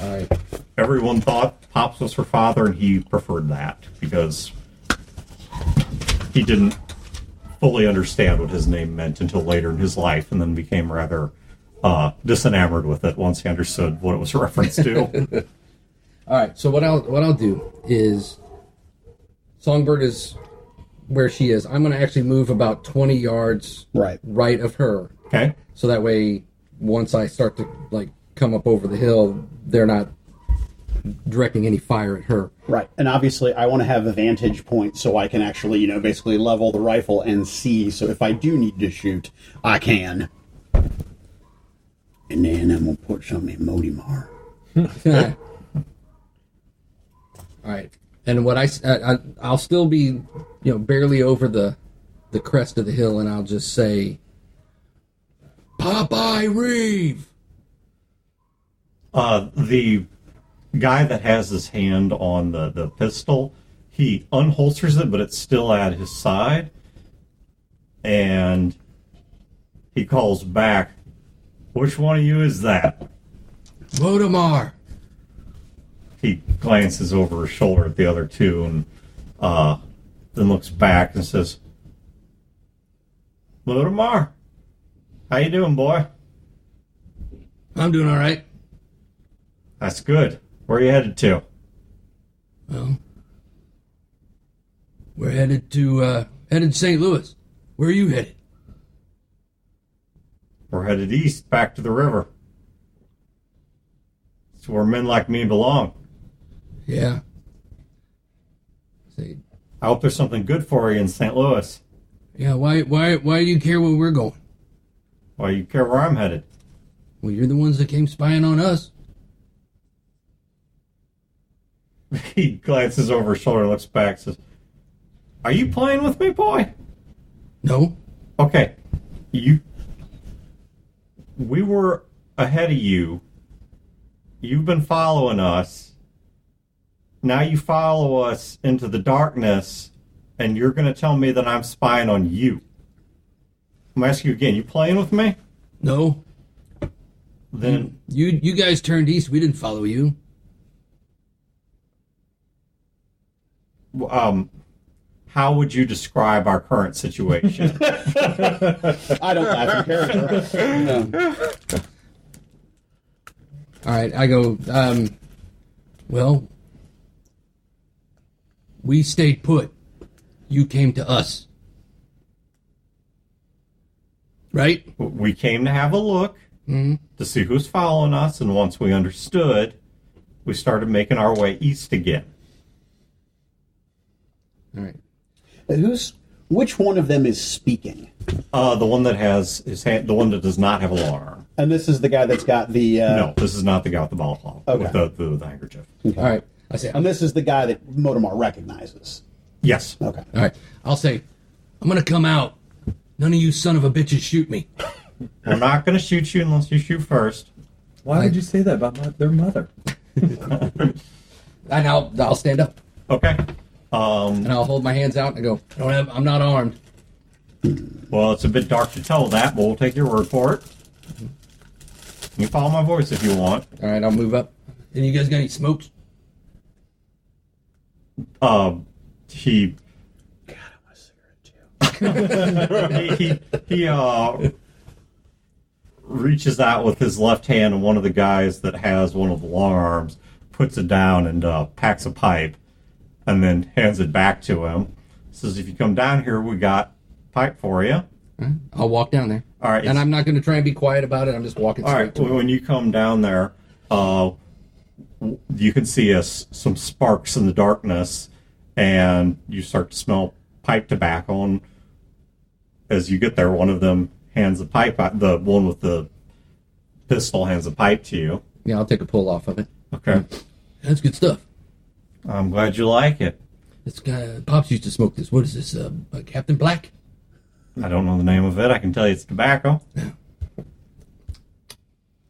Speaker 4: All right.
Speaker 6: Everyone thought Pops was her father, and he preferred that because he didn't fully understand what his name meant until later in his life, and then became rather disenamored with it once he understood what it was a reference to.
Speaker 4: All right. So what I'll do is, Songbird is where she is. I'm going to actually move about 20 yards right of her.
Speaker 6: Okay.
Speaker 4: So that way, once I start to come up over the hill, they're not directing any fire at her.
Speaker 3: Right. And obviously I want to have a vantage point so I can actually, basically level the rifle and see. So if I do need to shoot, I can. And then I'm going to put some in Motomar.
Speaker 4: All right. And what I'll still be, barely over the crest of the hill, and I'll just say, Popeye Reeve.
Speaker 6: The guy that has his hand on the pistol, he unholsters it, but it's still at his side, and he calls back, "Which one of you is that?"
Speaker 4: Votamar.
Speaker 6: He glances over his shoulder at the other two, and then looks back and says, "Votamar, how you doing, boy?"
Speaker 7: I'm doing all right.
Speaker 6: "That's good. Where are you headed to?"
Speaker 7: Well, we're headed to St. Louis. Where are you headed?
Speaker 6: "We're headed east, back to the river. It's where men like me belong.
Speaker 7: Yeah.
Speaker 4: Say,
Speaker 6: I hope there's something good for you in St. Louis."
Speaker 7: Yeah, why do you care where we're going?
Speaker 6: "Why, you care where I'm headed?"
Speaker 7: Well, you're the ones that came spying on us.
Speaker 6: He glances over his shoulder, looks back, says, "Are you playing with me, boy?"
Speaker 7: No?
Speaker 6: Okay. We were ahead of you. You've been following us. Now you follow us into the darkness, and you're going to tell me that I'm spying on you. I'm asking you again, you playing with me?
Speaker 7: No?
Speaker 6: Then
Speaker 7: You guys turned east. We didn't follow you.
Speaker 6: how would you describe our current situation?
Speaker 3: I don't laugh in character. No.
Speaker 4: all right, I go,
Speaker 7: Well, we stayed put. You came to us. Right?
Speaker 6: We came to have a look to see who's following us, and once we understood, we started making our way east again.
Speaker 4: all right.
Speaker 3: Which one of them is speaking?
Speaker 6: The one that has his hand, the one that does not have a long arm.
Speaker 3: And this is the guy that's got the.
Speaker 6: No, this is not the guy with the balaclava,
Speaker 3: Okay.
Speaker 6: with the handkerchief.
Speaker 4: All right. I say,
Speaker 3: And this is the guy that Motomar recognizes.
Speaker 6: Yes.
Speaker 3: Okay.
Speaker 4: all right.
Speaker 7: I'll say, I'm going to come out. None of you son of a bitches shoot me.
Speaker 6: We're not going to shoot you unless you shoot first.
Speaker 2: Why would you say that about their mother?
Speaker 4: And I'll stand up,
Speaker 6: Okay.
Speaker 4: and I'll hold my hands out, and I go,
Speaker 7: I'm not armed.
Speaker 6: Well, it's a bit dark to tell that, but we'll take your word for it. You can follow my voice if you want.
Speaker 4: all right, I'll move up.
Speaker 7: And you guys got any smokes?
Speaker 6: He. God, I want a cigarette too. he reaches out with his left hand, and one of the guys that has one of the long arms puts it down and packs a pipe, and then hands it back to him. Says, "If you come down here, we got a pipe for you."
Speaker 4: I'll walk down there.
Speaker 6: All right.
Speaker 4: And I'm not going to try and be quiet about it. I'm just walking
Speaker 6: All
Speaker 4: straight
Speaker 6: right.
Speaker 4: to it.
Speaker 6: When you come down there, you can see some sparks in the darkness, and you start to smell pipe tobacco. And as you get there, one of them hands the pipe out. The one with the pistol hands the pipe to you.
Speaker 4: Yeah, I'll take a pull off of it.
Speaker 6: Okay.
Speaker 7: That's good stuff.
Speaker 6: I'm glad you like it.
Speaker 7: This guy, Pops used to smoke this. What is this? Captain Black?
Speaker 6: I don't know the name of it. I can tell you it's tobacco.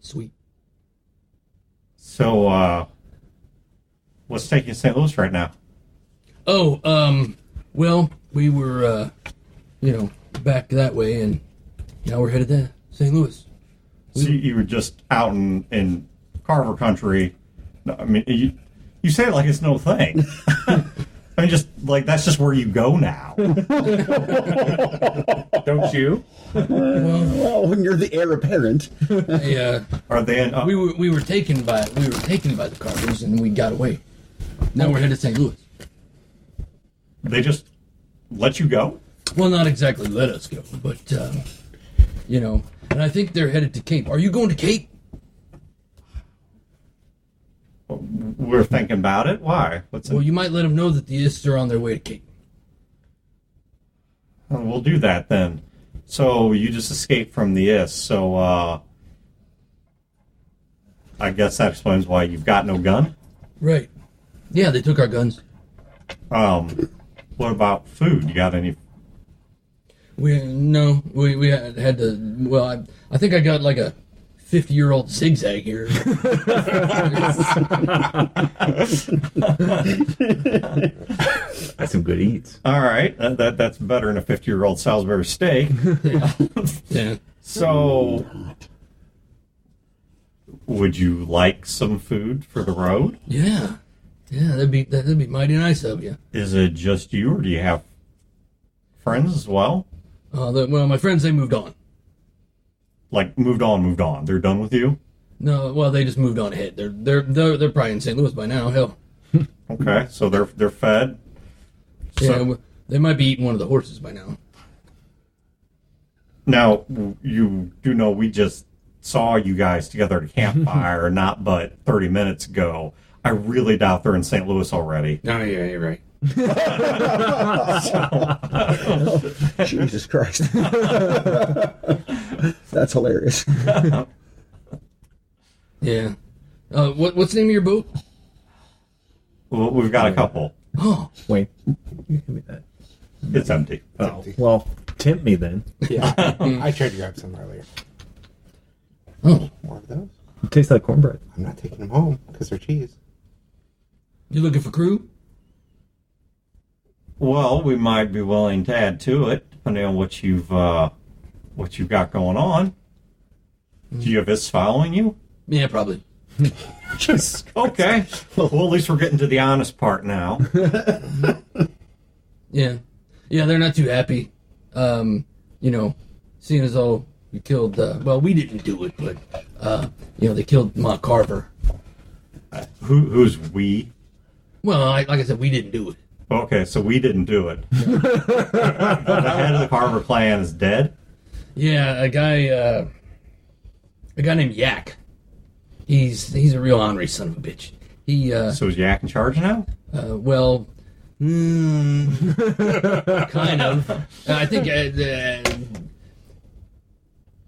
Speaker 7: Sweet.
Speaker 6: So, what's taking you to St. Louis right now?
Speaker 7: Oh, well, we were, back that way, and now we're headed to St. Louis.
Speaker 6: So you were just out in Carver country. No, I mean, you say it like it's no thing. I mean, just like that's just where you go now.
Speaker 2: Don't you?
Speaker 3: Well, when you're the heir apparent.
Speaker 6: Are they in?
Speaker 7: We were taken by the Carters, and we got away. Now we're headed to St. Louis.
Speaker 6: They just let you go?
Speaker 7: Well, not exactly let us go, but and I think they're headed to Cape. Are you going to Cape?
Speaker 6: We're thinking about it. Why?
Speaker 7: Well, you might let them know that the Ists are on their way to Cape.
Speaker 6: We'll do that then. So you just escaped from the IS. So I guess that explains why you've got no gun.
Speaker 7: Right. Yeah, they took our guns.
Speaker 6: What about food? You got any?
Speaker 7: We had to. Well, I think I got like a 50-year-old zigzag here.
Speaker 8: That's some good eats.
Speaker 6: All right, that's better than a 50-year-old Salisbury steak.
Speaker 7: Yeah.
Speaker 6: So, would you like some food for the road?
Speaker 7: Yeah. That'd be mighty nice of you.
Speaker 6: Is it just you, or do you have friends as well?
Speaker 7: Well, my friends, they moved on.
Speaker 6: Like moved on. They're done with you.
Speaker 7: No, well, they just moved on ahead. They're probably in St. Louis by now. Hell,
Speaker 6: Okay, so they're fed.
Speaker 7: yeah,
Speaker 6: So,
Speaker 7: they might be eating one of the horses by now.
Speaker 6: now you do know we just saw you guys together at a campfire not but 30 minutes ago. I really doubt they're in St. Louis already.
Speaker 7: Oh yeah, you're right.
Speaker 3: Jesus Christ. That's hilarious.
Speaker 7: Yeah. What's the name of your boat?
Speaker 6: Well, we've got a couple.
Speaker 7: Oh,
Speaker 8: Wait, you give me that.
Speaker 6: It's empty.
Speaker 8: Oh, well, tempt me then.
Speaker 5: Yeah. I tried to grab some earlier.
Speaker 7: oh,
Speaker 5: More of those?
Speaker 8: It tastes like cornbread.
Speaker 5: I'm not taking them home because they're cheese.
Speaker 7: you looking for crew?
Speaker 6: Well, we might be willing to add to it, depending on what you've got going on. Do you have this following you?
Speaker 7: Yeah, probably.
Speaker 6: Okay. Well, at least we're getting to the honest part now.
Speaker 7: Yeah, they're not too happy. Seeing as though we killed. Well, we didn't do it, but they killed Ma Carver.
Speaker 6: Who's we?
Speaker 7: Well, like I said, we didn't do it.
Speaker 6: Okay, so we didn't do it. The head of the Carver clan is dead.
Speaker 7: Yeah, a guy named Yak. He's a real ornery son of a bitch. He
Speaker 6: So is Yak in charge now?
Speaker 7: well, kind of. I think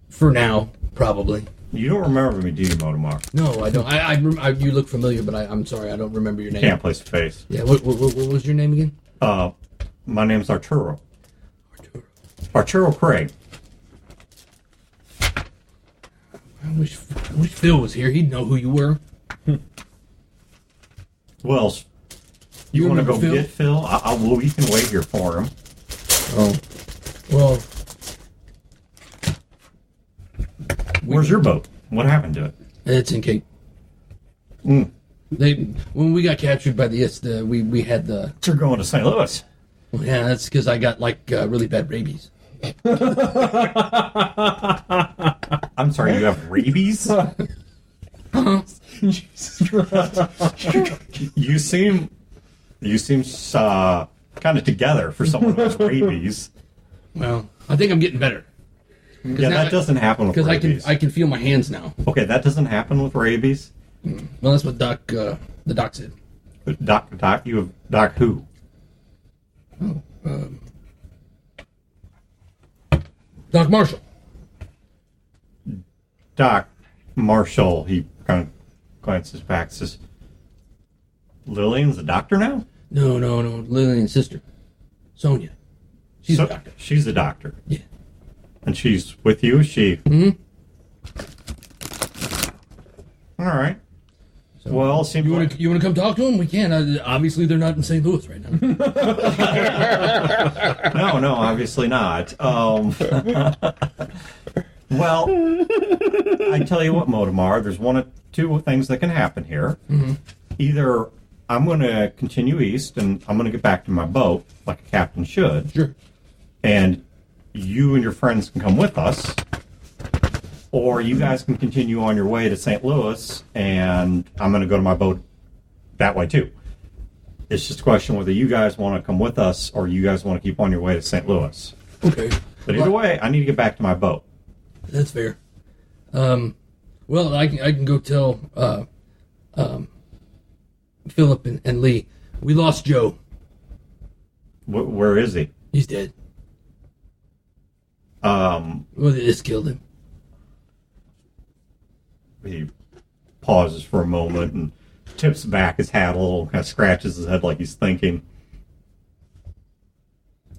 Speaker 7: for now, probably.
Speaker 6: You don't remember me, do you, Motomar?
Speaker 7: No, I don't. You look familiar, but I'm sorry, I don't remember your name.
Speaker 6: Can't place a face.
Speaker 7: Yeah, what was your name again?
Speaker 6: My name's Arturo. Arturo Craig.
Speaker 7: I wish Phil was here. He'd know who you were.
Speaker 6: Well, you want to go
Speaker 7: remember Phil?
Speaker 6: get Phil? Well, we can wait here for him.
Speaker 7: Oh, well.
Speaker 6: Where's your boat? What happened to it?
Speaker 7: It's in Cape. When we got captured by the we had the.
Speaker 6: You're going to St. Louis.
Speaker 7: Well, yeah, that's because I got really bad rabies.
Speaker 6: I'm sorry, you have rabies? You seem kind of together for someone who has rabies.
Speaker 7: Well, I think I'm getting better
Speaker 6: Yeah, that doesn't happen with
Speaker 7: because
Speaker 6: rabies.
Speaker 7: I can feel my hands now.
Speaker 6: Okay, that doesn't happen with rabies.
Speaker 7: Well, that's what the doc said.
Speaker 6: But Doc, you have Doc who?
Speaker 7: Doc Marshall.
Speaker 6: Doc Marshall. He kind of glances back, says, "Lillian's a doctor now."
Speaker 7: No, Lillian's sister, Sonia. She's a doctor.
Speaker 6: She's a doctor.
Speaker 7: Yeah.
Speaker 6: And she's with you? She?
Speaker 7: Mm-hmm.
Speaker 6: All right. Well, seems
Speaker 7: You
Speaker 6: like...
Speaker 7: want to come talk to them? We can. Obviously, they're not in St. Louis right now.
Speaker 6: No, obviously not. Well, I tell you what, Motomar, there's one of two things that can happen here.
Speaker 7: Mm-hmm.
Speaker 6: Either I'm going to continue east and I'm going to get back to my boat like a captain should.
Speaker 7: Sure.
Speaker 6: And you and your friends can come with us. Or you guys can continue on your way to St. Louis, and I'm going to go to my boat that way too. It's just a question whether you guys want to come with us or you guys want to keep on your way to St. Louis.
Speaker 7: Okay.
Speaker 6: But either way, I need to get back to my boat.
Speaker 7: That's fair. Well, I can go tell Philip and Lee. We lost Joe.
Speaker 6: Where is he?
Speaker 7: He's dead. Well, they just killed him.
Speaker 6: He pauses for a moment and tips back his hat a little, kind of scratches his head like he's thinking.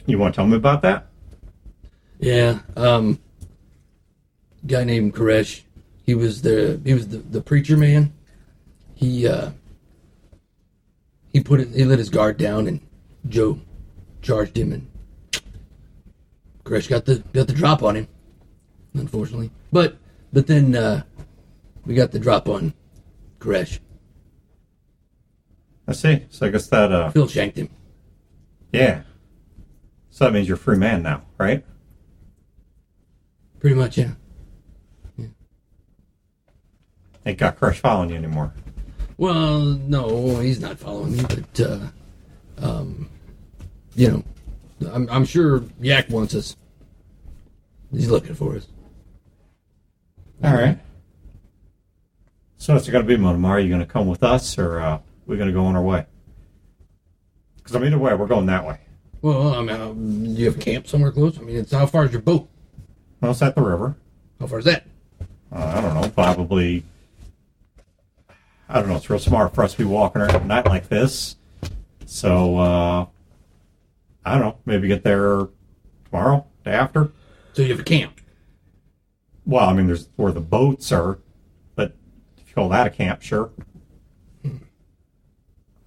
Speaker 6: You want to tell me about that?
Speaker 7: Yeah. Guy named Koresh. He was the preacher man. He let his guard down, and Joe charged him, and Koresh got the drop on him, unfortunately. But then we got the drop on Koresh.
Speaker 6: I see. So I guess that,
Speaker 7: Phil shanked him.
Speaker 6: yeah. So that means you're a free man now, right?
Speaker 7: Pretty much, yeah.
Speaker 6: Ain't got Crush following you anymore.
Speaker 7: Well, no, he's not following me, but you know, I'm sure Yak wants us. He's looking for us.
Speaker 6: All right. So what's it going to be, Motomar? Are you going to come with us, or we going to go on our way? Because either way, we're going that way.
Speaker 7: Well, I mean, do you have a camp somewhere close? I mean, it's how far is your boat?
Speaker 6: Well, it's at the river.
Speaker 7: How far is that?
Speaker 6: I don't know, probably. I don't know. It's real smart for us to be walking around at night like this. So, I don't know. Maybe get there tomorrow, day after.
Speaker 7: So you have a camp?
Speaker 6: Well, I mean, there's where the boats are, but if you call that a camp, sure.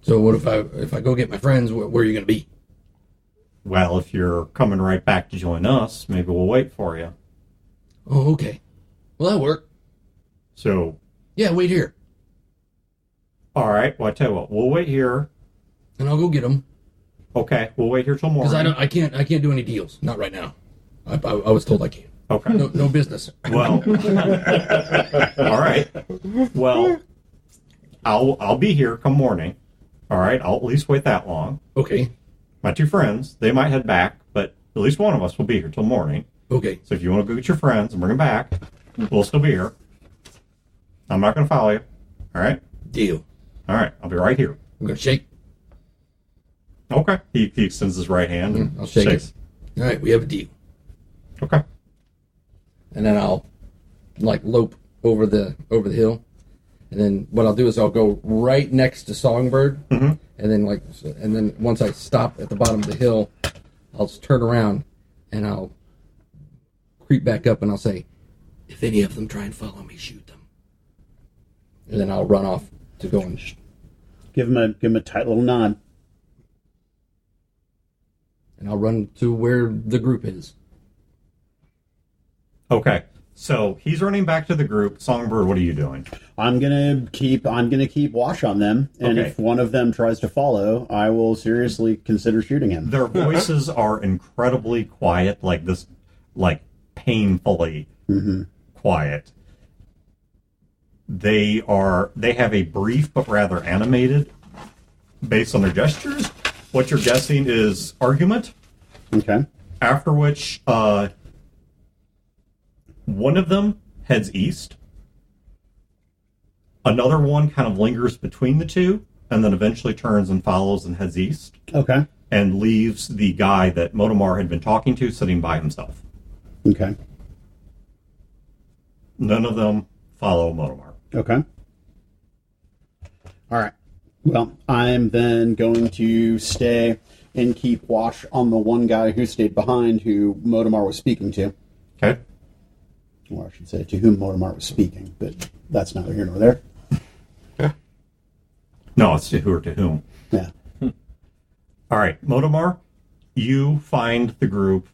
Speaker 7: So what if I go get my friends? Where are you going to be?
Speaker 6: Well, if you're coming right back to join us, maybe we'll wait for you.
Speaker 7: Oh, okay. Well, that'll work.
Speaker 6: So,
Speaker 7: Yeah, wait here,
Speaker 6: all right. Well, I tell you what, we'll wait here.
Speaker 7: and I'll go get them.
Speaker 6: Okay, we'll wait here till morning.
Speaker 7: Because I can't do any deals. Not right now. I was told I can't.
Speaker 6: Okay.
Speaker 7: No business.
Speaker 6: Well, all right. Well, I'll be here come morning. All right. I'll at least wait that long.
Speaker 7: Okay.
Speaker 6: My two friends, they might head back, but at least one of us will be here till morning.
Speaker 7: Okay.
Speaker 6: So if you want to go get your friends and bring them back, we'll still be here. I'm not going to follow you. All right.
Speaker 7: Deal.
Speaker 6: All right. I'll be right here.
Speaker 7: I'm gonna shake.
Speaker 6: Okay. He extends his right hand and
Speaker 7: I'll shake
Speaker 6: shakes.
Speaker 7: it. All right, we have a deal.
Speaker 6: Okay.
Speaker 4: And then I'll like lope over the hill, and then what I'll do is I'll go right next to Songbird, and then once I stop at the bottom of the hill, I'll just turn around and I'll creep back up and I'll say,
Speaker 7: If any of them try and follow me, shoot them.
Speaker 4: and then I'll run off to go and
Speaker 3: Give him a tight little nod.
Speaker 4: and I'll run to where the group is.
Speaker 6: Okay. So he's running back to the group. Songbird, what are you doing?
Speaker 3: I'm gonna keep watch on them, and
Speaker 6: Okay.
Speaker 3: if one of them tries to follow, I will seriously consider shooting him.
Speaker 6: Their voices are incredibly quiet, like this, like painfully quiet. They have a brief but rather animated, based on their gestures. What you're guessing is argument.
Speaker 3: Okay.
Speaker 6: After which, one of them heads east. Another one kind of lingers between the two, and then eventually turns and follows and heads east,
Speaker 3: Okay.
Speaker 6: and leaves the guy that Motomar had been talking to sitting by himself.
Speaker 3: Okay.
Speaker 6: None of them follow Motomar.
Speaker 3: Okay. All right. Well, I'm then going to stay and keep watch on the one guy who stayed behind, who Motomar was speaking to.
Speaker 6: Okay.
Speaker 3: Or I should say, to whom Motomar was speaking, but that's neither here nor there.
Speaker 6: No, it's to who or to whom.
Speaker 3: Yeah.
Speaker 6: All right, Motomar, you find the group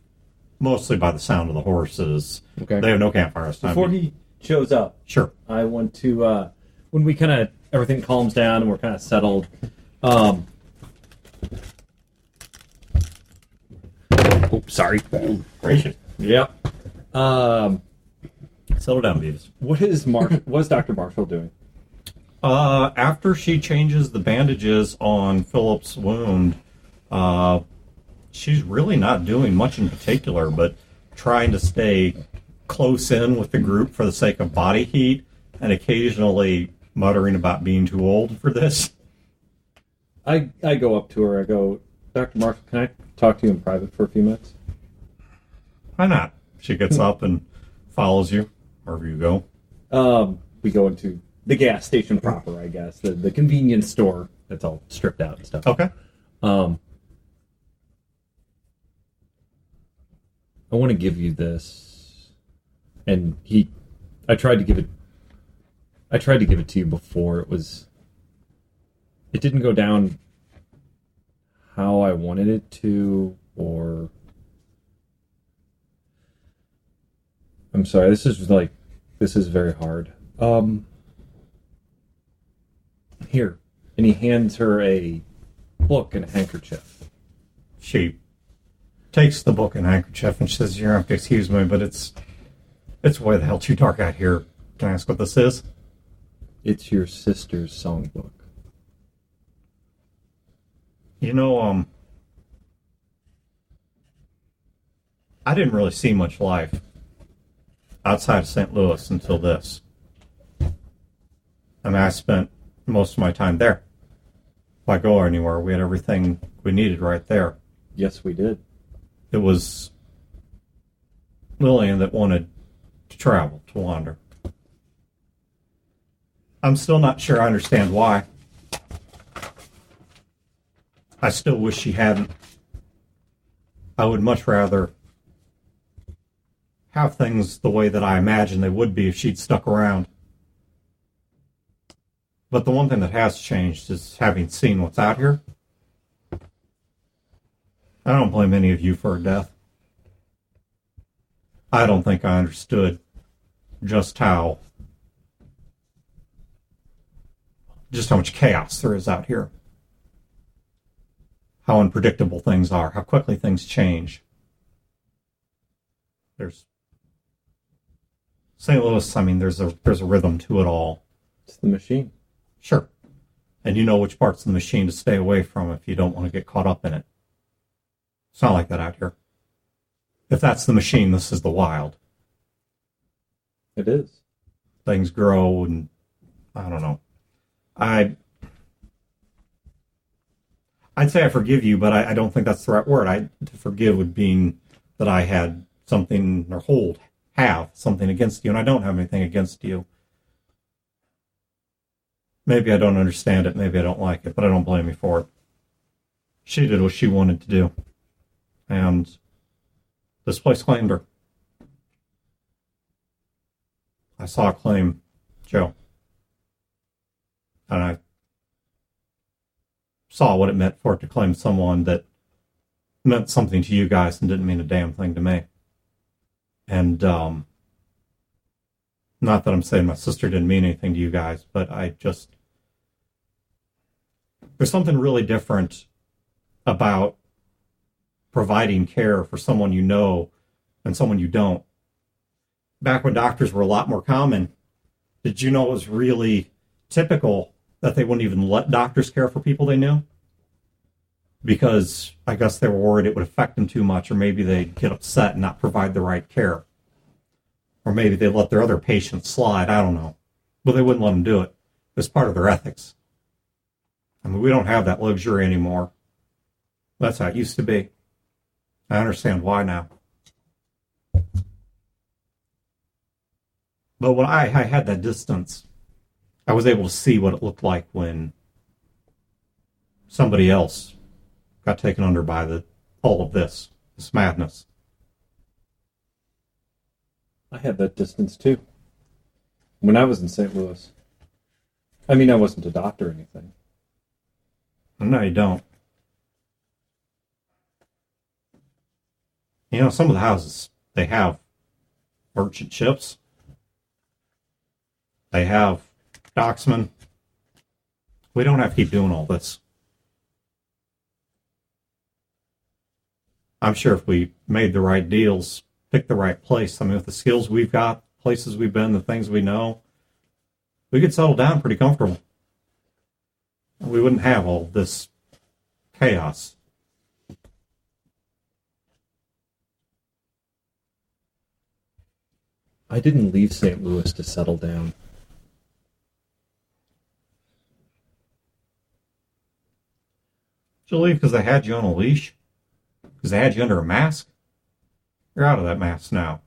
Speaker 6: mostly by the sound of the horses.
Speaker 4: Okay.
Speaker 6: They have no campfires.
Speaker 2: Before he shows up,
Speaker 6: Sure.
Speaker 2: I want to, when we kind of, everything calms down and we're kind of settled, sorry.
Speaker 6: Gracious.
Speaker 2: Yep.
Speaker 6: Settle down, Beavis.
Speaker 2: What is Dr. Marshall doing?
Speaker 6: After she changes the bandages on Philip's wound, she's really not doing much in particular, but trying to stay close in with the group for the sake of body heat, and occasionally muttering about being too old for this.
Speaker 2: I go up to her. I go, Dr. Marshall, can I talk to you in private for a few minutes?
Speaker 6: Why not? She gets up and follows you wherever you go.
Speaker 2: We go into the gas station proper, I guess, the convenience store that's all stripped out and stuff.
Speaker 6: Okay.
Speaker 2: I want to give you this. And I tried to give it to you before. It didn't go down how I wanted it to, or I'm sorry, this is very hard. Here. And he hands her a book and a handkerchief.
Speaker 6: She takes the book and handkerchief and she says, "You're going to have to excuse me, but it's way the hell too dark out here. Can I ask what this is?"
Speaker 2: It's your sister's songbook.
Speaker 6: You know, I didn't really see much life outside of St. Louis until this. I mean, I spent most of my time there. If I go anywhere, we had everything we needed right there.
Speaker 2: Yes, we did.
Speaker 6: It was Lillian that wanted to travel, to wander. I'm still not sure I understand why. I still wish she hadn't. I would much rather have things the way that I imagined they would be if she'd stuck around. But the one thing that has changed is having seen what's out here. I don't blame any of you for her death. I don't think I understood just how much chaos there is out here. How unpredictable things are, how quickly things change. There's St. Louis, I mean, there's a rhythm to it all.
Speaker 2: It's the machine.
Speaker 6: Sure. And you know which parts of the machine to stay away from if you don't want to get caught up in it. It's not like that out here. If that's the machine, this is the wild.
Speaker 2: It is.
Speaker 6: Things grow and I don't know. I'd say I forgive you, but I don't think that's the right word. To forgive would mean that I had something, or have something against you, and I don't have anything against you. Maybe I don't understand it, maybe I don't like it, but I don't blame you for it. She did what she wanted to do. And this place claimed her. I saw a claim Joe. And I saw what it meant for it to claim someone that meant something to you guys and didn't mean a damn thing to me. And not that I'm saying my sister didn't mean anything to you guys, but there's something really different about providing care for someone you know and someone you don't. Back when doctors were a lot more common, did you know it was really typical that they wouldn't even let doctors care for people they knew? Because I guess they were worried it would affect them too much, or maybe they'd get upset and not provide the right care. Or maybe they'd let their other patients slide, I don't know. But they wouldn't let them do it. It was part of their ethics. I mean, we don't have that luxury anymore. That's how it used to be. I understand why now. But when I had that distance, I was able to see what it looked like when somebody else got taken under by all of this madness.
Speaker 2: I had that distance too. When I was in St. Louis. I mean, I wasn't a doctor or anything.
Speaker 6: No, you don't. You know, some of the houses, they have merchant ships. They have docksmen. We don't have to keep doing all this. I'm sure if we made the right deals, picked the right place, I mean, with the skills we've got, places we've been, the things we know, we could settle down pretty comfortable. We wouldn't have all this chaos.
Speaker 2: I didn't leave St. Louis to settle down.
Speaker 6: Did you leave because they had you on a leash? Because they had you under a mask? You're out of that mask now.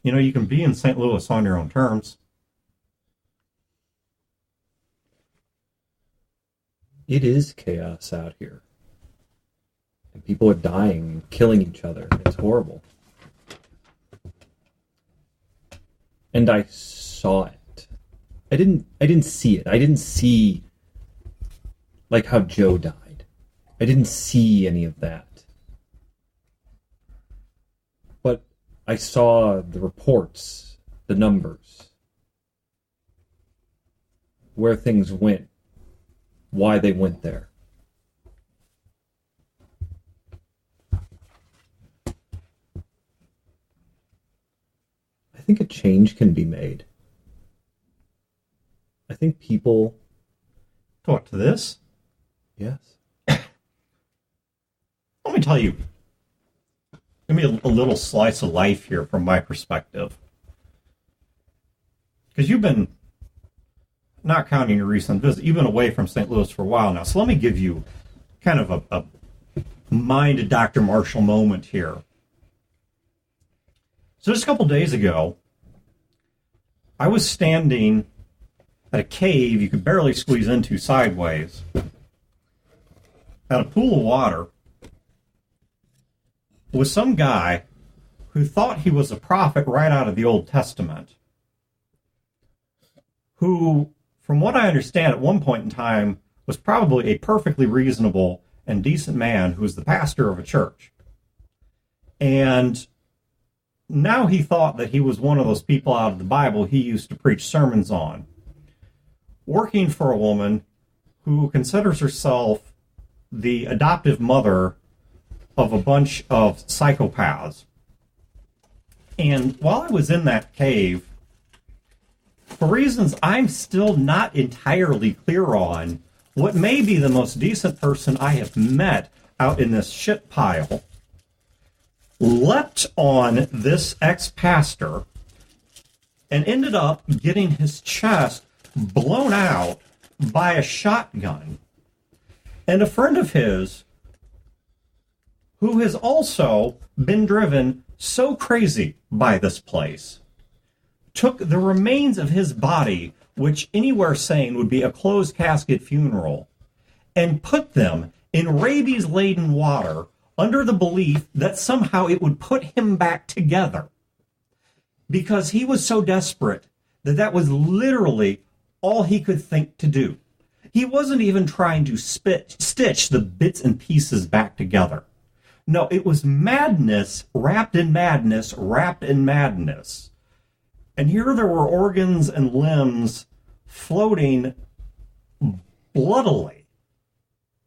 Speaker 6: You know, you can be in St. Louis on your own terms.
Speaker 2: It is chaos out here. And people are dying and killing each other. It's horrible. And I saw it. I didn't see it. I didn't see like how Joe died. I didn't see any of that. But I saw the reports, the numbers, where things went, why they went there. I think a change can be made. I think people...
Speaker 6: Talk to this.
Speaker 2: Yes.
Speaker 6: Let me tell you. Give me a little slice of life here from my perspective. Because you've been, not counting your recent visit, you've been away from St. Louis for a while now. So let me give you kind of a mind Dr. Marshall moment here. So just a couple days ago, I was standing at a cave you could barely squeeze into sideways, at a pool of water, with some guy who thought he was a prophet right out of the Old Testament, who, from what I understand, at one point in time, was probably a perfectly reasonable and decent man who was the pastor of a church. And now he thought that he was one of those people out of the Bible he used to preach sermons on, working for a woman who considers herself the adoptive mother of a bunch of psychopaths. And while I was in that cave, for reasons I'm still not entirely clear on, what may be the most decent person I have met out in this shit pile leapt on this ex-pastor and ended up getting his chest blown out by a shotgun. And a friend of his, who has also been driven so crazy by this place, took the remains of his body, which anywhere sane would be a closed casket funeral, and put them in rabies-laden water under the belief that somehow it would put him back together. Because he was so desperate that that was literally all he could think to do. He wasn't even trying to stitch the bits and pieces back together. No, it was madness wrapped in madness wrapped in madness. And here there were organs and limbs floating bloodily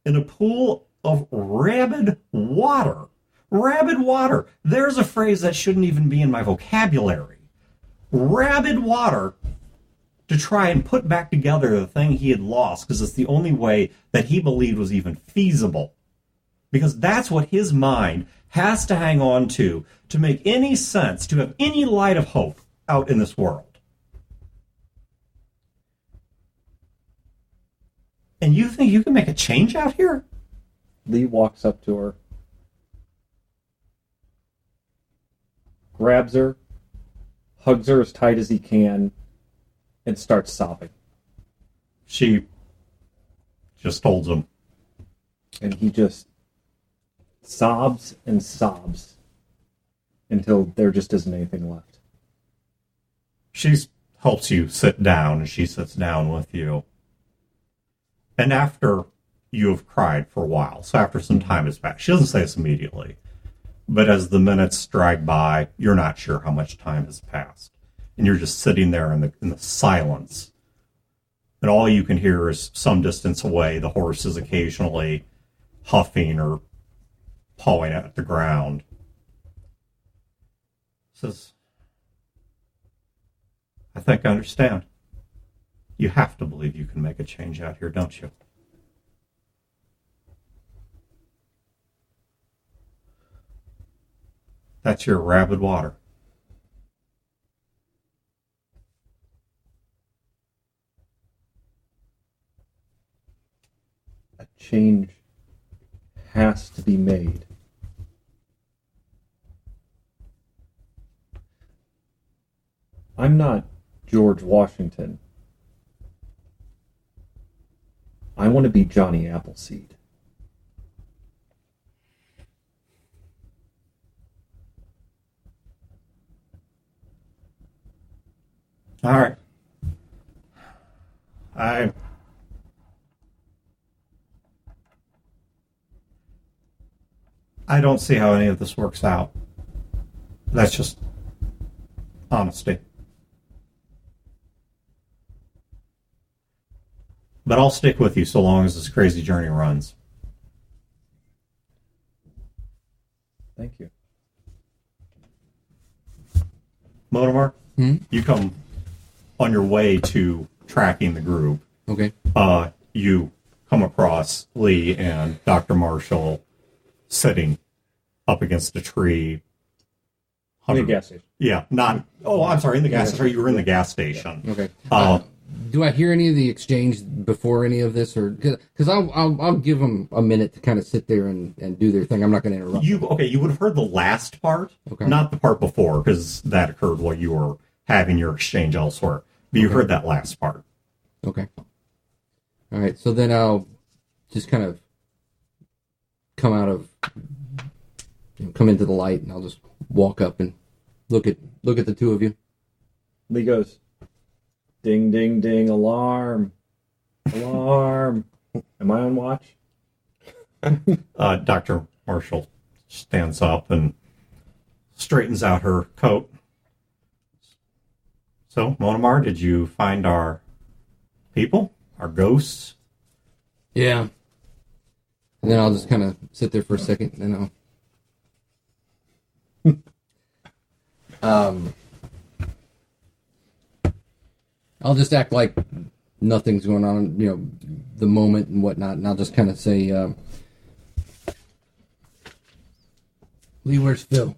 Speaker 6: in a pool of rabid water. Rabid water. There's a phrase that shouldn't even be in my vocabulary. Rabid water to try and put back together the thing he had lost, because it's the only way that he believed was even feasible. Because that's what his mind has to hang on to make any sense, to have any light of hope out in this world. And you think you can make a change out here?
Speaker 2: Lee walks up to her, grabs her, hugs her as tight as he can, and starts sobbing.
Speaker 6: She just holds him.
Speaker 2: And he just sobs and sobs until there just isn't anything left.
Speaker 6: She helps you sit down, and she sits down with you. And after you have cried for a while, so after some time has passed, she doesn't say this immediately, but as the minutes drag by, you're not sure how much time has passed. And you're just sitting there in the silence. And all you can hear is some distance away, the horses occasionally huffing or pawing at the ground. Says, I think I understand. You have to believe you can make a change out here, don't you? That's your rabid water.
Speaker 2: A change has to be made. I'm not George Washington. I want to be Johnny Appleseed.
Speaker 6: All right. I don't see how any of this works out. That's just honesty. But I'll stick with you so long as this crazy journey runs.
Speaker 2: Thank you.
Speaker 6: Motomar, you come on your way to tracking the group.
Speaker 4: Okay.
Speaker 6: You come across Lee and Dr. Marshall sitting up against a tree.
Speaker 2: In the gas station.
Speaker 6: Yeah, not. Oh, I'm sorry. In the gas station. You were in the gas station.
Speaker 4: Okay. Do I hear any of the exchange before any of this, or because I'll give them a minute to kind of sit there and do their thing. I'm not going to interrupt.
Speaker 6: You would have heard the last part,
Speaker 4: Okay.
Speaker 6: not the part before, because that occurred while you were having your exchange elsewhere. But you heard that last part.
Speaker 4: Okay. All right. So then I'll just kind of come out of, come into the light, and I'll just walk up and look at the two of you.
Speaker 2: Lee goes, ding, ding, ding, alarm. Alarm. Am I on watch?
Speaker 6: Dr. Marshall stands up and straightens out her coat. So, Monomar, did you find our people? Our ghosts?
Speaker 4: Yeah. And then I'll just kind of sit there for a second, and then I'll just act like nothing's going on, the moment and whatnot, and I'll just kind of say, Lee, where's Phil?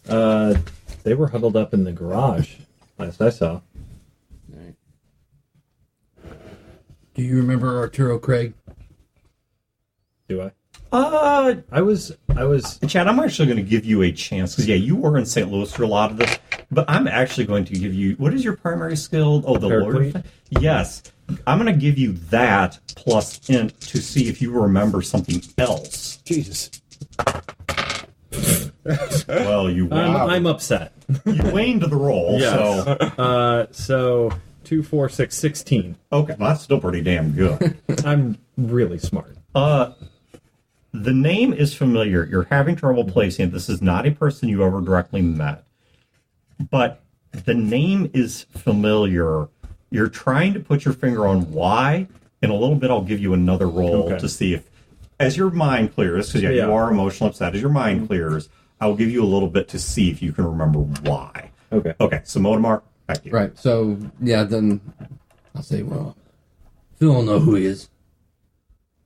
Speaker 2: They were huddled up in the garage, last I saw.
Speaker 4: All right. Do you remember Arturo Craig?
Speaker 2: Do I?
Speaker 6: I
Speaker 2: was.
Speaker 6: Chad, I'm actually going to give you a chance, because, you were in St. Louis for a lot of this, but I'm actually going to give you, what is your primary skill? Oh, the lawyer
Speaker 2: Paraclete?
Speaker 6: thing? Yes. I'm going to give you that plus int to see if you remember something else.
Speaker 3: Jesus.
Speaker 6: Well, you
Speaker 2: I'm upset.
Speaker 6: you waned the roll, so...
Speaker 2: So 2, 4, 6, 16.
Speaker 6: Okay, well, that's still pretty damn good.
Speaker 2: I'm really smart.
Speaker 6: The name is familiar. You're having trouble placing it. This is not a person you ever directly met. But the name is familiar. You're trying to put your finger on why. In a little bit, I'll give you another roll to see if, as your mind clears, because you are emotionally upset, as your mind clears, I'll give you a little bit to see if you can remember why. Okay, so Motomar, back to you.
Speaker 4: Right. So, then I'll say, well, Phil will know who he is.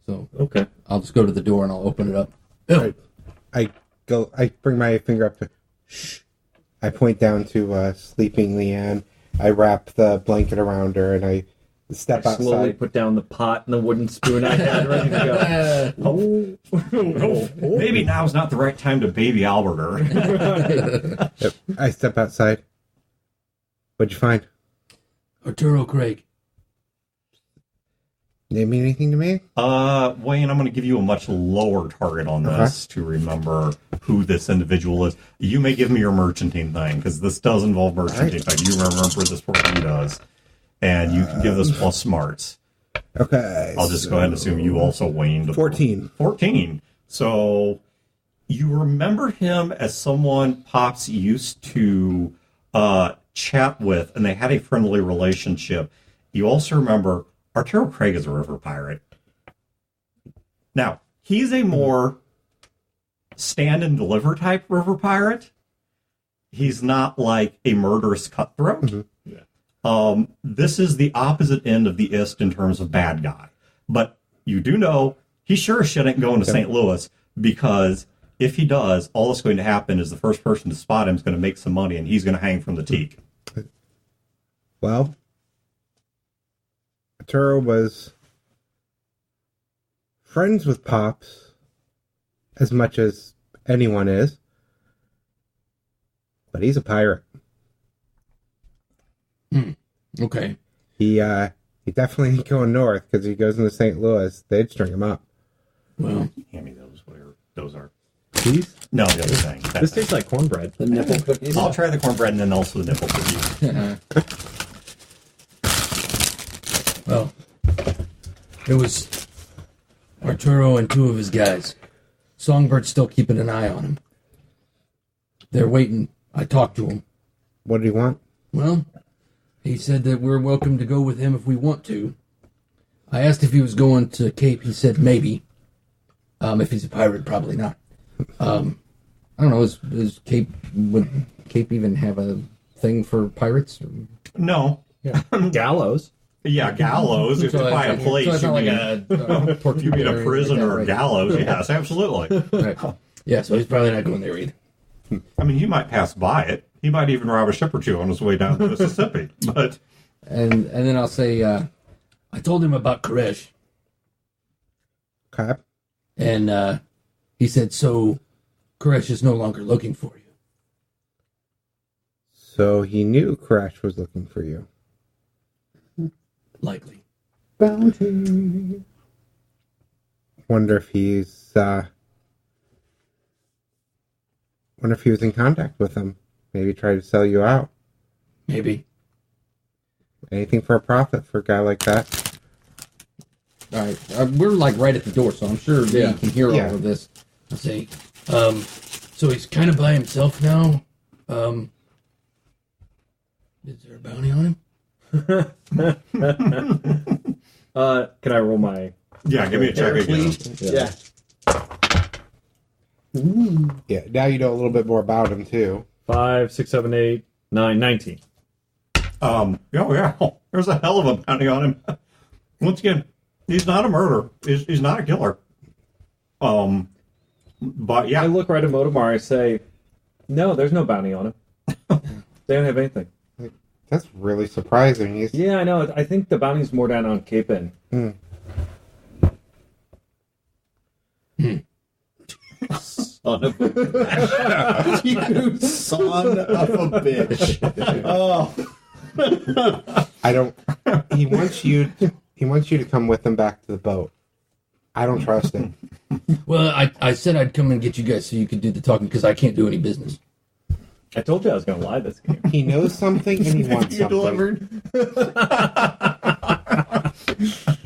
Speaker 4: So,
Speaker 2: Okay.
Speaker 4: I'll just go to the door and I'll open it up. Phil.
Speaker 5: I bring my finger up to shh. I point down to sleeping Leanne. I wrap the blanket around her and I step outside.
Speaker 2: Slowly put down the pot and the wooden spoon I had ready to go.
Speaker 6: Maybe now's not the right time to baby Albert her.
Speaker 5: Yep. I step outside. What'd you find?
Speaker 7: Arturo Craig.
Speaker 5: Did it mean anything to me?
Speaker 6: Wayne, I'm going to give you a much lower target on this to remember who this individual is. You may give me your merchanting thing, because this does involve merchanting. Right. You remember this before he does. And you can give this plus smarts.
Speaker 5: Okay.
Speaker 6: I'll just go ahead and assume you also waned.
Speaker 5: 14.
Speaker 6: 14. So you remember him as someone Pops used to chat with, and they had a friendly relationship. You also remember Arturo Craig is a river pirate. Now, he's a more stand and deliver type river pirate. He's not like a murderous cutthroat. This is the opposite end of the ist in terms of bad guy. But you do know he sure as shit ain't going to St. Louis, because if he does, all that's going to happen is the first person to spot him is going to make some money and he's going to hang from the teak.
Speaker 5: Well, Arturo was friends with Pops as much as anyone is, but he's a pirate.
Speaker 4: Okay.
Speaker 5: He definitely ain't going north, because he goes into St. Louis, they'd string him up.
Speaker 4: Well,
Speaker 6: Hand me those, whatever those are.
Speaker 8: cookies?
Speaker 6: No, the other thing.
Speaker 8: This tastes like cornbread.
Speaker 2: The nipple cookies.
Speaker 6: I'll try the cornbread and then also the nipple cookies.
Speaker 7: Well, it was Arturo and two of his guys. Songbird's still keeping an eye on him. They're waiting. I talked to him.
Speaker 5: What do you want?
Speaker 7: Well, he said that we're welcome to go with him if we want to. I asked if he was going to Cape. He said maybe. If he's a pirate, probably not. I don't know. Is Cape, would Cape even have a thing for pirates?
Speaker 6: No.
Speaker 8: Yeah. Gallows.
Speaker 6: Yeah, gallows. If you buy a place,
Speaker 7: so it's not like
Speaker 6: you mean a prison or a
Speaker 7: right?
Speaker 6: gallows. Yes, absolutely.
Speaker 7: Right. Yeah, so he's probably not going there either.
Speaker 6: I mean, he might pass by it. He might even rob a ship or two on his way down to Mississippi. But
Speaker 7: And then I'll say, I told him about Koresh,
Speaker 5: Okay.
Speaker 7: and he said, so Koresh is no longer looking for you.
Speaker 5: So he knew Crash was looking for you.
Speaker 7: Likely.
Speaker 3: Bounty.
Speaker 5: Wonder if he's wonder if he was in contact with him. Maybe try to sell you out.
Speaker 7: Maybe.
Speaker 5: Anything for a profit for a guy like that.
Speaker 4: All right, we're like right at the door, so I'm sure Lee
Speaker 8: Yeah.
Speaker 4: can hear
Speaker 5: Yeah.
Speaker 4: all of this.
Speaker 7: I'll say, so he's kind of by himself now. Is there a bounty on him?
Speaker 8: Can I roll my?
Speaker 6: yeah, give me a check again.
Speaker 3: Yeah.
Speaker 5: Yeah, now you know a little bit more about him too.
Speaker 8: 5, 6, 7, 8, 9, 19.
Speaker 6: Oh yeah, there's a hell of a bounty on him. Once again, he's not a murderer. He's not a killer. But
Speaker 8: I
Speaker 6: yeah,
Speaker 8: look right at Motomar. I say, no, there's no bounty on him. They don't have anything.
Speaker 5: That's really surprising. He's
Speaker 8: Yeah, I know. I think the bounty's more down on Cape Inn.
Speaker 3: Son of a you son of a bitch. Oh.
Speaker 5: I don't. He wants you. He wants you to come with him back to the boat. I don't trust him.
Speaker 7: Well, I said I'd come and get you guys so you could do the talking because I can't do any business.
Speaker 8: I told you I was going to lie this game.
Speaker 5: He knows something and he wants
Speaker 3: You
Speaker 5: something.
Speaker 3: delivered.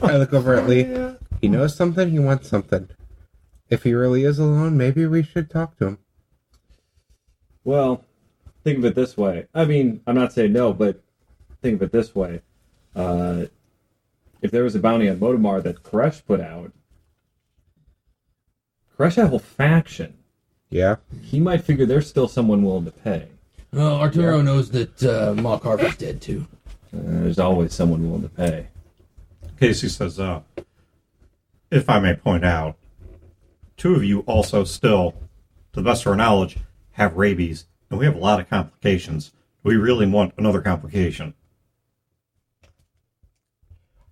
Speaker 5: I look over at Lee. He knows something. He wants something. If he really is alone, maybe we should talk to him.
Speaker 8: Well, think of it this way. I mean, I'm not saying no, but think of it this way. If there was a bounty on Motomar that Koresh put out, Koresh had a whole faction.
Speaker 5: Yeah.
Speaker 8: He might figure there's still someone willing to pay.
Speaker 7: Well, Arturo knows that Mark Harvey's dead too.
Speaker 8: There's always someone willing to pay.
Speaker 6: Casey says, if I may point out, two of you also still, to the best of our knowledge, have rabies, and we have a lot of complications. We really want another complication.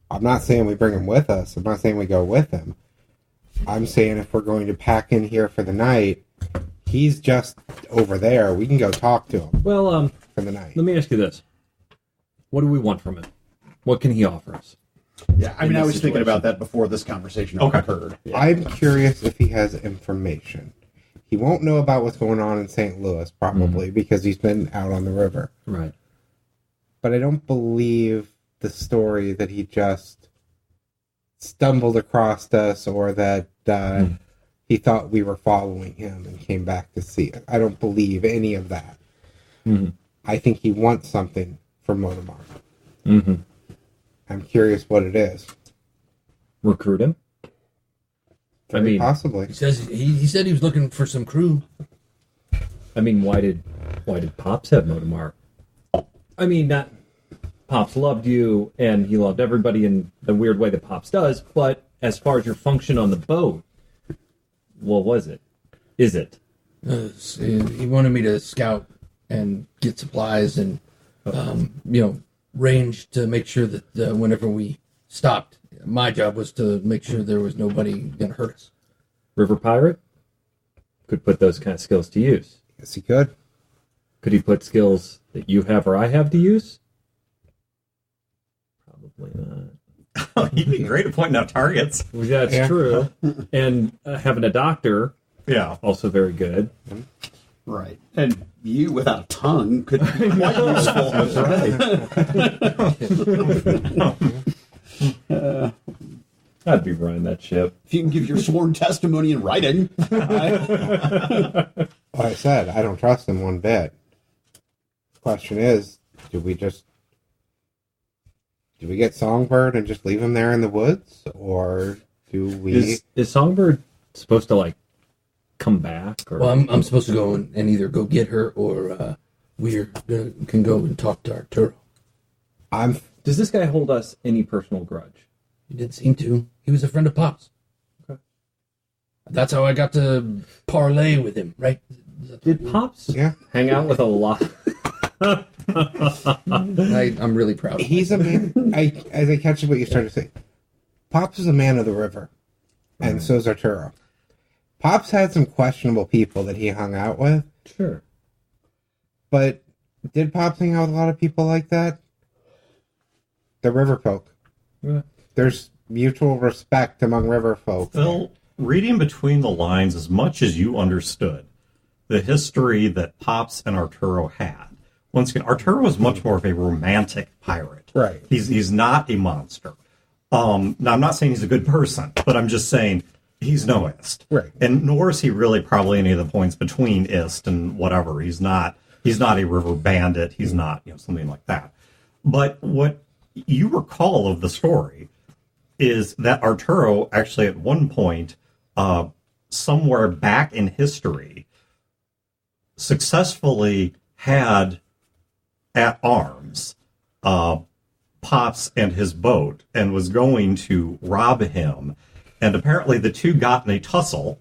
Speaker 5: I'm not saying we bring him with us. I'm not saying we go with him. I'm saying if we're going to pack in here for the night, he's just over there. We can go talk to him
Speaker 8: Well,
Speaker 5: for the night.
Speaker 8: let me ask you this. What do we want from him? What can he offer us?
Speaker 3: Yeah, I mean, I
Speaker 8: this
Speaker 3: was thinking
Speaker 8: situation.
Speaker 3: about that before this conversation
Speaker 6: Okay.
Speaker 3: occurred. Yeah.
Speaker 5: I'm curious if he has information. He won't know about what's going on in St. Louis, probably, because he's been out on the river.
Speaker 8: Right.
Speaker 5: But I don't believe the story that he just stumbled across us or that he thought we were following him and came back to see it. I don't believe any of that. I think he wants something from Motomar.
Speaker 8: Mm-hmm.
Speaker 5: I'm curious what it is.
Speaker 8: Recruit him?
Speaker 5: Very
Speaker 8: I mean,
Speaker 5: possibly.
Speaker 7: He says he said he was looking for some crew.
Speaker 8: why did Pops have Motomar? I mean, not Pops loved you and he loved everybody in the weird way that Pops does, but as far as your function on the boat, what was it? Is it?
Speaker 7: He wanted me to scout and get supplies and range to make sure that whenever we stopped, my job was to make sure there was nobody gonna hurt us.
Speaker 8: River Pirate? Could put those kind of skills to use.
Speaker 5: Yes, he could.
Speaker 8: Could he put skills that you have or I have to use? Probably not.
Speaker 6: He'd be great at pointing out targets.
Speaker 8: Well, that's
Speaker 5: Yeah.
Speaker 8: true. And having a doctor
Speaker 6: Yeah.
Speaker 8: Also very good.
Speaker 3: Right. And you without a tongue could be quite useful.
Speaker 8: I'd be running that ship.
Speaker 3: If you can give your sworn testimony in writing.
Speaker 5: Like I said, I don't trust him one bit. Question is, do we get Songbird and just leave him there in the woods, or do we?
Speaker 8: Is Songbird supposed to like come back? Or
Speaker 7: Well, I'm supposed to go and either go get her or can go and talk to Arturo.
Speaker 8: does this guy hold us any personal grudge?
Speaker 7: He didn't seem to. He was a friend of Pop's.
Speaker 8: Okay.
Speaker 7: That's how I got to parlay with him, right?
Speaker 8: Did Pops
Speaker 5: Yeah.
Speaker 8: hang out with a lot?
Speaker 7: I'm really proud of him.
Speaker 5: He's a man. As I catch what you started to say, Pops is a man of the river, and so is Arturo. Pops had some questionable people that he hung out with,
Speaker 8: Sure.
Speaker 5: but did Pops hang out with a lot of people like that? The river folk.
Speaker 8: Yeah.
Speaker 5: There's mutual respect among river folk.
Speaker 6: Phil, reading between the lines, as much as you understood the history that Pops and Arturo had, once again, Arturo is much more of a romantic pirate.
Speaker 5: Right.
Speaker 6: He's not a monster. Now, I'm not saying he's a good person, but I'm just saying he's no Ist.
Speaker 5: Right.
Speaker 6: And nor is he really probably any of the points between Ist and whatever. He's not a river bandit. He's not, something like that. But what you recall of the story is that Arturo actually at one point, somewhere back in history, successfully had at arms Pops and his boat and was going to rob him. And apparently the two got in a tussle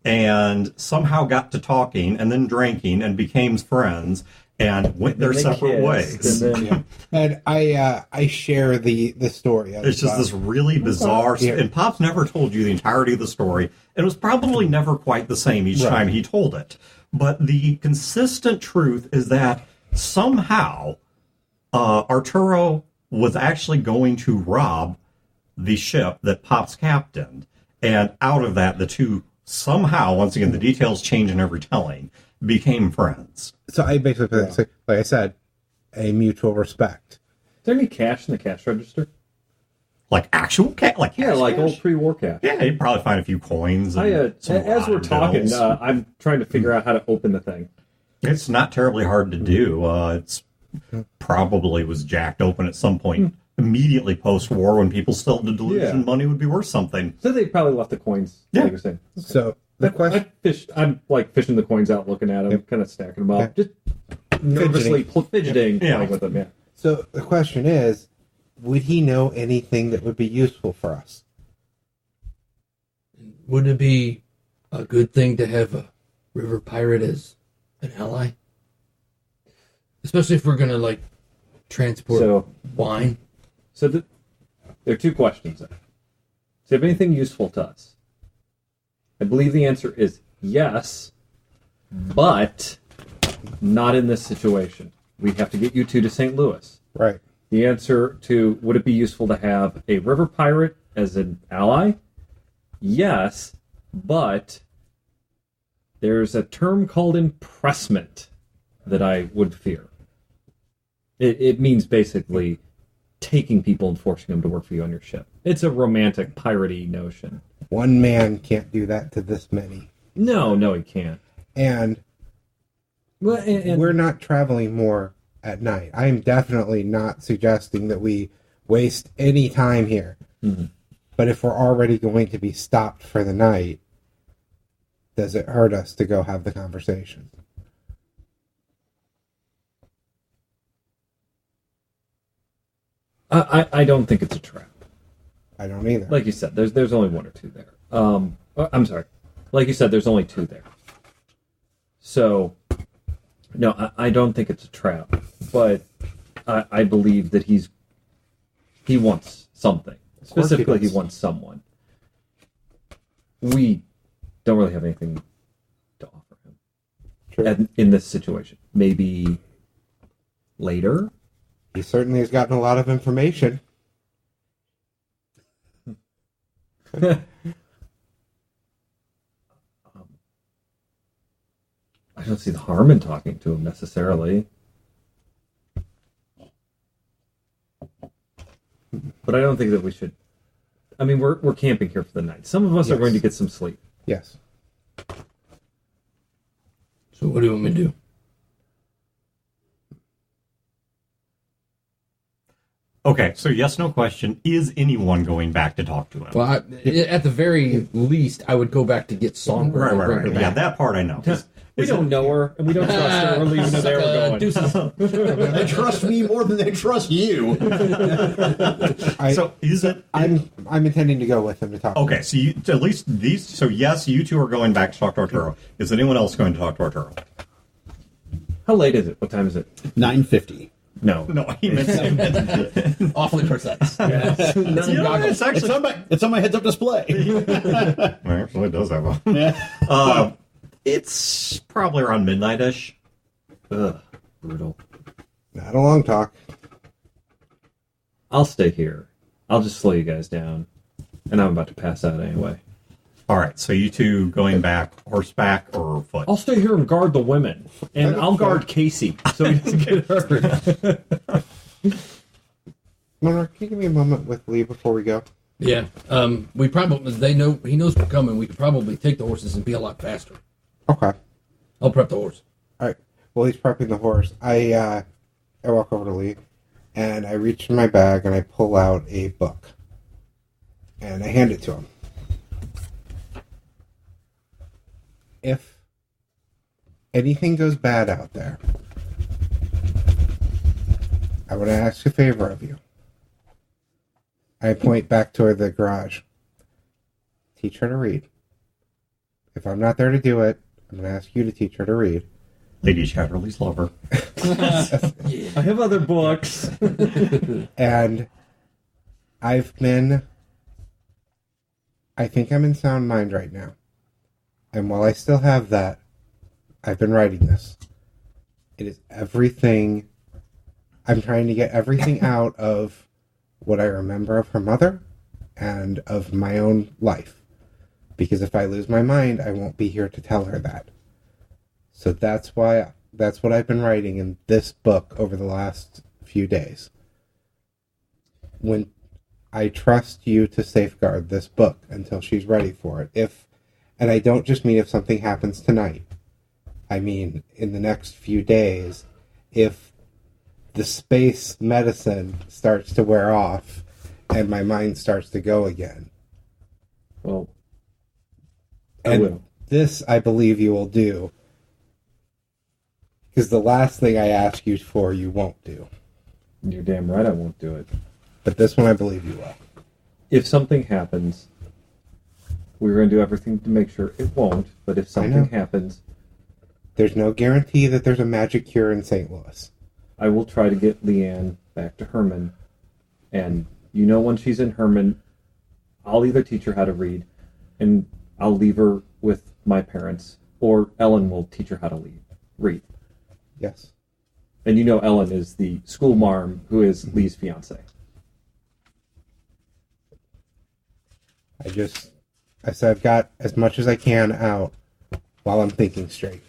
Speaker 6: and somehow got to talking and then drinking and became friends and went their
Speaker 8: They
Speaker 6: separate
Speaker 8: kissed,
Speaker 6: ways.
Speaker 8: And then,
Speaker 5: And I share the story.
Speaker 6: It's just this really bizarre,
Speaker 5: Yeah.
Speaker 6: and Pops never told you the entirety of the story, and it was probably never quite the same each
Speaker 5: Right.
Speaker 6: time he told it. But the consistent truth is that somehow Arturo was actually going to rob the ship that Pops captained, and out of that, the two somehow, once again, the details change in every telling, became friends.
Speaker 5: So I basically, like I said, a mutual respect.
Speaker 8: is there any cash in the cash register?
Speaker 6: Like actual cash, like
Speaker 8: Yeah,
Speaker 6: cash
Speaker 8: like
Speaker 6: cash?
Speaker 8: old pre-war cash.
Speaker 6: Yeah, you'd probably find a few coins. And
Speaker 8: As we're talking, I'm trying to figure out how to open the thing.
Speaker 6: it's not terribly hard to do. It's probably was jacked open at some point immediately post-war when people still had the delusion
Speaker 8: Yeah.
Speaker 6: money would be worth something.
Speaker 8: So they probably left the coins.
Speaker 6: Yeah.
Speaker 8: Like you're saying.
Speaker 5: So the question,
Speaker 8: I'm like fishing the coins out, looking at them, kind of stacking them up, just nervously fidgeting,
Speaker 6: Yeah.
Speaker 8: playing with them. Yeah.
Speaker 5: so the question is, would he know anything that would be useful for us?
Speaker 7: Wouldn't it be a good thing to have a river pirate as an ally? Especially if we're gonna like transport
Speaker 8: So-
Speaker 7: wine.
Speaker 8: So there are two questions there. Does he have anything useful to us? I believe the answer is yes, but not in this situation. We have to get you two to St. Louis.
Speaker 5: Right.
Speaker 8: The answer to would it be useful to have a river pirate as an ally? Yes, but there's a term called impressment that I would fear. It means basically taking people and forcing them to work for you on your ship. It's a romantic piratey notion.
Speaker 5: One man can't do that to this many.
Speaker 8: No, he can't.
Speaker 5: And
Speaker 8: Well, and
Speaker 5: we're not traveling more at night. I am definitely not suggesting that we waste any time here.
Speaker 8: Mhm.
Speaker 5: But if we're already going to be stopped for the night, does it hurt us to go have the conversation?
Speaker 8: I don't think it's a trap.
Speaker 5: I don't either.
Speaker 8: Like you said, there's only one or two there. I'm sorry. Like you said, there's only two there. So, no, I don't think it's a trap. But I believe that he wants something.
Speaker 5: course he
Speaker 8: Specifically, he
Speaker 5: does.
Speaker 8: wants someone. We don't really have anything to offer him
Speaker 5: True.
Speaker 8: in this situation. Maybe later.
Speaker 5: He certainly has gotten a lot of information.
Speaker 8: don't see the harm in talking to him necessarily. But I don't think that we should. I mean, we're camping here for the night. Some of us are going to get some sleep.
Speaker 5: Yes.
Speaker 7: So what do you want me to do?
Speaker 6: Okay, so yes, no question. Is anyone going back to talk to him?
Speaker 4: Well, at the very least, I would go back to get Songbird. and bring her
Speaker 6: Right.
Speaker 4: back.
Speaker 6: Yeah, that part I know.
Speaker 8: We don't know her, and we don't trust her. We're leaving her there. We're going.
Speaker 7: Deuces.
Speaker 3: They trust me more than they trust you.
Speaker 6: So is it?
Speaker 5: I'm intending to go with him to talk.
Speaker 6: Okay, so you, at least these. So yes, you two are going back to talk to Arturo. Is anyone else going to talk to Arturo?
Speaker 8: How late is it? What time is it?
Speaker 3: 9:50.
Speaker 8: No.
Speaker 6: No, he meant
Speaker 7: Awfully precise.
Speaker 6: it's actually
Speaker 3: It's on my heads-up display.
Speaker 6: actually it does have a.
Speaker 3: Yeah.
Speaker 6: It's probably around midnight-ish.
Speaker 8: Ugh, brutal.
Speaker 5: Not a long talk.
Speaker 8: I'll stay here. I'll just slow you guys down, and I'm about to pass out anyway.
Speaker 6: All right, so you two going back horseback or foot?
Speaker 8: I'll stay here and guard the women, and I'll guard Casey so he doesn't get hurt.
Speaker 5: Monarch, can you give me a moment with Lee before we go?
Speaker 7: Yeah. We probably he knows we're coming. We could probably take the horses and be a lot faster.
Speaker 5: Okay.
Speaker 7: I'll prep the horse.
Speaker 5: All right. Well, he's prepping the horse. I walk over to Lee, and I reach in my bag and I pull out a book, and I hand it to him. If anything goes bad out there, I want to ask a favor of you. I point back toward the garage. Teach her to read. If I'm not there to do it, I'm going to ask you to teach her to read.
Speaker 6: Lady Chatterley's lover.
Speaker 8: I have other books.
Speaker 5: And I think I'm in sound mind right now. And while I still have that, I've been writing this. It is everything. I'm trying to get everything out of what I remember of her mother and of my own life. Because if I lose my mind, I won't be here to tell her that. So that's what I've been writing in this book over the last few days. When I trust you to safeguard this book until she's ready for it. And I don't just mean if something happens tonight. I mean in the next few days, if the space medicine starts to wear off and my mind starts to go again.
Speaker 8: Well, I will.
Speaker 5: This I believe you will do. Because the last thing I ask you for, you won't do.
Speaker 8: You're damn right I won't do it.
Speaker 5: But this one I believe you will.
Speaker 8: If something happens, we're going to do everything to make sure it won't. But if something happens,
Speaker 5: there's no guarantee that there's a magic cure in St. Louis.
Speaker 8: I will try to get Leanne back to Herman. And when she's in Herman, I'll either teach her how to read, and I'll leave her with my parents, or Ellen will teach her how to read.
Speaker 5: Yes.
Speaker 8: And Ellen is the school marm who is Lee's fiance.
Speaker 5: I said I've got as much as I can out while I'm thinking straight.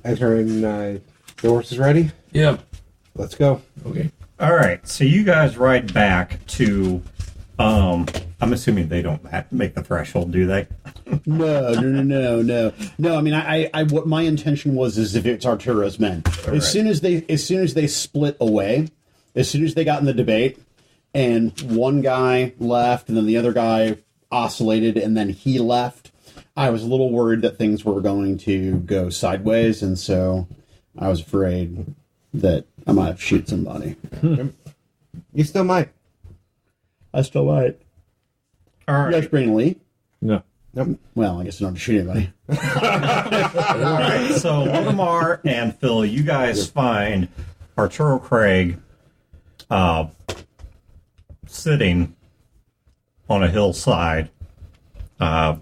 Speaker 5: I turn, the horse is ready?
Speaker 7: Yeah.
Speaker 5: Let's go.
Speaker 7: Okay.
Speaker 6: All right, so you guys ride back to. I'm assuming they don't make the threshold, do they?
Speaker 3: No. I mean, I what my intention was is if it's Arturo's men, as soon as they split away, as soon as they got in the debate, and one guy left, and then the other guy oscillated, and then he left, I was a little worried that things were going to go sideways, and so I was afraid that I might shoot somebody.
Speaker 5: You still might.
Speaker 3: I still might.
Speaker 6: All
Speaker 3: You guys bring Lee?
Speaker 8: No.
Speaker 5: Nope.
Speaker 3: Well, I guess I don't have to shoot anybody.
Speaker 6: All right, so Waldemar and Phil, you guys find Arturo Craig sitting on a hillside. I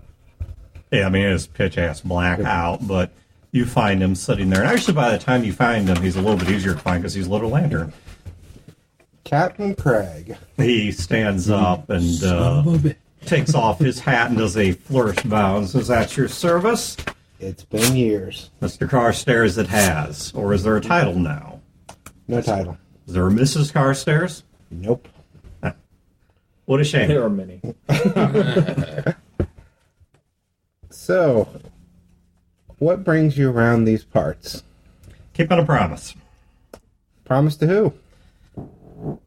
Speaker 6: mean, it's pitch ass black out, but you find him sitting there. And actually, by the time you find him, he's a little bit easier to find because he's lit a lantern.
Speaker 5: Captain Craig.
Speaker 6: He stands up and takes off his hat and does a flourish bow and says, "At your service."
Speaker 5: It's been years.
Speaker 6: Mr. Carstairs it has. Or is there a title now?
Speaker 5: No title.
Speaker 6: Is there a Mrs. Carstairs?
Speaker 5: Nope.
Speaker 6: What a shame.
Speaker 2: There are many.
Speaker 5: So, what brings you around these parts?
Speaker 6: Keeping a promise.
Speaker 5: Promise to who?
Speaker 6: All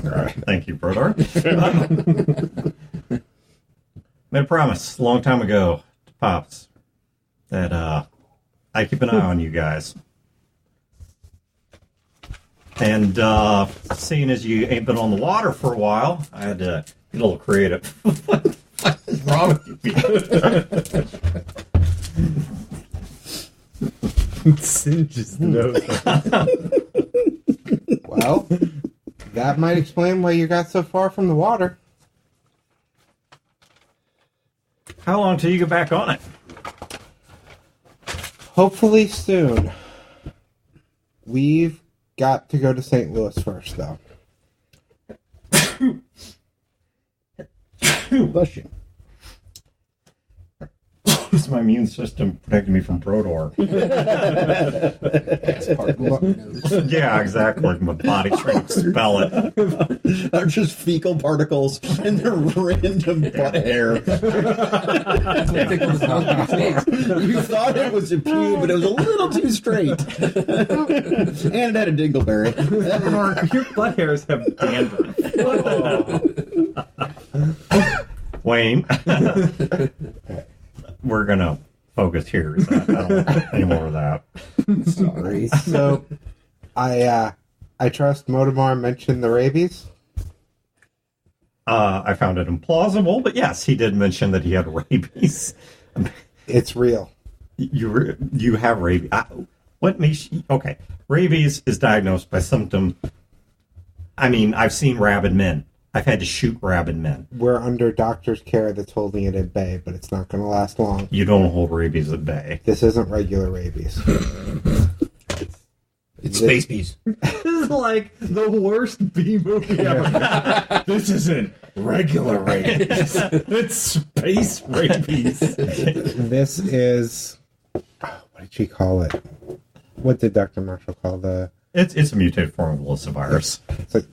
Speaker 6: right. Thank you, Brodor. Made a promise a long time ago to Pops that I keep an eye on you guys. And seeing as you ain't been on the water for a while, I had to get a little creative. What is wrong with you people?
Speaker 2: Singes the nose.
Speaker 5: Well, that might explain why you got so far from the water.
Speaker 6: How long till you get back on it?
Speaker 5: Hopefully soon. We've got to go to St. Louis first, though.
Speaker 3: Bless you.
Speaker 6: It's my immune system protecting me from Brodor. Yeah, exactly. My body's trying to expel it.
Speaker 3: They're just fecal particles and they're random butt hair. You thought it was a pube, but it was a little too straight. And it had a dingleberry.
Speaker 2: Your butt hairs have dandruff.
Speaker 6: Wayne, we're gonna focus here. I don't want any more of that.
Speaker 5: Sorry. So, I trust Modamar mentioned the rabies.
Speaker 6: I found it implausible, but yes, he did mention that he had rabies.
Speaker 5: It's real.
Speaker 6: You have rabies. What makes you... Okay, rabies is diagnosed by symptom. I mean, I've seen rabid men. I've had to shoot rabid men.
Speaker 5: We're under doctor's care that's holding it at bay, but it's not going to last long.
Speaker 6: You don't hold rabies at bay.
Speaker 5: This isn't regular rabies.
Speaker 7: It's Space Bees.
Speaker 2: This is like the worst B movie ever. This isn't regular rabies. It's space rabies.
Speaker 5: This is... what did she call it? What did Dr. Marshall call the...
Speaker 6: It's a mutated form of lyssavirus.
Speaker 5: It's like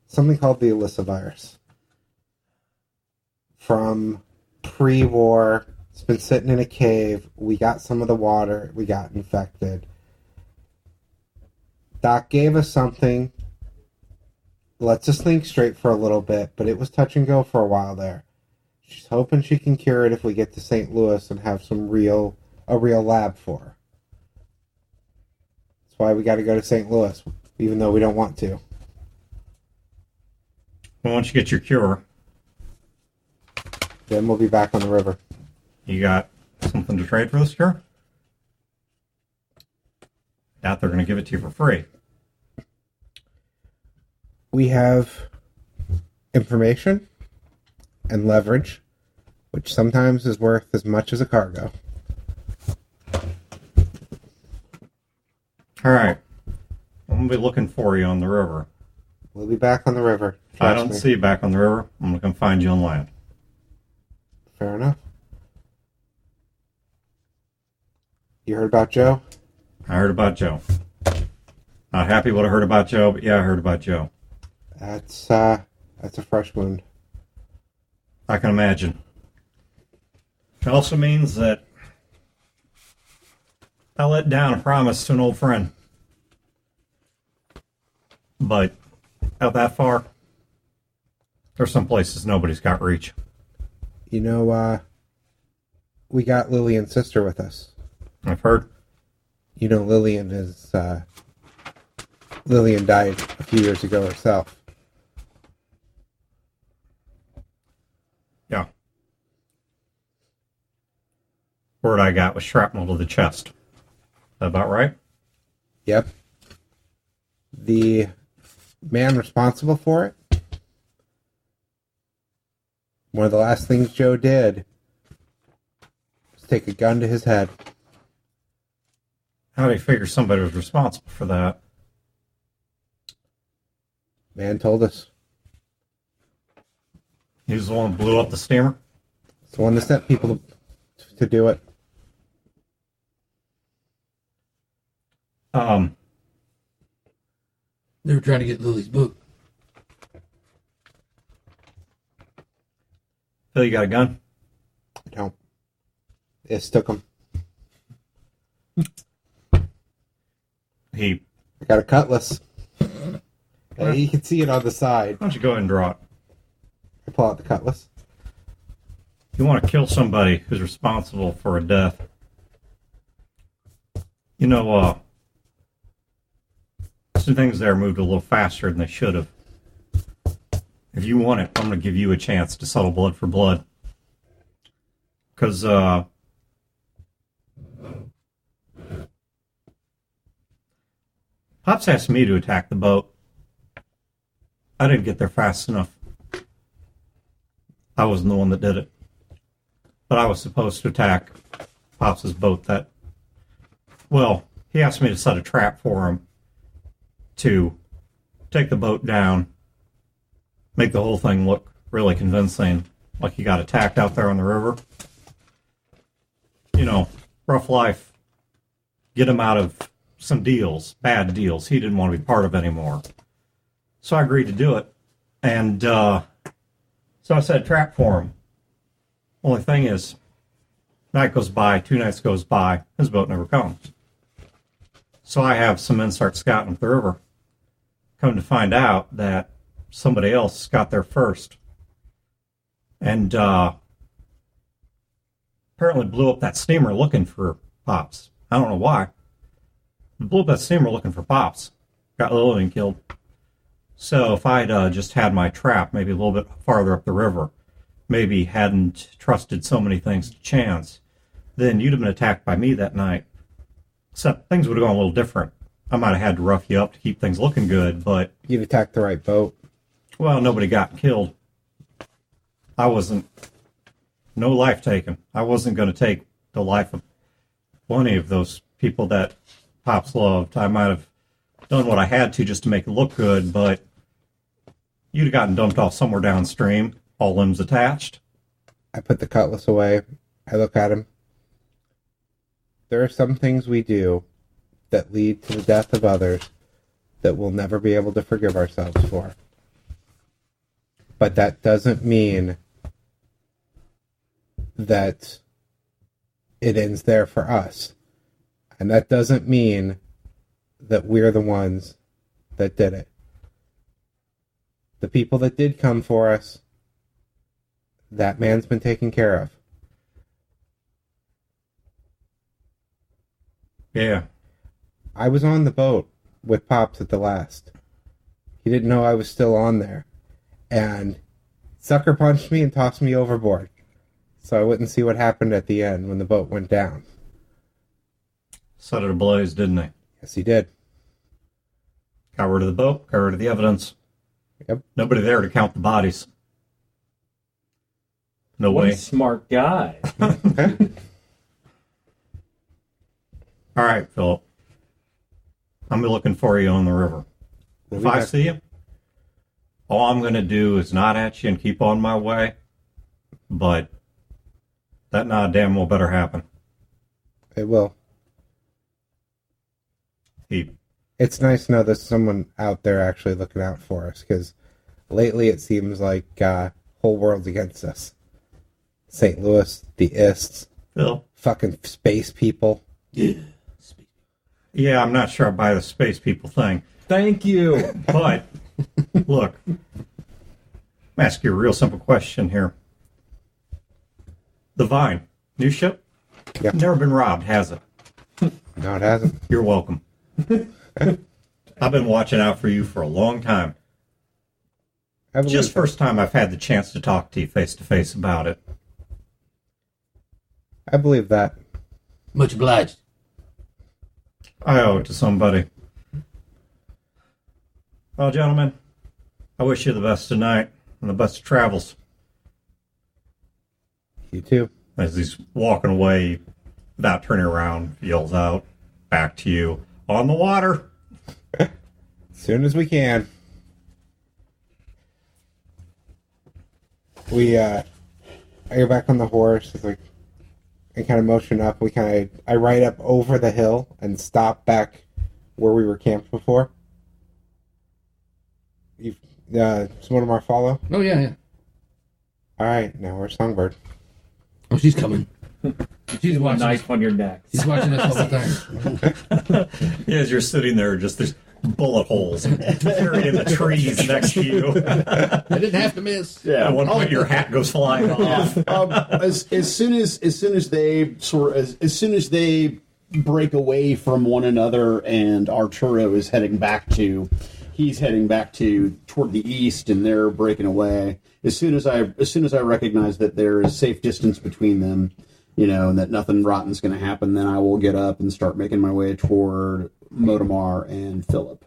Speaker 5: something called the Elissa virus. From pre-war, it's been sitting in a cave. We got some of the water. We got infected. Doc gave us something. Lets us think straight for a little bit, but it was touch and go for a while there. She's hoping she can cure it if we get to St. Louis and have a real lab for her. That's why we got to go to St. Louis, even though we don't want to.
Speaker 6: Well, once you get your cure,
Speaker 5: Then we'll be back on the river.
Speaker 6: you got something to trade for this cure? Doubt they're going to give it to you for free.
Speaker 5: We have information and leverage, which sometimes is worth as much as a cargo.
Speaker 6: All right. I'm going to be looking for you on the river.
Speaker 5: We'll be back on the river.
Speaker 6: If I
Speaker 5: Trust
Speaker 6: don't
Speaker 5: me.
Speaker 6: see you back on the river, I'm going to come find you on land.
Speaker 5: Fair enough. You heard about Joe?
Speaker 6: I heard about Joe. Not happy what I heard about Joe, but yeah, I heard about Joe.
Speaker 5: That's a fresh wound.
Speaker 6: I can imagine. It also means that I let down a promise to an old friend. But out that far, there's some places nobody's got reach.
Speaker 5: You know, we got Lillian's sister with us.
Speaker 6: I've heard.
Speaker 5: You know, Lillian died a few years ago herself.
Speaker 6: Yeah. Word I got was shrapnel to the chest. Is that about right?
Speaker 5: Yep. The man responsible for it, one of the last things Joe did was take a gun to his head.
Speaker 6: How do you figure somebody was responsible for that?
Speaker 5: Man told us.
Speaker 6: He was the one who blew up the steamer?
Speaker 5: It's the one that sent people to do it.
Speaker 7: They were trying to get Lily's book.
Speaker 6: Phil, you got a gun?
Speaker 5: No. It's took him.
Speaker 6: He.
Speaker 5: I got a cutlass. You can see it on the side.
Speaker 6: Why don't you go ahead and draw it?
Speaker 5: I pull out the cutlass.
Speaker 6: You want to kill somebody who's responsible for a death. You know, some things there moved a little faster than they should have. If you want it, I'm going to give you a chance to settle blood for blood. Because, Pops asked me to attack the boat. I didn't get there fast enough. I wasn't the one that did it. But I was supposed to attack Pops' boat that... Well, he asked me to set a trap for him to take the boat down, make the whole thing look really convincing, like he got attacked out there on the river. You know, rough life. Get him out of some deals, bad deals he didn't want to be part of anymore. So I agreed to do it. And so I set a trap for him. Only thing is, night goes by, 2 nights goes by, his boat never comes. So I have some men start scouting up the river. Come to find out that somebody else got there first. And apparently blew up that steamer looking for Pops. I don't know why. Blew up that steamer looking for Pops. Got Lillian killed. So if I'd just had my trap maybe a little bit farther up the river, maybe hadn't trusted so many things to chance, then you'd have been attacked by me that night. Except things would have gone a little different. I might have had to rough you up to keep things looking good, but...
Speaker 5: You'd attacked the right boat.
Speaker 6: Well, nobody got killed. I wasn't... No life taken. I wasn't going to take the life of plenty of those people that Pops loved. I might have done what I had to just to make it look good, but you'd have gotten dumped off somewhere downstream, all limbs attached.
Speaker 5: I put the cutlass away. I look at him. There are some things we do that lead to the death of others that we'll never be able to forgive ourselves for. But that doesn't mean that it ends there for us. And that doesn't mean that we're the ones that did it. The people that did come for us, that man's been taken care of.
Speaker 6: Yeah.
Speaker 5: I was on the boat with Pops at the last. He didn't know I was still on there. And sucker punched me and tossed me overboard. So I wouldn't see what happened at the end when the boat went down.
Speaker 6: Set it ablaze, didn't they?
Speaker 5: Yes, he did.
Speaker 6: Got rid of the boat, got rid of the evidence.
Speaker 5: Yep.
Speaker 6: Nobody there to count the bodies. No
Speaker 2: What
Speaker 6: way.
Speaker 2: a smart guy.
Speaker 6: All right, Philip. I'm looking for you on the river. If I see you, all I'm going to do is nod at you and keep on my way. But that nod damn well better happen.
Speaker 5: It will. It's nice to know there's someone out there actually looking out for us, because lately it seems like whole world's against us. St. Louis, the Ists,
Speaker 6: Phil?
Speaker 5: fucking space people.
Speaker 6: Yeah, I'm not sure I buy the space people thing.
Speaker 2: Thank you.
Speaker 6: But, look, I'm ask you a real simple question here. The Vine, new ship?
Speaker 5: Yep.
Speaker 6: Never been robbed, has it?
Speaker 5: No, it hasn't.
Speaker 6: You're welcome. I've been watching out for you for a long time.
Speaker 5: I believe
Speaker 6: Just first time I've had the chance to talk to you face to face about it.
Speaker 5: I believe that.
Speaker 7: Much obliged.
Speaker 6: I owe it to somebody. Well, gentlemen, I wish you the best tonight and the best of travels.
Speaker 5: You too.
Speaker 6: As he's walking away without turning around, yells out back to you, on the water.
Speaker 5: As soon as we can. I go back on the horse. It's like, I kind of motion up. I ride up over the hill and stop back where we were camped before? You've Motomar follow?
Speaker 7: Oh yeah, yeah.
Speaker 5: All right, now we're Songbird.
Speaker 7: Oh, she's coming. She's
Speaker 8: A
Speaker 7: watching.
Speaker 8: knife on your neck.
Speaker 7: She's watching us all the time.
Speaker 6: As you're sitting there, just there's bullet holes buried in the trees next to you.
Speaker 7: I didn't have to miss.
Speaker 3: Yeah.
Speaker 6: At one point, your hat goes flying off.
Speaker 3: As soon as they break away from one another, and Arturo is heading back to toward the east, and they're breaking away. As soon as I recognize that there is safe distance between them, and that nothing rotten's going to happen, then I will get up and start making my way toward Motomar and Philip.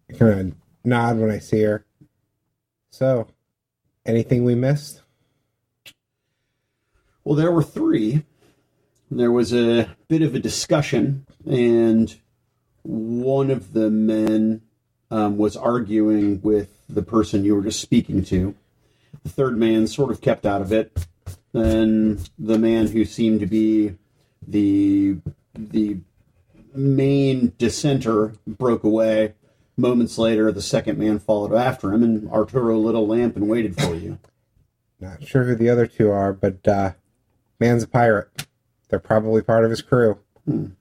Speaker 5: I kind of nod when I see her. So, anything we missed?
Speaker 3: Well, there were three. There was a bit of a discussion, and one of the men was arguing with the person you were just speaking to. The third man sort of kept out of it. Then the man who seemed to be the main dissenter broke away. Moments later, the second man followed after him, and Arturo lit a lamp and waited for you.
Speaker 5: Not sure who the other two are, but man's a pirate. They're probably part of his crew.
Speaker 3: So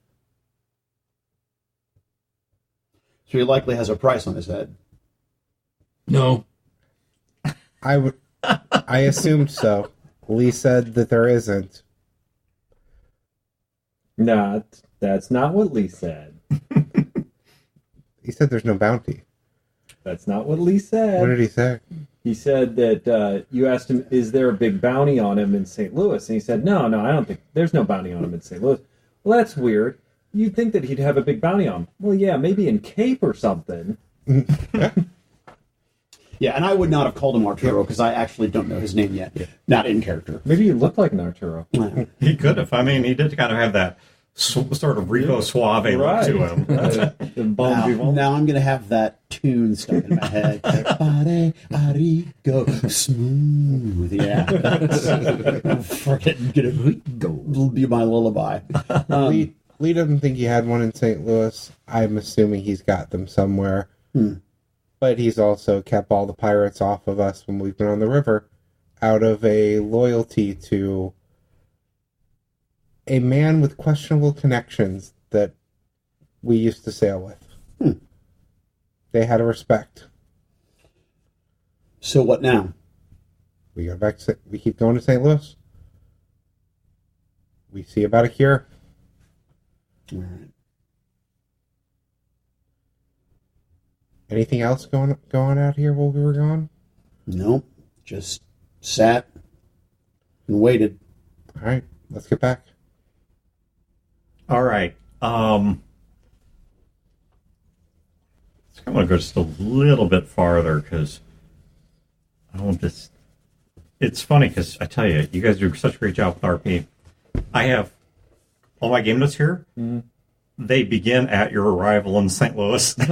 Speaker 3: he likely has a price on his head.
Speaker 7: No.
Speaker 5: I assumed so. Lee said that there isn't.
Speaker 8: That's not what Lee said.
Speaker 5: He said there's no bounty.
Speaker 8: That's not what Lee said.
Speaker 5: What did he say?
Speaker 8: He said that you asked him, is there a big bounty on him in St. Louis? And he said, no, I don't think there's no bounty on him in St. Louis. Well, that's weird. You'd think that he'd have a big bounty on him. Well, yeah, maybe in Cape or something.
Speaker 3: Yeah, and I would not have called him Arturo because I actually don't know his name yet. Not in character.
Speaker 8: Maybe you look like an Arturo.
Speaker 6: He could have. I mean, he did kind of have that sort of Rico Suave look to him.
Speaker 3: Now I'm going to have that tune stuck in my head. Pare, arigo, smooth. Yeah. Freaking gonna be my lullaby.
Speaker 5: Lee doesn't think he had one in St. Louis. I'm assuming he's got them somewhere. But he's also kept all the pirates off of us when we've been on the river out of a loyalty to a man with questionable connections that we used to sail with. They had a respect.
Speaker 3: So what now?
Speaker 5: We go back. We keep going to St. Louis. We see about a cure.
Speaker 3: All right.
Speaker 5: Anything else going out here while we were gone?
Speaker 3: Nope. Just sat and waited.
Speaker 5: All right, let's get back.
Speaker 6: All right. I'm going to go just a little bit farther because I don't just. It's funny because I tell you, you guys do such a great job with RP. I have all my game notes here. They begin at your arrival in St. Louis.
Speaker 5: I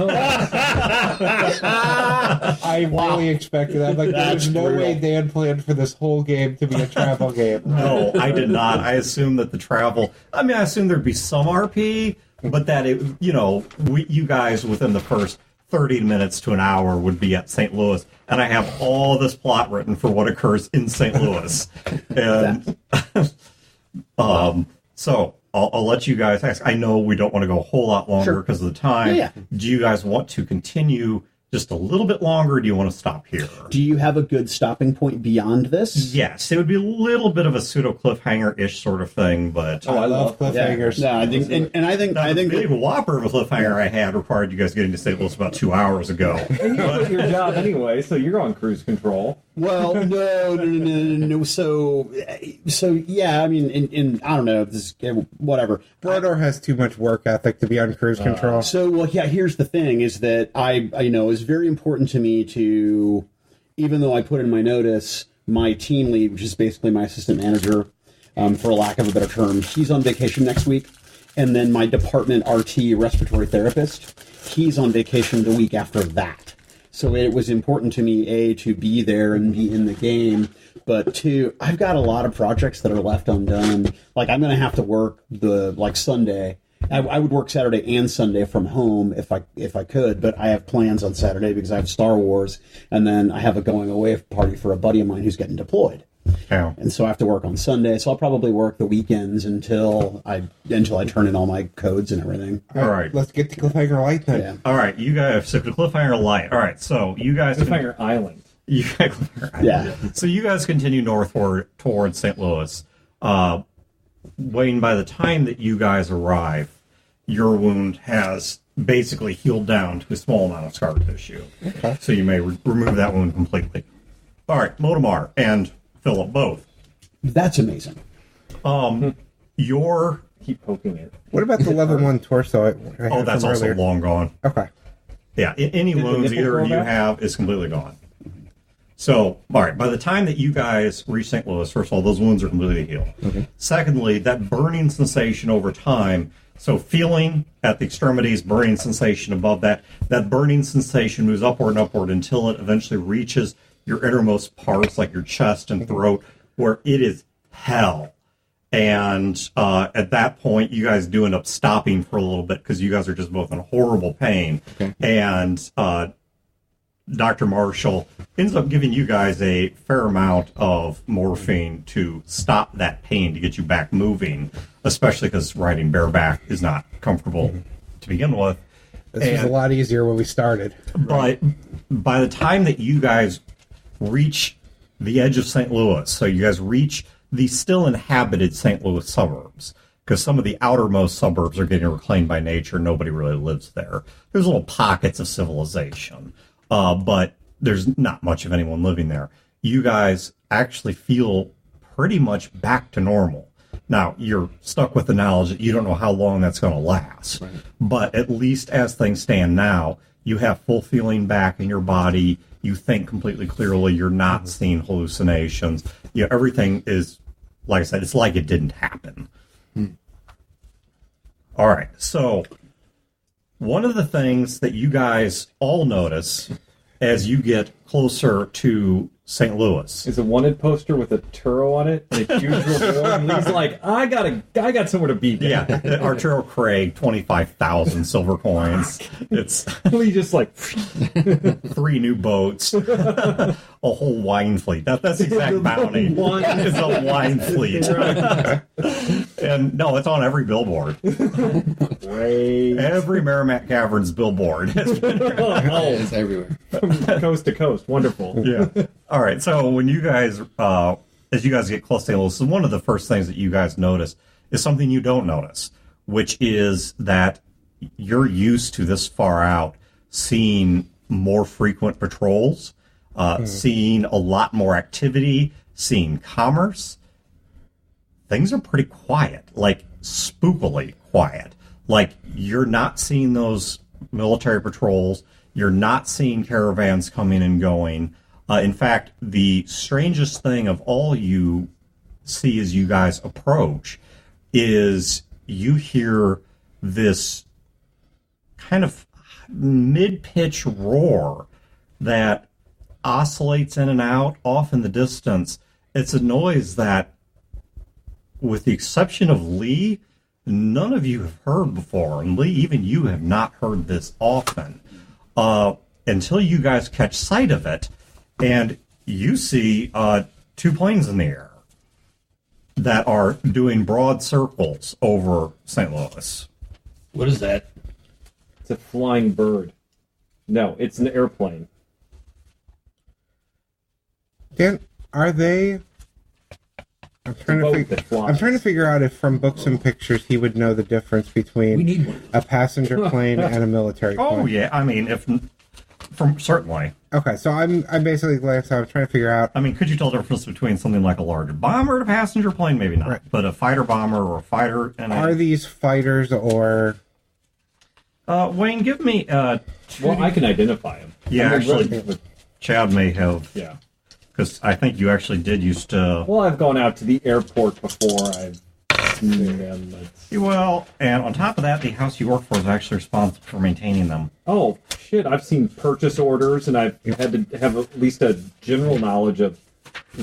Speaker 5: really expected that. Like, there's no way Dan planned for this whole game to be a travel game.
Speaker 6: No, I did not. I assumed that the travel. I mean, I assumed there'd be some RP, but that it, you guys within the first 30 minutes to an hour would be at St. Louis, and I have all this plot written for what occurs in St. Louis, and so. I'll let you guys ask. I know we don't want to go a whole lot longer because of the time.
Speaker 3: Yeah.
Speaker 6: Do you guys want to continue just a little bit longer, or do you want to stop here?
Speaker 3: Do you have a good stopping point beyond this?
Speaker 6: Yes, it would be a little bit of a pseudo cliffhanger-ish sort of thing, but
Speaker 5: I love cliffhangers.
Speaker 3: Yeah, I think, and I think,
Speaker 6: the big whopper of a cliffhanger I had required you guys getting to St. Louis about 2 hours ago.
Speaker 8: And you quit your job anyway, so you're on cruise control.
Speaker 3: Well, no. So yeah. I mean, in I don't know. This whatever.
Speaker 5: Brodor has too much work ethic to be on cruise control.
Speaker 3: So well, yeah. Here's the thing: is that I it's very important to me to, even though I put in my notice, my team lead, which is basically my assistant manager, for lack of a better term, he's on vacation next week, and then my department RT respiratory therapist, he's on vacation the week after that. So it was important to me, A, to be there and be in the game, but two, I've got a lot of projects that are left undone. Like, I'm going to have to work Sunday I would work Saturday and Sunday from home if I could, but I have plans on Saturday because I have Star Wars, and then I have a going away party for a buddy of mine who's getting deployed.
Speaker 6: Yeah.
Speaker 3: And so I have to work on Sunday, so I'll probably work the weekends until I turn in all my codes and everything.
Speaker 6: All right.
Speaker 5: Let's get to Cliffhanger Light then.
Speaker 3: Yeah.
Speaker 6: All right, you guys. So Cliffhanger Light. All right, so you guys.
Speaker 8: Cliffhanger Island.
Speaker 6: You Cliffhanger.
Speaker 3: Yeah.
Speaker 6: So you guys continue northward towards St. Louis. Wayne, by the time that you guys arrive, your wound has basically healed down to a small amount of scar tissue.
Speaker 5: Okay.
Speaker 6: So you may remove that wound completely. All right, Motomar and Philip both.
Speaker 3: That's amazing.
Speaker 6: Your
Speaker 8: Keep poking it.
Speaker 5: What about the level 1 torso? I
Speaker 6: oh,
Speaker 5: had
Speaker 6: that's
Speaker 5: from
Speaker 6: also
Speaker 5: earlier?
Speaker 6: long gone.
Speaker 5: Okay.
Speaker 6: Yeah, any
Speaker 8: the
Speaker 6: wounds
Speaker 8: nipple
Speaker 6: either
Speaker 8: grow
Speaker 6: of you
Speaker 8: back?
Speaker 6: have is completely gone. So, all right, by the time that you guys reach St. Louis, first of all, those wounds are completely healed.
Speaker 5: Okay.
Speaker 6: Secondly, that burning sensation over time, so feeling at the extremities, burning sensation above that, that burning sensation moves upward and upward until it eventually reaches your innermost parts, like your chest and throat, where it is hell. And at that point, you guys do end up stopping for a little bit because you guys are just both in horrible pain.
Speaker 4: Okay.
Speaker 6: And Dr. Marshall ends up giving you guys a fair amount of morphine to stop that pain, to get you back moving, especially because riding bareback is not comfortable to begin with.
Speaker 5: This was a lot easier when we started.
Speaker 6: But by the time that you guys reach the edge of St. Louis, so you guys reach the still inhabited St. Louis suburbs, because some of the outermost suburbs are getting reclaimed by nature. Nobody really lives there. There's little pockets of civilization, but there's not much of anyone living there. You guys actually feel pretty much back to normal. Now, you're stuck with the knowledge that you don't know how long that's going to last. Right. But at least as things stand now, you have full feeling back in your body. You think completely clearly. You're not seeing hallucinations. You know, everything is, like I said, it's like it didn't happen. All right. So one of the things that you guys all notice as you get closer to St. Louis
Speaker 8: Is a wanted poster with a Turo on it and a huge reward. And Lee's like, I got somewhere to be.
Speaker 6: Yeah, Arturo Craig, 25,000 silver coins. It's
Speaker 8: Lee just like
Speaker 6: 3 new boats, a whole wine fleet. That's the exact bounty. It's a wine fleet. And no, it's on every billboard.
Speaker 8: great
Speaker 6: Every Merrimack Caverns billboard has been.
Speaker 7: It's everywhere.
Speaker 8: coast to coast. Wonderful.
Speaker 6: Yeah. All right. So when you guys, as you guys get close to St. Louis, one of the first things that you guys notice is something you don't notice, which is that you're used to this far out seeing more frequent patrols, seeing a lot more activity, seeing commerce. Things are pretty quiet, like spookily quiet. Like you're not seeing those military patrols. You're not seeing caravans coming and going. In fact, the strangest thing of all you see as you guys approach is you hear this kind of mid-pitch roar that oscillates in and out off in the distance. It's a noise that, with the exception of Lee, none of you have heard before. And Lee, even you have not heard this often until you guys catch sight of it. And you see 2 planes in the air that are doing broad circles over St. Louis.
Speaker 7: What is that?
Speaker 8: It's a flying bird. No, it's an airplane.
Speaker 5: Dan, are they? I'm trying
Speaker 8: boat that flies.
Speaker 5: to figure out if from books and pictures he would know the difference
Speaker 7: We
Speaker 5: between
Speaker 7: need one.
Speaker 5: a passenger plane and a military plane.
Speaker 6: Oh, yeah. I mean, certainly.
Speaker 5: Okay, so I'm basically like, so I'm trying to figure out.
Speaker 6: I mean, could you tell the difference between something like a large bomber and a passenger plane? Maybe not.
Speaker 5: Right.
Speaker 6: But a fighter bomber or a fighter and
Speaker 5: Are these fighters or?
Speaker 6: Wayne, give me
Speaker 8: Well, I can identify them.
Speaker 6: Yeah,
Speaker 8: I'm
Speaker 6: actually,
Speaker 8: aggressive.
Speaker 6: Chad may have,
Speaker 8: Yeah.
Speaker 6: because I think you actually did used to.
Speaker 8: Well, I've gone out to the airport before. I've seen them.
Speaker 6: Well, and on top of that, the house you work for is actually responsible for maintaining them.
Speaker 8: Oh, shit. I've seen purchase orders, and I've had to have at least a general knowledge of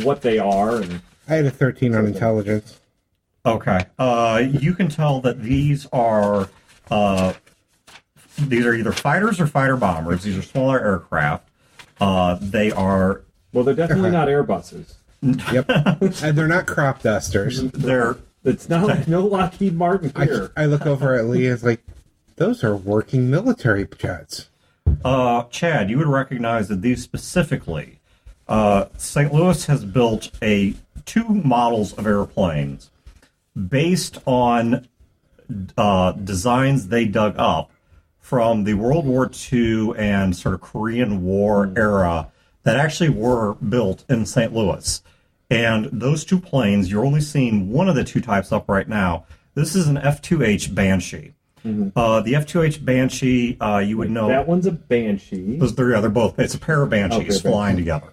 Speaker 8: what they are. And
Speaker 5: I had a 13 on intelligence.
Speaker 6: Okay. You can tell that these are These are either fighters or fighter bombers. These are smaller aircraft. They are
Speaker 8: Well, they're definitely not Airbuses.
Speaker 5: Yep. And they're not crop dusters.
Speaker 6: they're
Speaker 8: It's not like no Lockheed Martin here.
Speaker 5: I look over at Lee and it's like, those are working military jets.
Speaker 6: Chad, you would recognize that these specifically, St. Louis has built two models of airplanes based on designs they dug up from the World War II and sort of Korean War era that actually were built in St. Louis. And those two planes, you're only seeing one of the two types up right now. This is an F-2H Banshee. The F-2H Banshee, you would know...
Speaker 8: That one's a Banshee.
Speaker 6: They're both... It's a pair of Banshees flying together.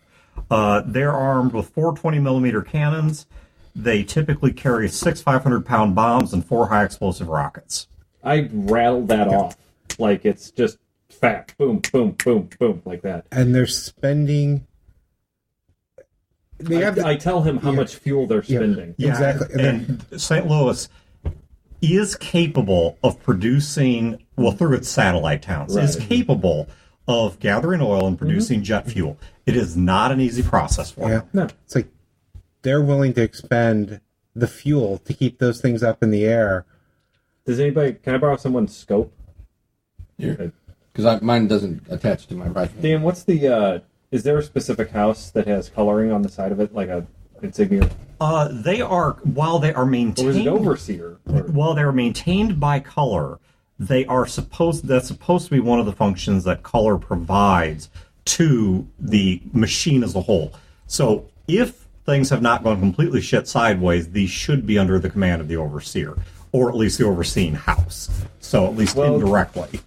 Speaker 6: They're armed with 4 20-millimeter cannons. They typically carry 6 500-pound bombs and 4 high-explosive rockets.
Speaker 8: I rattled that off. Like, it's just fat. Boom, boom, boom, boom, like that.
Speaker 5: And they're spending...
Speaker 8: I tell him how much fuel they're spending.
Speaker 6: Yeah,
Speaker 5: Exactly.
Speaker 6: And St. Louis is capable of producing, well, through its satellite towns, is capable of gathering oil and producing jet fuel. It is not an easy process for them.
Speaker 8: No.
Speaker 5: It's like they're willing to expend the fuel to keep those things up in the air.
Speaker 8: Does anybody... Can I borrow someone's scope?
Speaker 4: Here. Because mine doesn't attach to my rifle.
Speaker 8: Dan, what's the... is there a specific house that has coloring on the side of it, like a insignia?
Speaker 6: They are, while they are maintained...
Speaker 8: Or is it overseer?
Speaker 6: While they're maintained by color, that's supposed to be one of the functions that color provides to the machine as a whole. So if things have not gone completely shit sideways, these should be under the command of the overseer, or at least the overseeing house. So at least indirectly.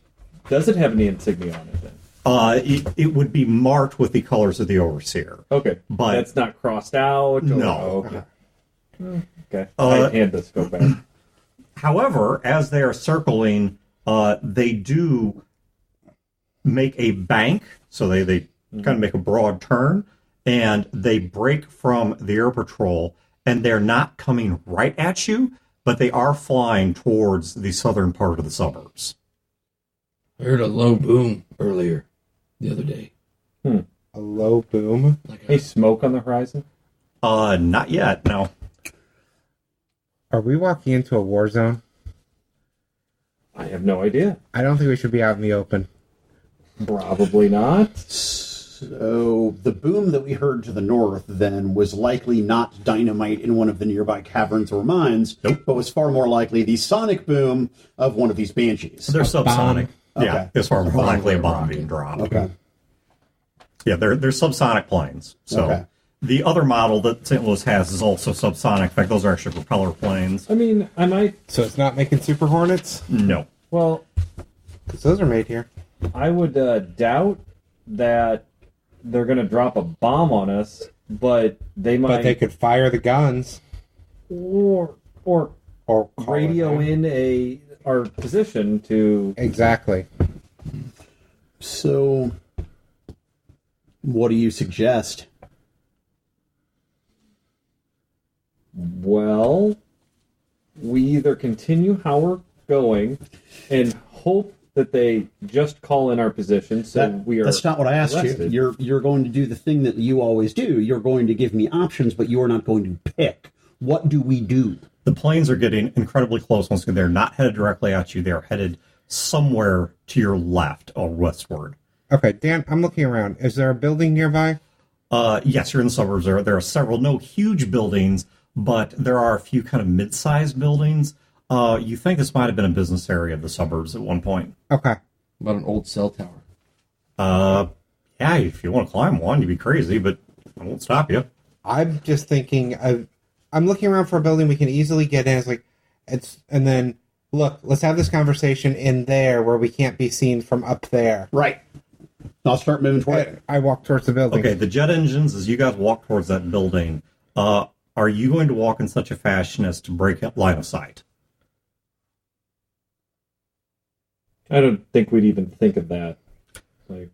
Speaker 8: Does it have any insignia on it then?
Speaker 6: It would be marked with the colors of the overseer.
Speaker 8: Okay,
Speaker 6: But-
Speaker 8: that's not crossed out?
Speaker 6: No.
Speaker 8: Okay. Okay. I hand the scope back.
Speaker 6: However, as they are circling, they do make a bank, so they kind of make a broad turn, and they break from the air patrol, and they're not coming right at you, but they are flying towards the southern part of the suburbs.
Speaker 7: I heard a low boom earlier the other day.
Speaker 5: A low boom.
Speaker 7: Like
Speaker 8: Any smoke on the horizon?
Speaker 6: Not yet, no.
Speaker 5: Are we walking into a war zone?
Speaker 8: I have no idea.
Speaker 5: I don't think we should be out in the open.
Speaker 8: Probably not.
Speaker 3: So the boom that we heard to the north then was likely not dynamite in one of the nearby caverns or mines, but was far more likely the sonic boom of one of these banshees.
Speaker 6: They're subsonic. Yeah,
Speaker 3: Okay.
Speaker 6: it's far more likely a bomb being dropped.
Speaker 3: Okay.
Speaker 6: Yeah, they're subsonic planes. So
Speaker 3: Okay.
Speaker 6: the other model that St. Louis has is also subsonic. In fact, those are actually propeller planes.
Speaker 8: I mean, I might...
Speaker 5: So it's not making Super Hornets?
Speaker 6: No.
Speaker 8: Well,
Speaker 5: Because those are made here.
Speaker 8: I would doubt that they're going to drop a bomb on us, but they might...
Speaker 5: But they could fire the guns.
Speaker 8: Or
Speaker 5: Or call
Speaker 8: radio
Speaker 5: it
Speaker 8: in our position to...
Speaker 5: Exactly.
Speaker 3: So what do you suggest?
Speaker 8: Well, we either continue how we're going and hope that they just call in our position, so we are...
Speaker 3: That's not what I asked
Speaker 8: arrested.
Speaker 3: you. You're going to do the thing that you always do. You're going to give me options, but you are not going to pick. What do we do?
Speaker 6: The planes are getting incredibly close. Once again, they're not headed directly at you. They're headed somewhere to your left or westward.
Speaker 5: Okay, Dan, I'm looking around. Is there a building nearby?
Speaker 6: Yes, you're in the suburbs. There are several, no huge buildings, but there are a few kind of mid-sized buildings. You think this might have been a business area of the suburbs at one point.
Speaker 5: Okay.
Speaker 4: About an old cell tower.
Speaker 6: Yeah, if you want to climb one, you'd be crazy, but I won't stop you.
Speaker 5: I'm just thinking, I'm looking around for a building we can easily get in. And then, look, let's have this conversation in there where we can't be seen from up there.
Speaker 3: Right. I'll start moving toward it.
Speaker 5: I walk towards the building.
Speaker 6: Okay, the jet engines, as you guys walk towards that building, are you going to walk in such a fashion as to break up line of sight?
Speaker 8: I don't think we'd even think of that. Like,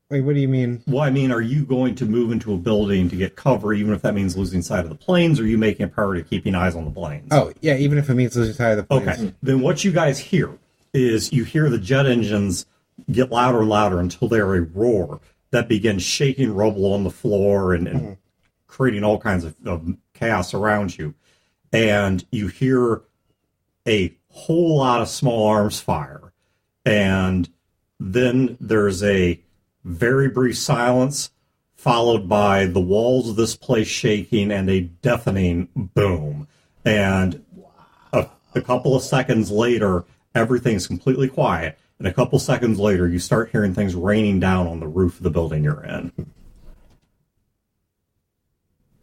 Speaker 5: Wait, what do you mean?
Speaker 6: Well, I mean, are you going to move into a building to get cover, even if that means losing sight of the planes, or are you making a priority of keeping eyes on the planes?
Speaker 5: Oh, yeah, even if it means losing sight of the planes.
Speaker 6: Okay, then what you guys hear is you hear the jet engines get louder and louder until they're a roar that begins shaking rubble on the floor and creating all kinds of chaos around you. And you hear a whole lot of small arms fire. And then there's a very brief silence, followed by the walls of this place shaking and a deafening boom. And a couple of seconds later, everything's completely quiet. And a couple seconds later, you start hearing things raining down on the roof of the building you're in.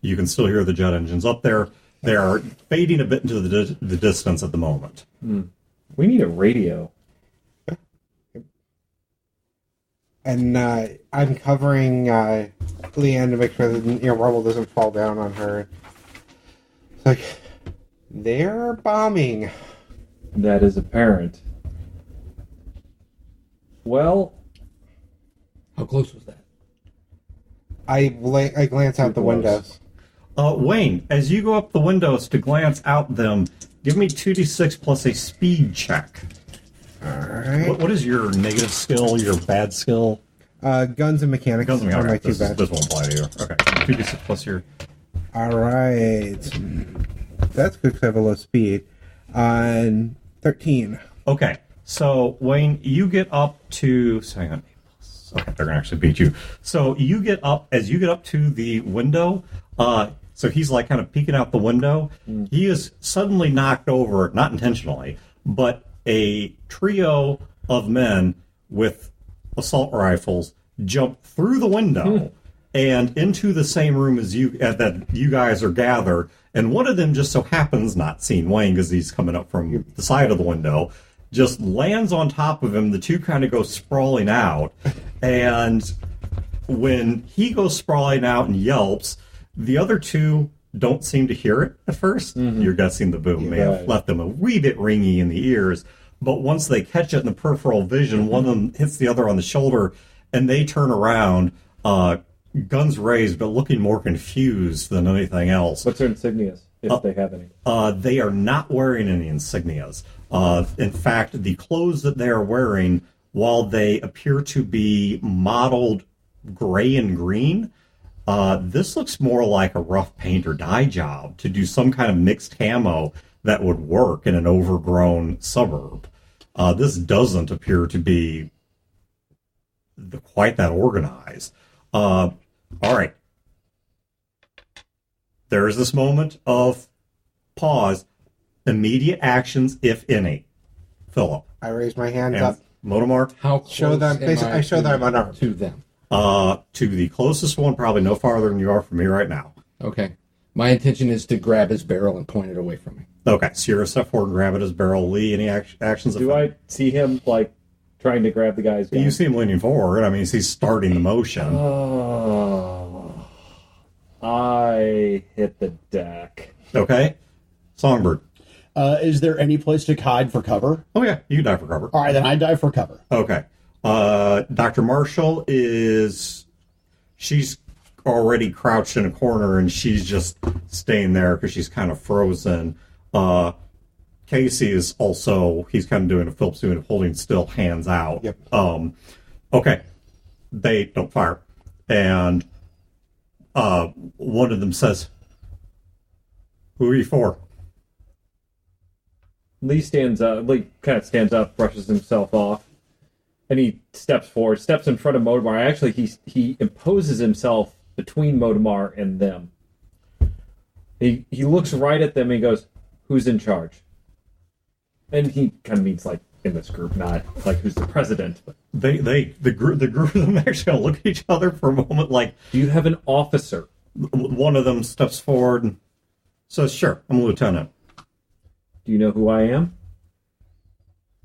Speaker 6: You can still hear the jet engines up there. They are fading a bit into the distance at the moment.
Speaker 8: We need a radio.
Speaker 5: And I'm covering Leanne to make sure that rubble doesn't fall down on her. It's like, they're bombing.
Speaker 8: That is apparent. Well,
Speaker 7: How close was that?
Speaker 5: I glance out the
Speaker 8: close.
Speaker 5: windows.
Speaker 6: Wayne, as you go up the windows to glance out them, give me 2d6 plus a speed check.
Speaker 5: All right.
Speaker 6: What is your negative skill, your bad skill?
Speaker 5: Guns and mechanics
Speaker 6: Guns and
Speaker 5: are my
Speaker 6: okay,
Speaker 5: two
Speaker 6: this
Speaker 5: bad.
Speaker 6: won't apply to you. Okay, 2d6 plus your...
Speaker 5: All right. That's good because I have a low speed. 13.
Speaker 6: Okay, so Wayne, you get up to... Hang on. Okay, they're going to actually beat you. So you get up, as you get up to the window, so he's like kind of peeking out the window. He is suddenly knocked over, not intentionally, but a trio of men with assault rifles jump through the window and into the same room as you that you guys are gathered. And one of them just so happens, not seeing Wayne because he's coming up from the side of the window, just lands on top of him. The two kind of go sprawling out. And when he goes sprawling out and yelps, the other two don't seem to hear it at 1st. You're guessing the boom may have left them a wee bit ringy in the ears. But once they catch it in the peripheral vision, one of them hits the other on the shoulder, and they turn around, guns raised, but looking more confused than anything else.
Speaker 8: what's their insignias, if they have any?
Speaker 6: They are not wearing any insignias. In fact, the clothes that they are wearing, while they appear to be mottled gray and green, this looks more like a rough paint or dye job to do some kind of mixed camo that would work in an overgrown suburb. This doesn't appear to be quite that organized. All right. There is this moment of pause. Immediate actions, if any. Philip.
Speaker 5: I raise my hands
Speaker 6: And
Speaker 5: up.
Speaker 6: Motomar.
Speaker 4: How close
Speaker 5: Show them.
Speaker 4: am
Speaker 5: Basically, I show them unarmed.
Speaker 4: to them.
Speaker 6: To the closest one, probably no farther than you are from me right now.
Speaker 4: Okay. My intention is to grab his barrel and point it away from me.
Speaker 6: Okay, so you're a step forward and grab at his barrel. Lee, any actions?
Speaker 8: Do I see him, like, trying to grab the guy's gun?
Speaker 6: You see him leaning forward. I mean, he's starting the motion.
Speaker 8: Oh, I hit the deck.
Speaker 6: Okay. Songbird.
Speaker 3: Is there any place to hide for cover?
Speaker 6: Oh, yeah, you dive for cover.
Speaker 3: All right, then I dive for cover.
Speaker 6: Okay. Dr. Marshall she's already crouched in a corner and she's just staying there because she's kind of frozen. Casey is also, he's kind of doing a Phillips doing of holding still, hands out.
Speaker 5: Yep.
Speaker 6: Okay. They don't fire. And one of them says, "Who are you for?"
Speaker 8: Lee stands up. Lee kind of stands up, brushes himself off, and he steps forward, steps in front of Motomar. Actually, he imposes himself between Motomar and them. He looks right at them and he goes, "Who's in charge?" And he kind of means like in this group, not like who's the president. But
Speaker 6: The group of them actually gonna look at each other for a moment. Like,
Speaker 8: do you have an officer?
Speaker 6: one of them steps forward and says, "Sure, I'm a lieutenant."
Speaker 8: Do you know who I am?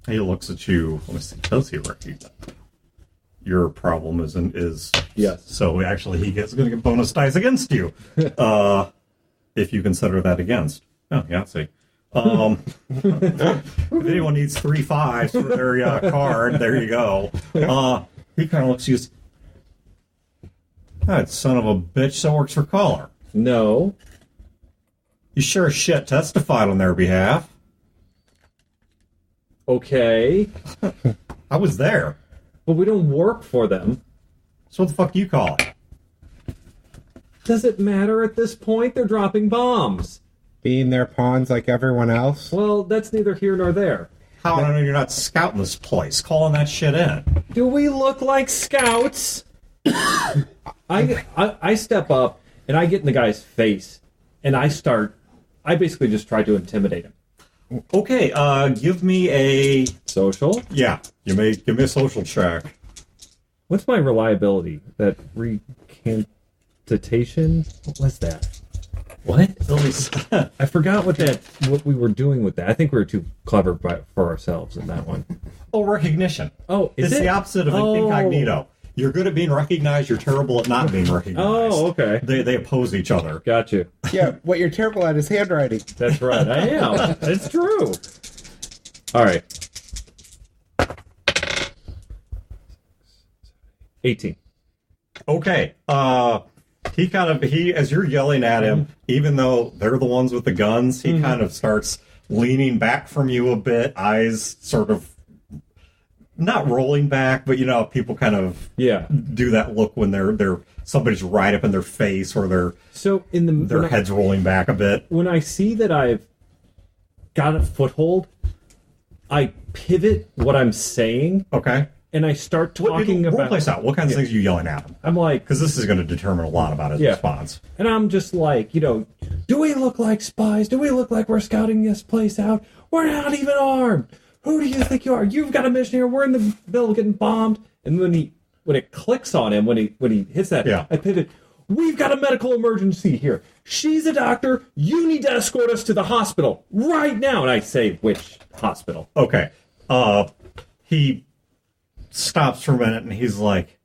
Speaker 6: He looks at you. Let me see. Does he recognize your problem is
Speaker 8: Yes.
Speaker 6: So actually, going to get bonus dice against you, if you consider that against. Oh yeah, I see. If anyone needs 3 5s for their card, there you go. He kind of looks at you. That son of a bitch that works for Caller.
Speaker 8: No.
Speaker 6: You sure as shit testified on their behalf.
Speaker 8: Okay,
Speaker 6: I was there.
Speaker 8: but we don't work for them.
Speaker 6: So what the fuck do you call it?
Speaker 8: Does it matter at this point? They're dropping bombs.
Speaker 5: Being their pawns like everyone else.
Speaker 8: Well, that's neither here nor there.
Speaker 6: How do I know you're not scouting this place, calling that shit in?
Speaker 8: Do we look like scouts? I step up and I get in the guy's face and I basically just try to intimidate him.
Speaker 6: Okay, give me a
Speaker 8: Social?
Speaker 6: yeah. Give me a social check.
Speaker 8: What's my reliability? That recantation? What was that? What? I forgot what we were doing with that. I think we were too clever for ourselves in that one.
Speaker 6: Oh, recognition.
Speaker 8: Oh, is
Speaker 6: It's
Speaker 8: it?
Speaker 6: the opposite of
Speaker 8: Oh.
Speaker 6: incognito. You're good at being recognized. You're terrible at not being recognized.
Speaker 8: Oh, okay.
Speaker 6: They oppose each other.
Speaker 8: Got you.
Speaker 5: Yeah, what you're terrible at is handwriting.
Speaker 8: That's right. I am. It's true. All right. 18.
Speaker 6: Okay. He as you're yelling at him, even though they're the ones with the guns, he kind of starts leaning back from you a bit, eyes sort of not rolling back, but you know, people kind of
Speaker 8: Yeah.
Speaker 6: do that look when they're somebody's right up in their face or
Speaker 8: So in the
Speaker 6: their head's rolling back a bit.
Speaker 8: when I see that I've got a foothold, I pivot what I'm saying
Speaker 6: Okay.
Speaker 8: and I start talking
Speaker 6: Role
Speaker 8: about.
Speaker 6: play style. What kinds of things are you yelling at him?
Speaker 8: I'm like,
Speaker 6: Because this is going to determine a lot about his
Speaker 8: Yeah.
Speaker 6: response.
Speaker 8: and I'm just like, do we look like spies? Do we look like we're scouting this place out? We're not even armed. Who do you think you are? You've got a mission here. We're in the middle of getting bombed. And when it clicks on him, when he hits that,
Speaker 6: Yeah.
Speaker 8: I pivot. We've got a medical emergency here. She's a doctor. You need to escort us to the hospital right now. And I say, which hospital?
Speaker 6: Okay. He stops for a minute and he's like,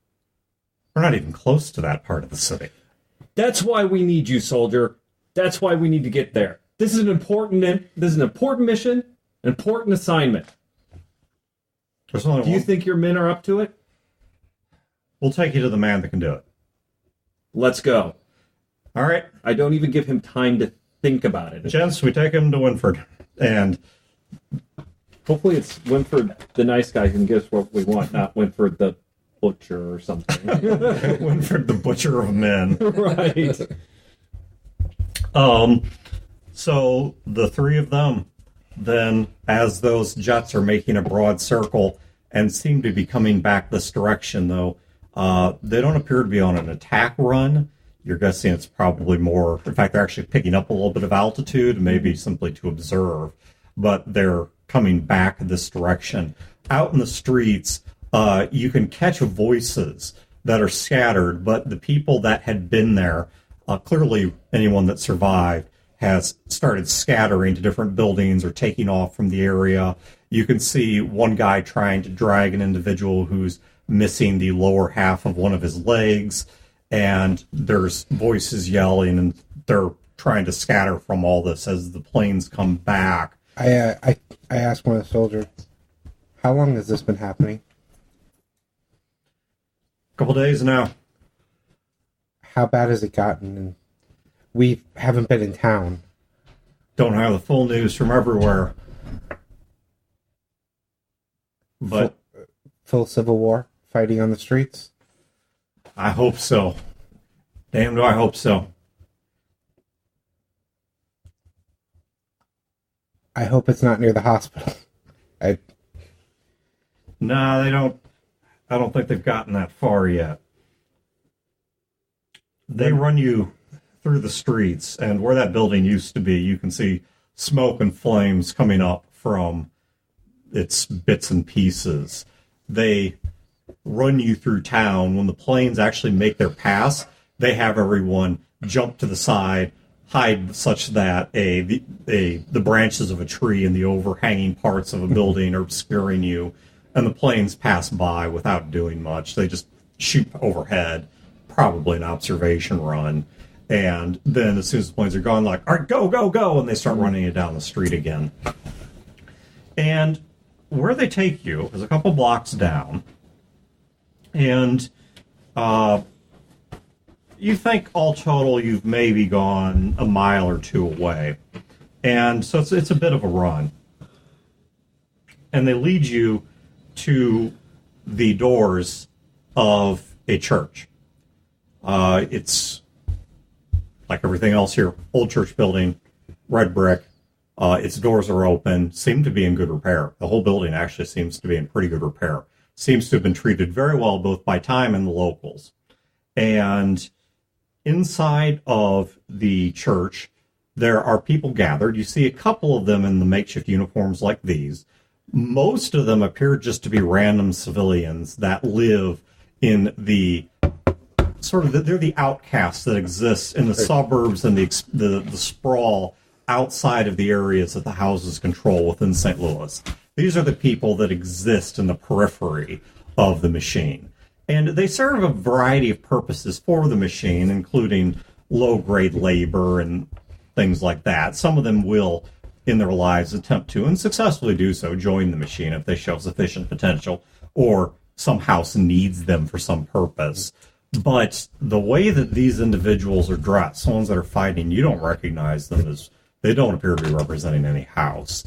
Speaker 6: we're not even close to that part of the city.
Speaker 8: That's why we need you, soldier. That's why we need to get there. This is an important mission, an important assignment.
Speaker 6: There's only
Speaker 8: Do you
Speaker 6: one.
Speaker 8: think your men are up to it?
Speaker 6: We'll take you to the man that can do it.
Speaker 8: Let's go.
Speaker 6: All right.
Speaker 8: I don't even give him time to think about it.
Speaker 6: Gents, we take him to Winford. And
Speaker 8: Hopefully it's Winford, the nice guy, who can give us what we want, not Winford the butcher or something.
Speaker 6: Winford, the butcher of men.
Speaker 8: Right.
Speaker 6: So the three of them, then, as those jets are making a broad circle and seem to be coming back this direction, though, they don't appear to be on an attack run. You're guessing it's probably more, in fact, they're actually picking up a little bit of altitude, maybe simply to observe, but they're coming back this direction. Out in the streets, you can catch voices that are scattered, but the people that had been there, clearly anyone that survived, has started scattering to different buildings or taking off from the area. You can see one guy trying to drag an individual who's missing the lower half of one of his legs, and there's voices yelling, and they're trying to scatter from all this as the planes come back.
Speaker 5: I asked one of the soldiers, how long has this been happening?
Speaker 6: Couple days now.
Speaker 5: How bad has it gotten? And we haven't been in town.
Speaker 6: Don't have the full news from everywhere. But
Speaker 5: Full civil war, fighting on the streets.
Speaker 6: I hope so. Damn, do I hope so.
Speaker 5: I hope it's not near the hospital.
Speaker 6: Nah, they don't. I don't think they've gotten that far yet. They run you through the streets, and where that building used to be, you can see smoke and flames coming up from its bits and pieces. They run you through town. When the planes actually make their pass, they have everyone jump to the side, hide such that the branches of a tree and the overhanging parts of a building are obscuring you, and the planes pass by without doing much. They just shoot overhead, probably an observation run, and then as soon as the planes are gone, like, all right, go, go, go, and they start running you down the street again. And where they take you is a couple blocks down, and you think all total you've maybe gone a mile or two away. And so it's a bit of a run. and they lead you to the doors of a church. It's like everything else here, old church building, red brick. Its doors are open, seem to be in good repair. The whole building actually seems to be in pretty good repair. Seems to have been treated very well both by time and the locals. And inside of the church, there are people gathered. You see a couple of them in the makeshift uniforms like these. Most of them appear just to be random civilians that live in the they're the outcasts that exist in the suburbs and the sprawl outside of the areas that the houses control within St. Louis. These are the people that exist in the periphery of the machine. And they serve a variety of purposes for the machine, including low-grade labor and things like that. Some of them will, in their lives, attempt to, and successfully do so, join the machine if they show sufficient potential, or some house needs them for some purpose. But the way that these individuals are dressed, the ones that are fighting, you don't recognize them as, they don't appear to be representing any house.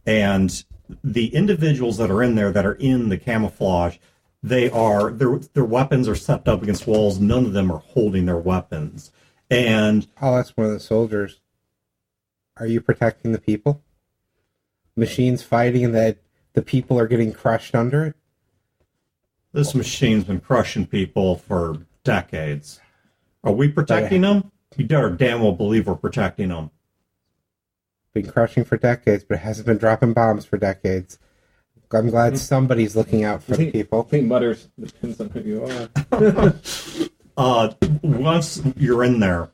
Speaker 6: And the individuals that are in there, that are in the camouflage, their weapons are set up against walls. None of them are holding their weapons. And
Speaker 5: I'll ask one of the soldiers, are you protecting the people? Machines fighting and that the people are getting crushed under it?
Speaker 6: this machine's been crushing people for decades. Are we protecting them? You better damn well believe we're protecting them.
Speaker 5: Been crushing for decades, but it hasn't been dropping bombs for decades. I'm glad somebody's looking out for the people.
Speaker 2: I think Mutters depends on who you are.
Speaker 6: Once you're in there,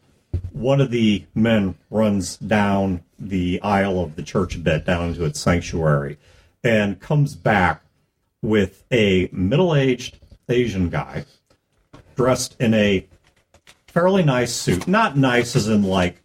Speaker 6: one of the men runs down the aisle of the church a bit, down into its sanctuary, and comes back with a middle-aged Asian guy dressed in a fairly nice suit. Not nice as in like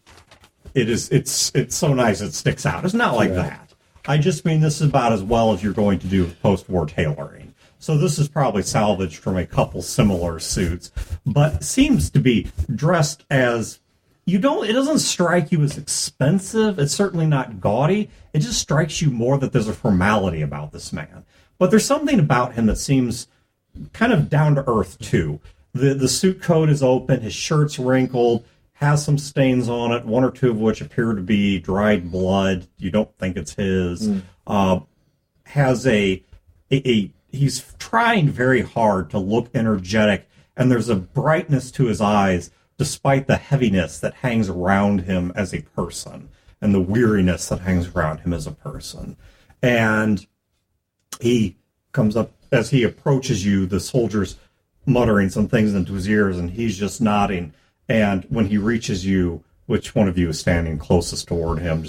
Speaker 6: it's so nice it sticks out. It's not like that. I just mean this is about as well as you're going to do with post-war tailoring. So this is probably salvaged from a couple similar suits, but seems to be dressed as it doesn't strike you as expensive. It's certainly not gaudy. It just strikes you more that there's a formality about this man. But there's something about him that seems kind of down to earth too. The suit coat is open, his shirt's wrinkled, has some stains on it, one or two of which appear to be dried blood. You don't think it's his. He's trying very hard to look energetic, and there's a brightness to his eyes despite the heaviness that hangs around him as a person and the weariness that hangs around him as a person. And he comes up, as he approaches you, the soldier's muttering some things into his ears, and he's just nodding. And when he reaches you, which one of you is standing closest toward him?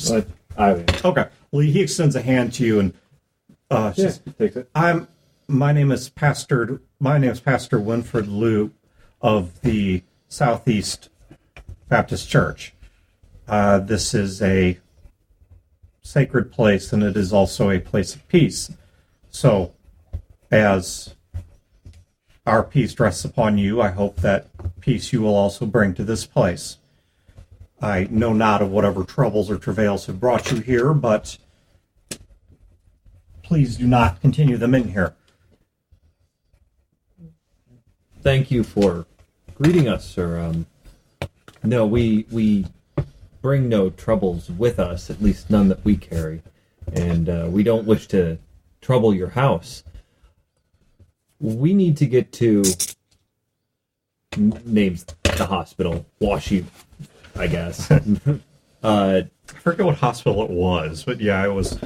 Speaker 6: Okay. Well, he extends a hand to you, and
Speaker 2: takes it.
Speaker 6: My name is Pastor Winfred Liu of the Southeast Baptist Church. This is a sacred place, and it is also a place of peace. So, as our peace rests upon you, I hope that peace you will also bring to this place. I know not of whatever troubles or travails have brought you here, but please do not continue them in here.
Speaker 2: Thank you for greeting us, sir. No, we bring no troubles with us, at least none that we carry, and we don't wish to trouble your house. We need to get to names the hospital, Washi, I guess.
Speaker 6: I forget what hospital it was, but yeah, it was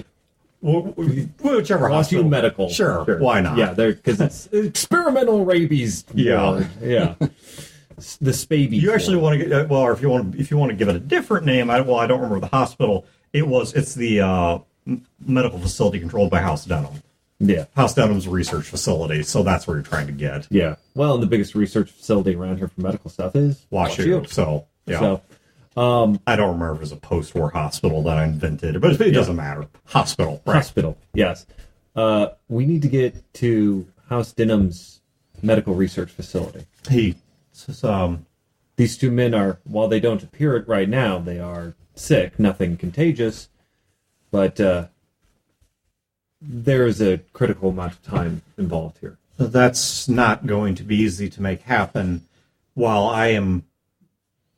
Speaker 6: whichever hospital.
Speaker 2: Washi Medical.
Speaker 6: Sure, why not?
Speaker 2: Yeah, because it's experimental rabies.
Speaker 6: Yeah.
Speaker 2: Yeah. The Spabies.
Speaker 6: You actually want to get or if you want to give it a different name. I don't remember the hospital. It's the medical facility controlled by House Denham.
Speaker 2: Yeah.
Speaker 6: House Denham's research facility, so that's where you're trying to get.
Speaker 2: Yeah. Well, and the biggest research facility around here for medical stuff is
Speaker 6: WashU. So, yeah.
Speaker 2: So,
Speaker 6: I don't remember if it was a post-war hospital that I invented, but it doesn't matter. Hospital. Right.
Speaker 2: Hospital, yes. We need to get to House Denham's medical research facility. These two men are, while they don't appear it right now, they are sick, nothing contagious, but
Speaker 8: There's a critical amount of time involved here.
Speaker 6: That's not going to be easy to make happen. While I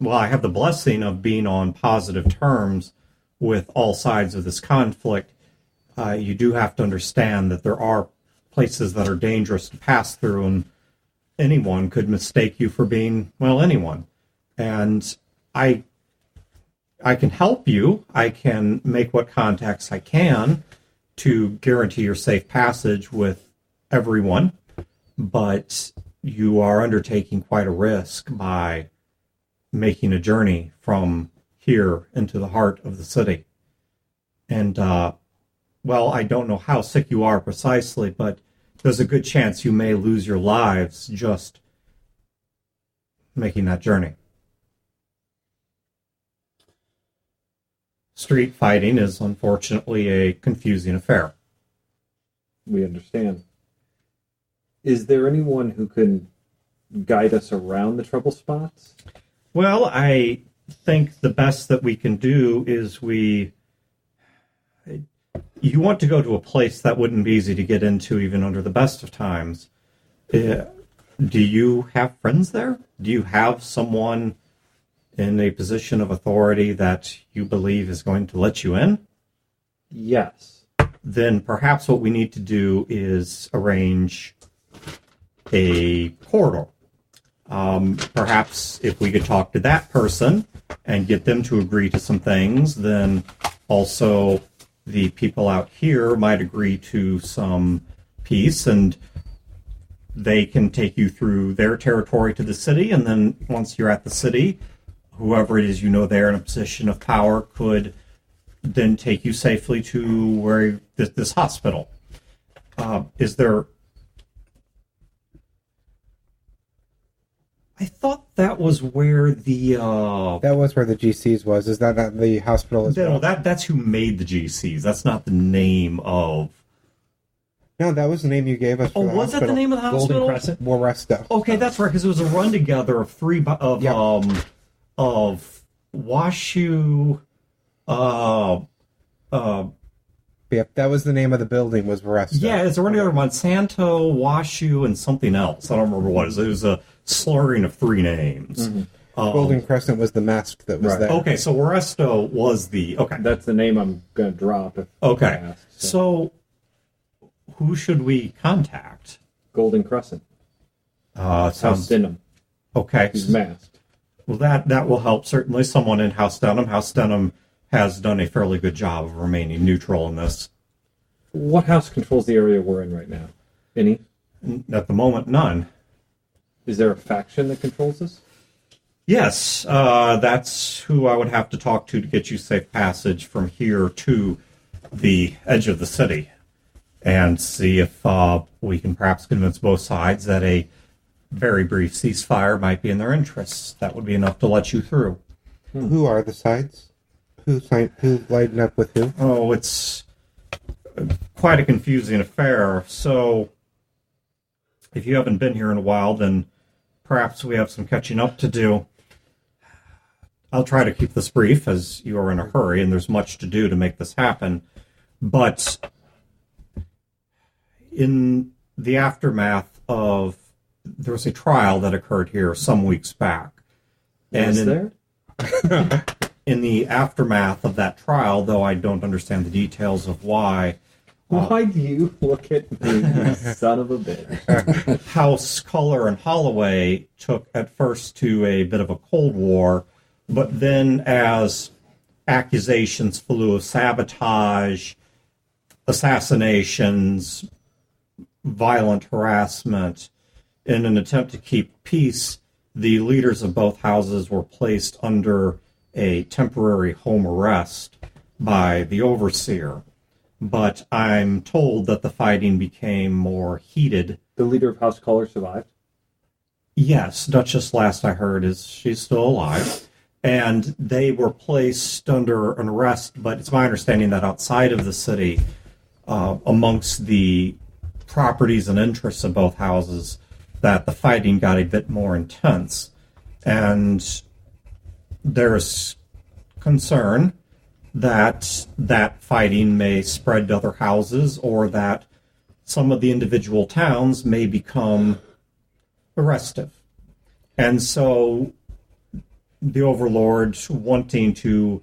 Speaker 6: have the blessing of being on positive terms with all sides of this conflict, you do have to understand that there are places that are dangerous to pass through, and anyone could mistake you for being, well, anyone. And I can help you. I can make what contacts I can to guarantee your safe passage with everyone, but you are undertaking quite a risk by making a journey from here into the heart of the city. And, well, I don't know how sick you are precisely, but there's a good chance you may lose your lives just making that journey. Street fighting is unfortunately a confusing affair.
Speaker 8: We understand. Is there anyone who can guide us around the trouble spots?
Speaker 6: Well, I think the best that we can do is you want to go to a place that wouldn't be easy to get into even under the best of times. Do you have friends there? Do you have someone in a position of authority that you believe is going to let you in?
Speaker 8: Yes.
Speaker 6: Then perhaps what we need to do is arrange a portal. Perhaps if we could talk to that person and get them to agree to some things, then also the people out here might agree to some peace, and they can take you through their territory to the city, and then once you're at the city, whoever it is you know there in a position of power could then take you safely to where this hospital. Is there... I thought that was where the...
Speaker 5: That was where the GCs was. Is that not the hospital as well?
Speaker 6: No, that's who made the GCs. That's not the name of...
Speaker 5: No, that was the name you gave us for the
Speaker 6: was
Speaker 5: hospital.
Speaker 6: that the name of the hospital?
Speaker 8: Golden Crescent?
Speaker 5: Waresta.
Speaker 6: Okay, that's right, because it was a run together of of Washu,
Speaker 5: Yep, that was the name of the building, was Waresta.
Speaker 6: yeah, it's a run together of Monsanto, Washu, and something else. I don't remember what it was. It was a slurring of three names.
Speaker 8: Mm-hmm.
Speaker 5: Golden Crescent was the mask that was
Speaker 8: Right.
Speaker 5: there.
Speaker 6: Okay, so Waresto was the... Okay,
Speaker 8: That's the name I'm going to drop. If
Speaker 6: okay.
Speaker 8: asked,
Speaker 6: So, who should we contact?
Speaker 8: Golden Crescent. House
Speaker 6: Sounds...
Speaker 8: Denham.
Speaker 6: Okay.
Speaker 8: He's masked.
Speaker 6: Well, that will help. Certainly someone in House Denham. House Denham has done a fairly good job of remaining neutral in this.
Speaker 8: What house controls the area we're in right now? Any?
Speaker 6: At the moment, none.
Speaker 8: Is there a faction that controls this?
Speaker 6: Yes, that's who I would have to talk to get you safe passage from here to the edge of the city, and see if we can perhaps convince both sides that a very brief ceasefire might be in their interests. That would be enough to let you through.
Speaker 5: Who are the sides? Who's lighting up with who?
Speaker 6: Oh, it's quite a confusing affair. So, if you haven't been here in a while, then perhaps we have some catching up to do. I'll try to keep this brief, as you are in a hurry, and there's much to do to make this happen. But in the aftermath of... There was a trial that occurred here some weeks back.
Speaker 8: Is there?
Speaker 6: In the aftermath of that trial, though I don't understand the details of why...
Speaker 8: Why do you look at me, you son of a bitch?
Speaker 6: House Culler and Holloway took at first to a bit of a Cold War, but then as accusations flew of sabotage, assassinations, violent harassment, in an attempt to keep peace, the leaders of both houses were placed under a temporary home arrest by the overseer. But I'm told that the fighting became more heated.
Speaker 8: The leader of House Caller survived?
Speaker 6: Yes, Duchess, last I heard, she's still alive. And they were placed under an arrest, but it's my understanding that outside of the city, amongst the properties and interests of both houses, that the fighting got a bit more intense. And there's concern that fighting may spread to other houses, or that some of the individual towns may become restive. And so the Overlord, wanting to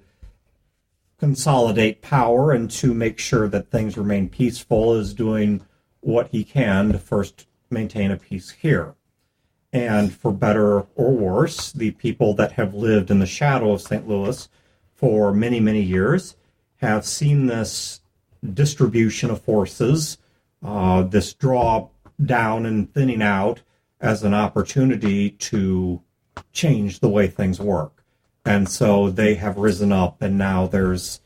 Speaker 6: consolidate power and to make sure that things remain peaceful, is doing what he can to first maintain a peace here. And for better or worse, the people that have lived in the shadow of St. Louis for many, many years have seen this distribution of forces, this draw down and thinning out, as an opportunity to change the way things work. And so they have risen up, and now there's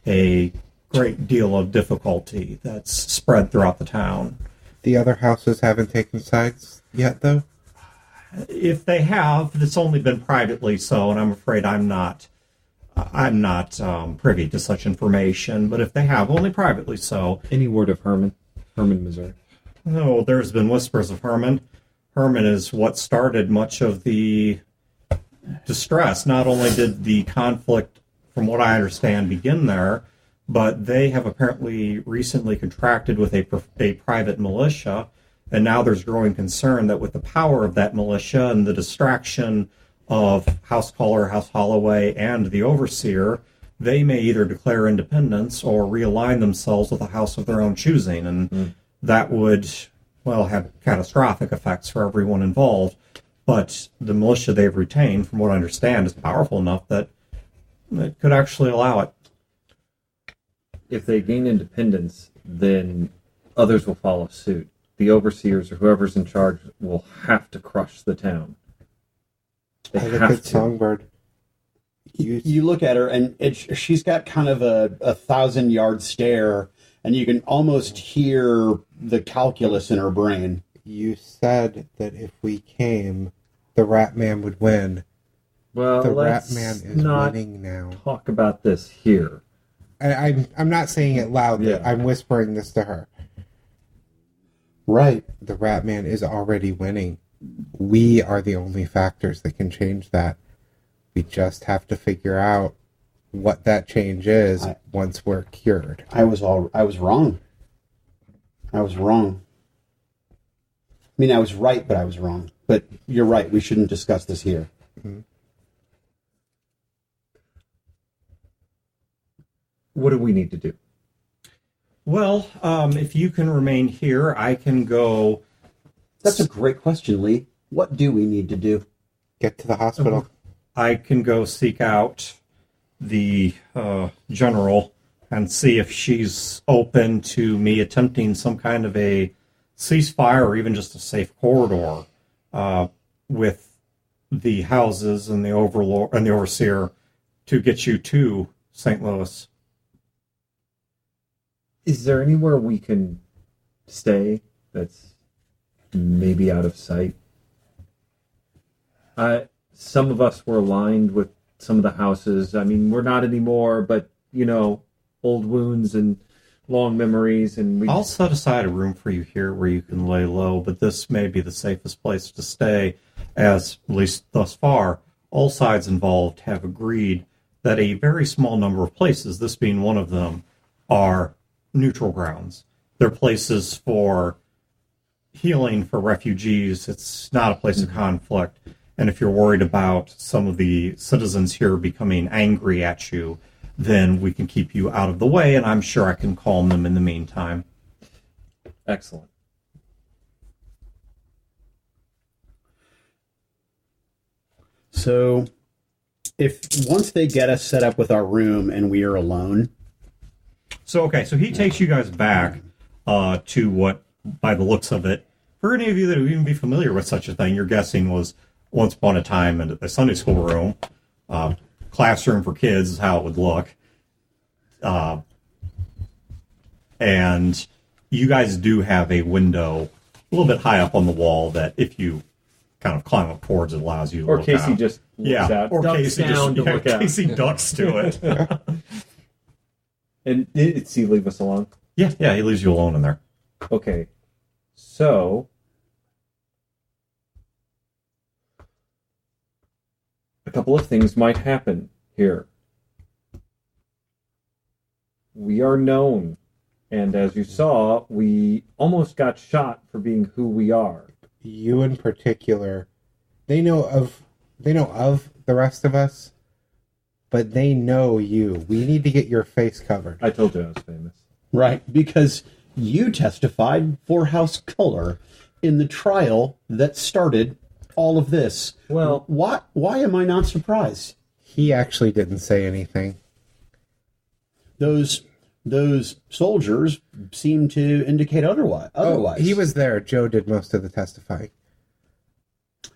Speaker 6: a great deal of difficulty that's spread throughout the town.
Speaker 5: The other houses haven't taken sides yet, though?
Speaker 6: If they have, it's only been privately so, and I'm afraid I'm not privy to such information. But if they have, only privately so.
Speaker 8: Any word of Herman, Missouri?
Speaker 6: No, there's been whispers of Herman. Herman is what started much of the distress. Not only did the conflict, from what I understand, begin there, but they have apparently recently contracted with a private militia. And now there's growing concern that with the power of that militia and the distraction of House Caller, House Holloway, and the Overseer, they may either declare independence or realign themselves with a house of their own choosing. And that would, well, have catastrophic effects for everyone involved. But the militia they've retained, from what I understand, is powerful enough that it could actually allow it.
Speaker 8: If they gain independence, then others will follow suit. The overseers or whoever's in charge will have to crush the town. They
Speaker 5: As a
Speaker 8: have
Speaker 5: good
Speaker 8: to.
Speaker 5: songbird.
Speaker 3: You look at her, and she's got kind of a 1,000-yard stare, and you can almost hear the calculus in her brain.
Speaker 5: You said that if we came, the Rat Man would win.
Speaker 8: Well,
Speaker 5: The Rat
Speaker 8: let's
Speaker 5: Man is
Speaker 8: not
Speaker 5: winning now.
Speaker 8: talk about this here.
Speaker 5: I'm not saying it loudly.
Speaker 8: Yeah.
Speaker 5: I'm whispering this to her.
Speaker 3: Right.
Speaker 5: The Rat Man is already winning. We are the only factors that can change that. We just have to figure out what that change is once we're cured.
Speaker 3: I was wrong. I was wrong. I mean, I was right, but I was wrong. But you're right. We shouldn't discuss this here.
Speaker 8: What do we need to do?
Speaker 6: Well, if you can remain here, I can go.
Speaker 3: That's a great question, Lee. What do we need to do?
Speaker 5: Get to the hospital.
Speaker 6: I can go seek out the general and see if she's open to me attempting some kind of a ceasefire or even just a safe corridor with the houses and the overlord and the overseer to get you to St. Louis.
Speaker 8: Is there anywhere we can stay that's maybe out of sight? Some of us were aligned with some of the houses. I mean, we're not anymore, but, you know, old wounds and long memories. And
Speaker 6: I'll set aside a room for you here where you can lay low, but this may be the safest place to stay, as, at least thus far, all sides involved have agreed that a very small number of places, this being one of them, are neutral grounds. They're places for healing for refugees. It's not a place of conflict. And if you're worried about some of the citizens here becoming angry at you, then we can keep you out of the way, and I'm sure I can calm them in the meantime.
Speaker 8: Excellent.
Speaker 3: So, if once they get us set up with our room and we are alone,
Speaker 6: So he takes you guys back to what, by the looks of it, for any of you that would even be familiar with such a thing, you're guessing was once upon a time in a Sunday school room, classroom for kids is how it would look. And you guys do have a window a little bit high up on the wall that if you kind of climb up towards it allows you to
Speaker 8: Or
Speaker 6: look
Speaker 8: Casey
Speaker 6: out.
Speaker 8: just looks out,
Speaker 6: or
Speaker 8: ducks
Speaker 6: Casey
Speaker 8: down
Speaker 6: just
Speaker 8: to look out.
Speaker 6: Casey ducks to it.
Speaker 8: And did he leave us alone?
Speaker 6: Yeah, he leaves you alone in there.
Speaker 8: Okay. So, a couple of things might happen here. we are known. And as you saw, we almost got shot for being who we are.
Speaker 5: You in particular, they know of the rest of us, but they know you. We need to get your face covered.
Speaker 8: I told you I was famous.
Speaker 3: Right, because you testified for House Color in the trial that started all of this.
Speaker 8: Well,
Speaker 3: why am I not surprised?
Speaker 5: He actually didn't say anything.
Speaker 3: Those soldiers seem to indicate otherwise.
Speaker 5: He was there. Joe did most of the testifying.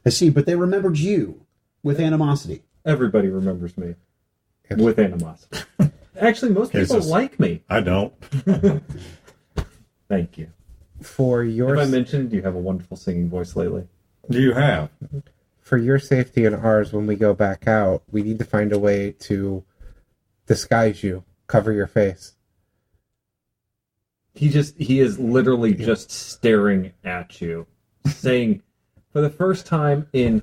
Speaker 3: I see, but they remembered you with animosity.
Speaker 8: everybody remembers me
Speaker 5: Yes.
Speaker 8: with animosity. Actually, most people
Speaker 6: Jesus.
Speaker 8: like me.
Speaker 6: I don't.
Speaker 8: Thank you.
Speaker 5: For your
Speaker 8: Have I mentioned you have a wonderful singing voice lately?
Speaker 6: Do you have?
Speaker 5: for your safety and ours, when we go back out, we need to find a way to disguise you, cover your face.
Speaker 8: He is literally just staring at you, saying, for the first time in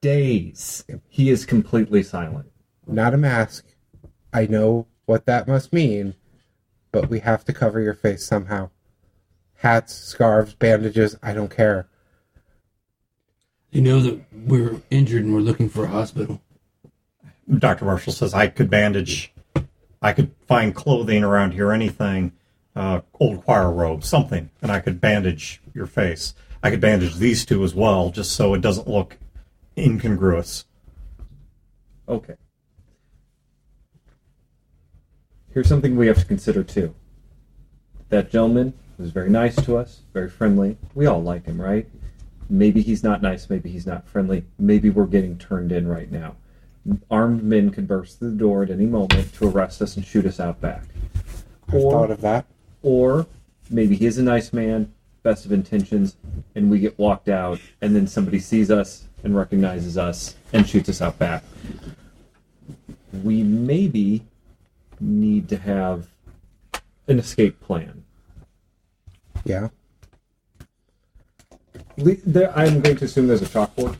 Speaker 8: days, he is completely silent.
Speaker 5: Not a mask. I know what that must mean, but we have to cover your face somehow. Hats, scarves, bandages, I don't care.
Speaker 7: You know that we're injured and we're looking for a hospital.
Speaker 6: Dr. Marshall says I could bandage. I could find clothing around here, anything, old choir robe, something, and I could bandage your face. I could bandage these two as well, just so it doesn't look incongruous.
Speaker 8: Okay. Here's something we have to consider, too. That gentleman was very nice to us, very friendly. We all like him, right? Maybe he's not nice, maybe he's not friendly. Maybe we're getting turned in right now. Armed men could burst through the door at any moment to arrest us and shoot us out back.
Speaker 5: I've thought of that.
Speaker 8: Or maybe he is a nice man, best of intentions, and we get walked out, and then somebody sees us and recognizes us and shoots us out back. We maybe need to have an escape plan.
Speaker 5: Yeah.
Speaker 8: I'm going to assume there's a chalkboard.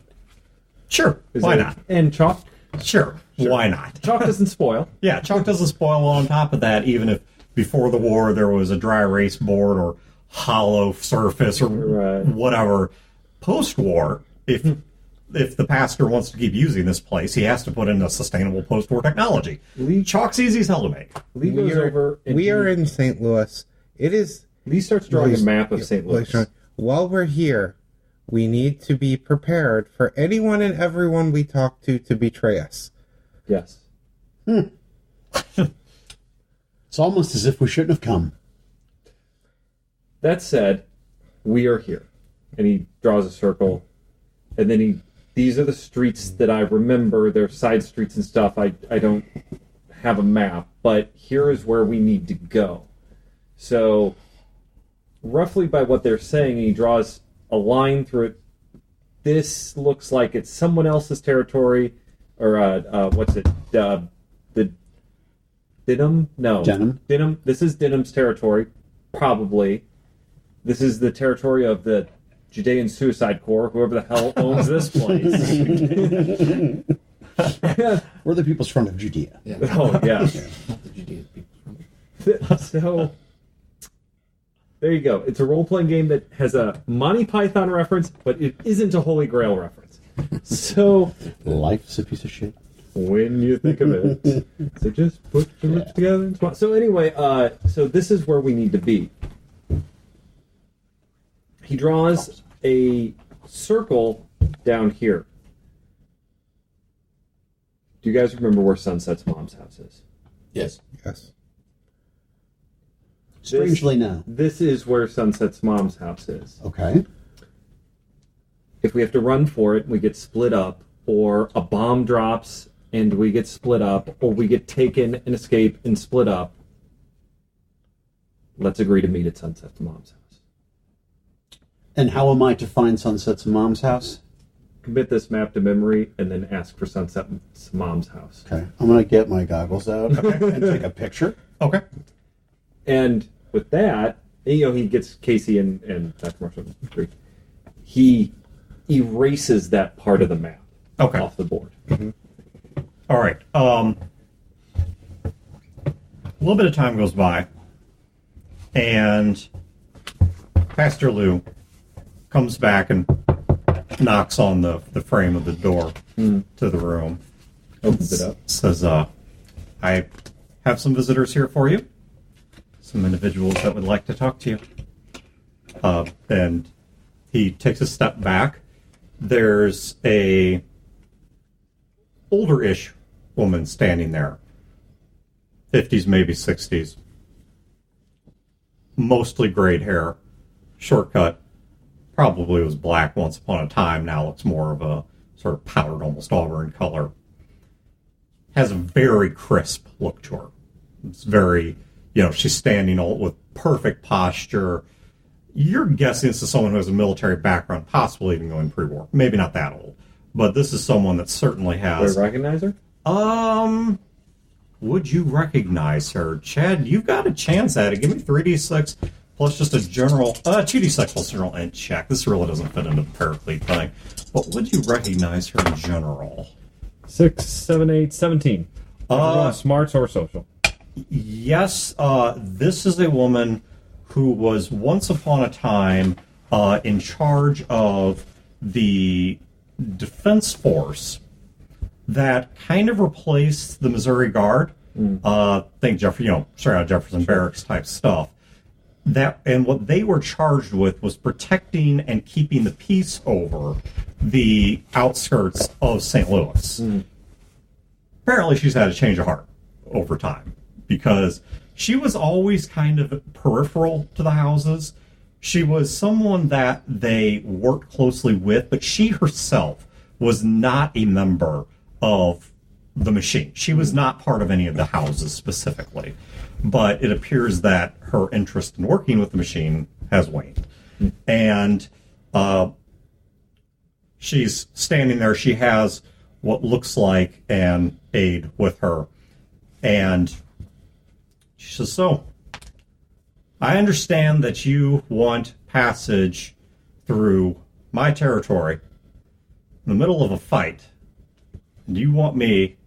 Speaker 6: Sure,
Speaker 8: Is
Speaker 6: why
Speaker 8: there-
Speaker 6: not?
Speaker 8: And chalk
Speaker 6: Sure, why not?
Speaker 8: chalk doesn't spoil.
Speaker 6: Yeah, chalk doesn't spoil. On top of that, even if before the war there was a dry erase board or hollow surface or
Speaker 8: Right.
Speaker 6: whatever, post-war, if the pastor wants to keep using this place, he has to put in a sustainable post-war technology. Chalk's easy as hell to make.
Speaker 8: Lee goes over and
Speaker 5: we are in St. Louis. It is...
Speaker 8: Lee starts drawing a map of St. Louis.
Speaker 5: While we're here, we need to be prepared for anyone and everyone we talk to betray us.
Speaker 8: Yes.
Speaker 3: It's almost as if we shouldn't have come.
Speaker 8: That said, we are here. And he draws a circle. And then these are the streets that I remember. They're side streets and stuff. I don't have a map. But here is where we need to go. So, roughly by what they're saying, he draws a line through it. This looks like it's someone else's territory. Or, what's it? The Denham? No.
Speaker 3: Denham.
Speaker 8: Denham. This is Denham's territory. Probably. This is the territory of the Judean Suicide Corps, whoever the hell owns this place.
Speaker 3: We're the people's front of Judea.
Speaker 7: Yeah.
Speaker 8: Oh, yeah.
Speaker 7: Not the Judean people.
Speaker 8: So, there you go. It's a role-playing game that has a Monty Python reference, but it isn't a Holy Grail reference. So,
Speaker 3: Life's a piece of shit.
Speaker 8: when you think of it, so just put your lips together and smile. So anyway, so this is where we need to be. He draws a circle down here. Do you guys remember where Sunset's mom's house is?
Speaker 7: Yes.
Speaker 5: Yes.
Speaker 3: Strangely, no.
Speaker 8: This is where Sunset's mom's house is.
Speaker 3: Okay.
Speaker 8: If we have to run for it, we get split up, or a bomb drops and we get split up, or we get taken and escape and split up, let's agree to meet at Sunset's mom's house.
Speaker 3: And how am I to find Sunset's mom's house?
Speaker 8: Commit this map to memory and then ask for Sunset's mom's house.
Speaker 3: Okay. I'm going to get my goggles out and take a picture.
Speaker 6: Okay.
Speaker 8: And with that, he gets Casey and Dr. Marshall to agree. He erases that part of the map off the board.
Speaker 6: All right. little bit of time goes by, and Pastor Lou comes back and knocks on the frame of the door to the room.
Speaker 8: Opens it up.
Speaker 6: Says, I have some visitors here for you. Some individuals that would like to talk to you. And he takes a step back. There's a older-ish woman standing there. 50s, maybe 60s. Mostly grayed hair. Shortcut. Probably was black once upon a time. Now looks more of a sort of powdered, almost auburn color. Has a very crisp look to her. It's very, she's standing all with perfect posture. You're guessing this is someone who has a military background, possibly even going pre-war. Maybe not that old. But this is someone that certainly has...
Speaker 8: Do I recognize her?
Speaker 6: Would you recognize her? Chad, you've got a chance at it. Give me 3d6 plus just a general... 2d6 plus general int check. This really doesn't fit into the Paraclete thing. But would you recognize her in general?
Speaker 8: 6, 7, 8, 17. Smarts or social?
Speaker 6: Yes, this is a woman who was once upon a time in charge of the defense force that kind of replaced the Missouri Guard. Think straight out of Jefferson Barracks type stuff. And what they were charged with was protecting and keeping the peace over the outskirts of St. Louis. Apparently she's had a change of heart over time because she was always kind of peripheral to the houses. She was someone that they worked closely with, but she herself was not a member of the machine. She was not part of any of the houses specifically. But it appears that her interest in working with the machine has waned. And she's standing there. She has what looks like an aide with her. And she says, so, I understand that you want passage through my territory in the middle of a fight. And you want me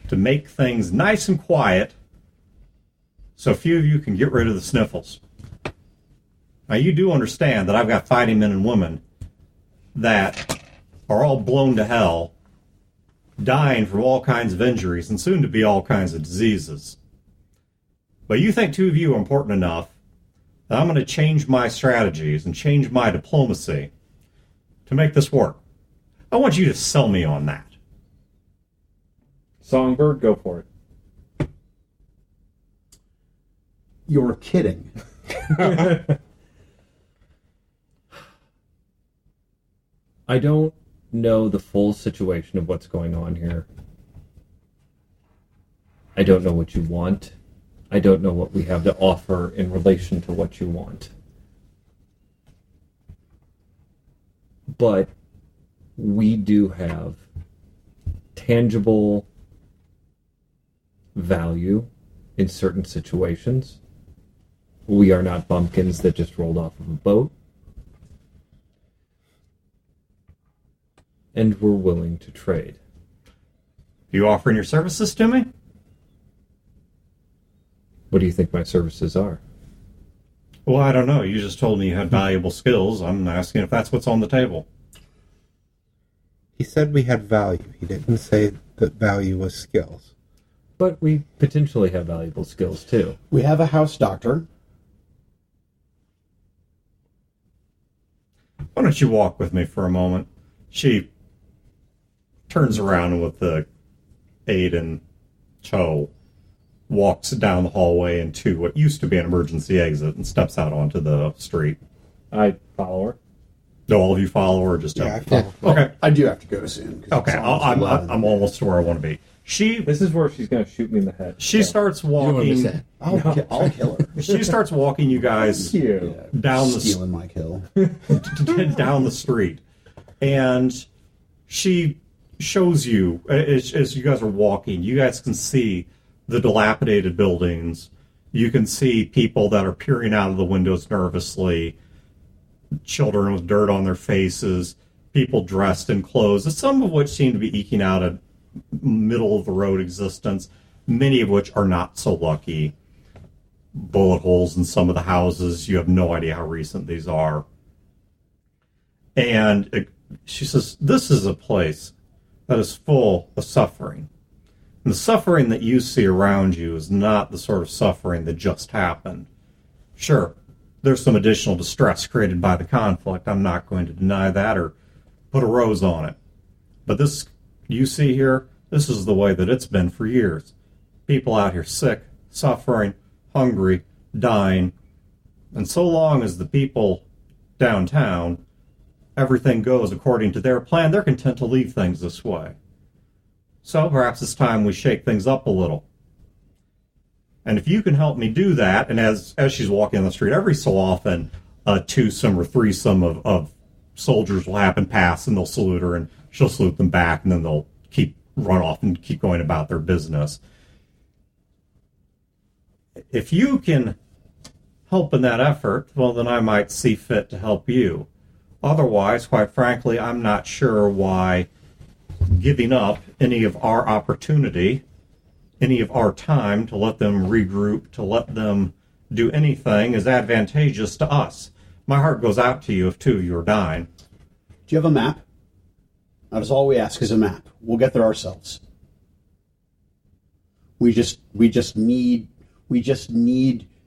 Speaker 6: to make things nice and quiet so a few of you can get rid of the sniffles. Now, you do understand that I've got fighting men and women that are all blown to hell, dying from all kinds of injuries and soon to be all kinds of diseases. But you think two of you are important enough that I'm going to change my strategies and change my diplomacy to make this work. I want you to sell me on that.
Speaker 8: Songbird, go for it.
Speaker 3: You're kidding.
Speaker 8: I don't know the full situation of what's going on here. I don't know what you want. I don't know what we have to offer in relation to what you want. But we do have tangible value in certain situations. We are not bumpkins that just rolled off of a boat. And we're willing to trade.
Speaker 6: You offering your services to me?
Speaker 8: What do you think my services are?
Speaker 6: Well, I don't know. You just told me you had valuable skills. I'm asking if that's what's on the table.
Speaker 5: He said we had value. He didn't say that value was skills.
Speaker 8: But we potentially have valuable skills, too.
Speaker 3: We have a house doctor.
Speaker 6: Why don't you walk with me for a moment? She turns around and with the aide in tow walks down the hallway into what used to be an emergency exit and steps out onto the street.
Speaker 8: I follow her.
Speaker 6: Do all of you follow her or just
Speaker 5: Yeah, I follow.
Speaker 6: Okay.
Speaker 3: I do have to go soon. 'Cause
Speaker 6: Okay,
Speaker 3: it's almost
Speaker 6: I'm
Speaker 3: 11.
Speaker 6: almost to where I want to be.
Speaker 8: This is where she's going to shoot me in the head.
Speaker 6: She starts
Speaker 7: You don't want to miss
Speaker 6: walking.
Speaker 7: that.
Speaker 3: I'll kill her.
Speaker 6: She starts walking you guys
Speaker 8: You.
Speaker 6: down the
Speaker 3: Stealing my kill.
Speaker 6: down the street, and she shows you as you guys are walking. You guys can see the dilapidated buildings. You can see people that are peering out of the windows nervously. Children with dirt on their faces. People dressed in clothes, some of which seem to be eking out a middle of the road existence. many of which are not so lucky. Bullet holes in some of the houses. You have no idea how recent these are. And she says, this is a place that is full of suffering. And the suffering that you see around you is not the sort of suffering that just happened. Sure, there's some additional distress created by the conflict. I'm not going to deny that or put a rose on it. But this you see here, this is the way that it's been for years. People out here sick, suffering, hungry, dying. And so long as the people downtown, everything goes according to their plan, they're content to leave things this way. So perhaps it's time we shake things up a little. And if you can help me do that, and as she's walking on the street, every so often a twosome or threesome of soldiers will happen past, and they'll salute her, and she'll salute them back, and then they'll run off and keep going about their business. If you can help in that effort, well, then I might see fit to help you. Otherwise, quite frankly, I'm not sure why giving up any of our opportunity, any of our time to let them regroup, to let them do anything is advantageous to us. My heart goes out to you if two of you are dying.
Speaker 3: Do you have a map? That is all we ask is a map. We'll get there ourselves. We just need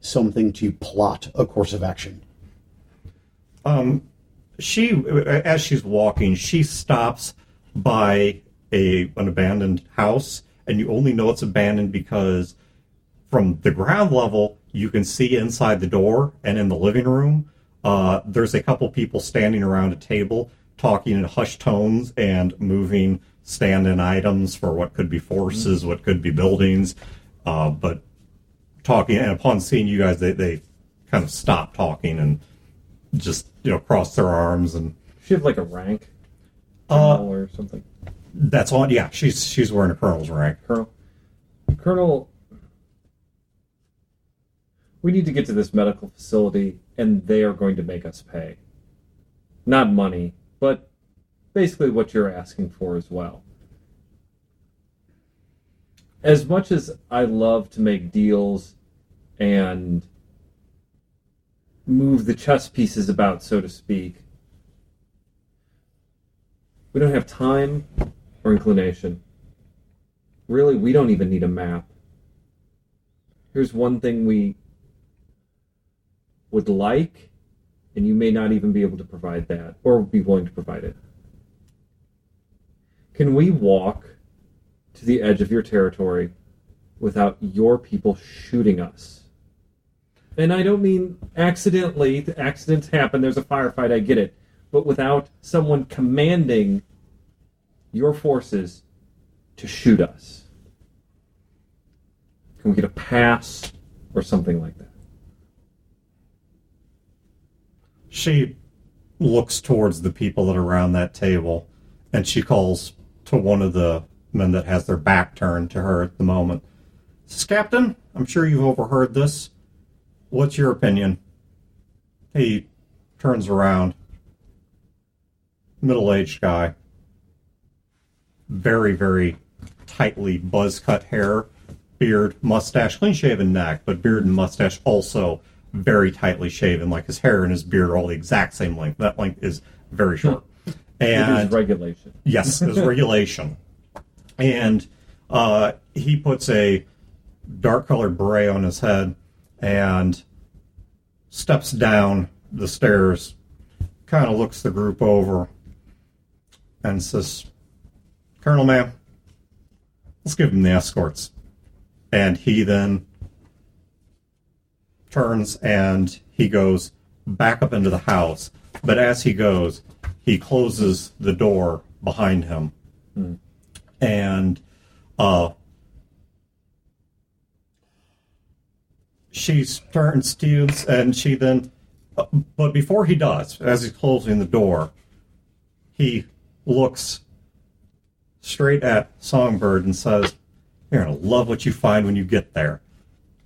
Speaker 3: something to plot a course of action.
Speaker 6: As she's walking, she stops by an abandoned house, and you only know it's abandoned because from the ground level, you can see inside the door, and in the living room, there's a couple people standing around a table talking in hushed tones and moving stand-in items for what could be forces, what could be buildings, but talking, and upon seeing you guys, they kind of stop talking and just, cross their arms. And
Speaker 8: She have like a rank? Colonel or something?
Speaker 6: That's on, yeah, she's wearing a colonel's rank.
Speaker 8: Colonel, we need to get to this medical facility, and they are going to make us pay. Not money, but basically what you're asking for as well. As much as I love to make deals and move the chess pieces about, so to speak, we don't have time or inclination. Really, we don't even need a map. Here's one thing we would like, and you may not even be able to provide that, or be willing to provide it. Can we walk to the edge of your territory without your people shooting us? And I don't mean accidentally. The accidents happen. There's a firefight. I get it. But without someone commanding your forces to shoot us. Can we get a pass or something like that?
Speaker 6: She looks towards the people that are around that table, and she calls to one of the men that has their back turned to her at the moment. Says, Captain, I'm sure you've overheard this. What's your opinion? He turns around. Middle-aged guy. Very, very tightly buzz-cut hair, beard, mustache, clean-shaven neck, but beard and mustache also very tightly shaven, like his hair and his beard are all the exact same length. That length is very short.
Speaker 8: And it is regulation.
Speaker 6: Yes, it is regulation. And he puts a dark-colored beret on his head and steps down the stairs, kind of looks the group over, and says, Colonel, ma'am, let's give him the escorts. And he then turns and he goes back up into the house. But as he goes, he closes the door behind him. And she turns to you and she then, but before he does, as he's closing the door, he looks straight at Songbird and says, you're going to love what you find when you get there.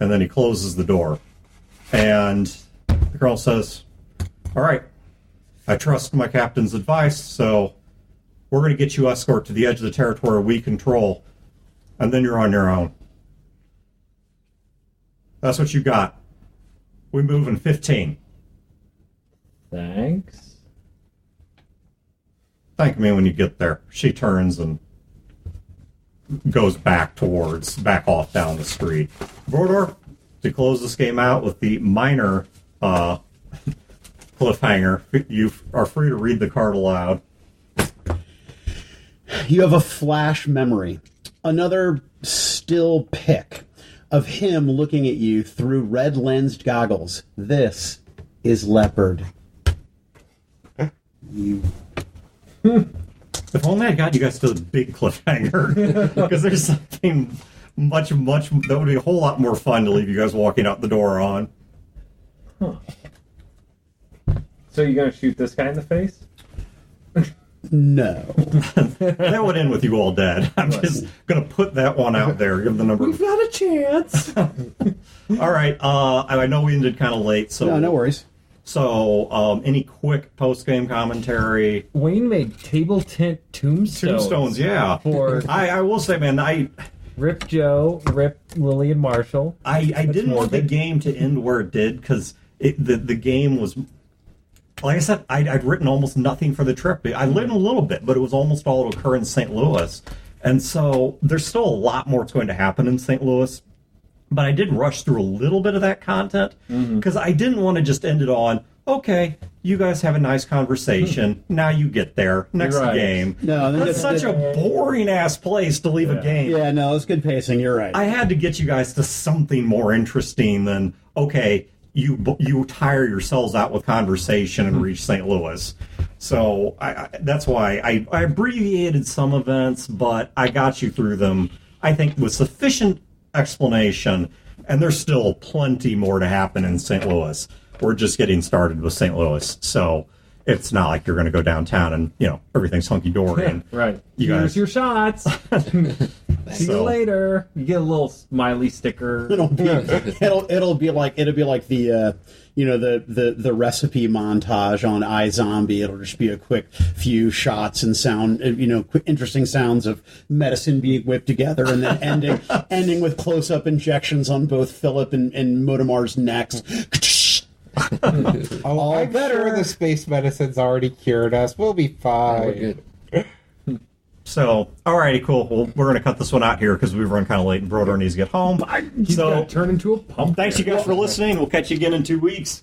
Speaker 6: And then he closes the door. And the girl says, all right, I trust my captain's advice, so we're going to get you escort to the edge of the territory we control, and then you're on your own. That's what you got. We move in 15.
Speaker 2: Thanks.
Speaker 6: Thank me when you get there. She turns and goes back off down the street. Brodor, to close this game out with the minor cliffhanger, you are free to read the card aloud.
Speaker 3: You have a flash memory. Another still pic of him looking at you through red-lensed goggles. This is Leopard. You...
Speaker 6: If only I got you guys to the big cliffhanger, because there's something much that would be a whole lot more fun to leave you guys walking out the door on.
Speaker 2: Huh. So you're gonna shoot this guy in the face?
Speaker 3: No.
Speaker 6: That would end with you all dead. I'm just gonna put that one out there. Give the number.
Speaker 2: We've got a chance.
Speaker 6: All right. I know we ended kind of late, so
Speaker 3: No worries.
Speaker 6: So, any quick post-game commentary?
Speaker 2: Wayne made table tent tombstones.
Speaker 6: Tombstones, yeah.
Speaker 2: For
Speaker 6: I will say, man,
Speaker 2: Rip Joe, Rip Lily and Marshall.
Speaker 6: I didn't want the game to end where it did, because the game was, like I said, I'd written almost nothing for the trip. I written a little bit, but it was almost all to occur in St. Louis. And so there's still a lot more that's going to happen in St. Louis. But I did rush through a little bit of that content because I didn't want to just end it on, okay, you guys have a nice conversation. Now you get there. Next game.
Speaker 3: No,
Speaker 6: that's such a boring-ass place to leave a game.
Speaker 3: Yeah, no, it's good pacing. You're right.
Speaker 6: I had to get you guys to something more interesting than, okay, you tire yourselves out with conversation and reach St. Louis. So that's why I abbreviated some events, but I got you through them, I think, with sufficient explanation, and there's still plenty more to happen in St. Louis. We're just getting started with St. Louis, so it's not like you're going to go downtown and everything's hunky dory. And
Speaker 2: right,
Speaker 6: here's
Speaker 2: your shots. See you later. You get a little smiley sticker.
Speaker 3: It'll be like the the recipe montage on iZombie. It'll just be a quick few shots and sound, quick, interesting sounds of medicine being whipped together, and then ending with close-up injections on both Philip and Modamar's necks.
Speaker 5: I'm sure the space medicine's already cured us. We'll be fine.
Speaker 4: We're good.
Speaker 6: So, alrighty, cool. Well, we're going to cut this one out here because we've run kind of late and Brodor needs to get home.
Speaker 2: He's going to turn into a pumpkin.
Speaker 6: Thanks, you guys, for listening. We'll catch you again in 2 weeks.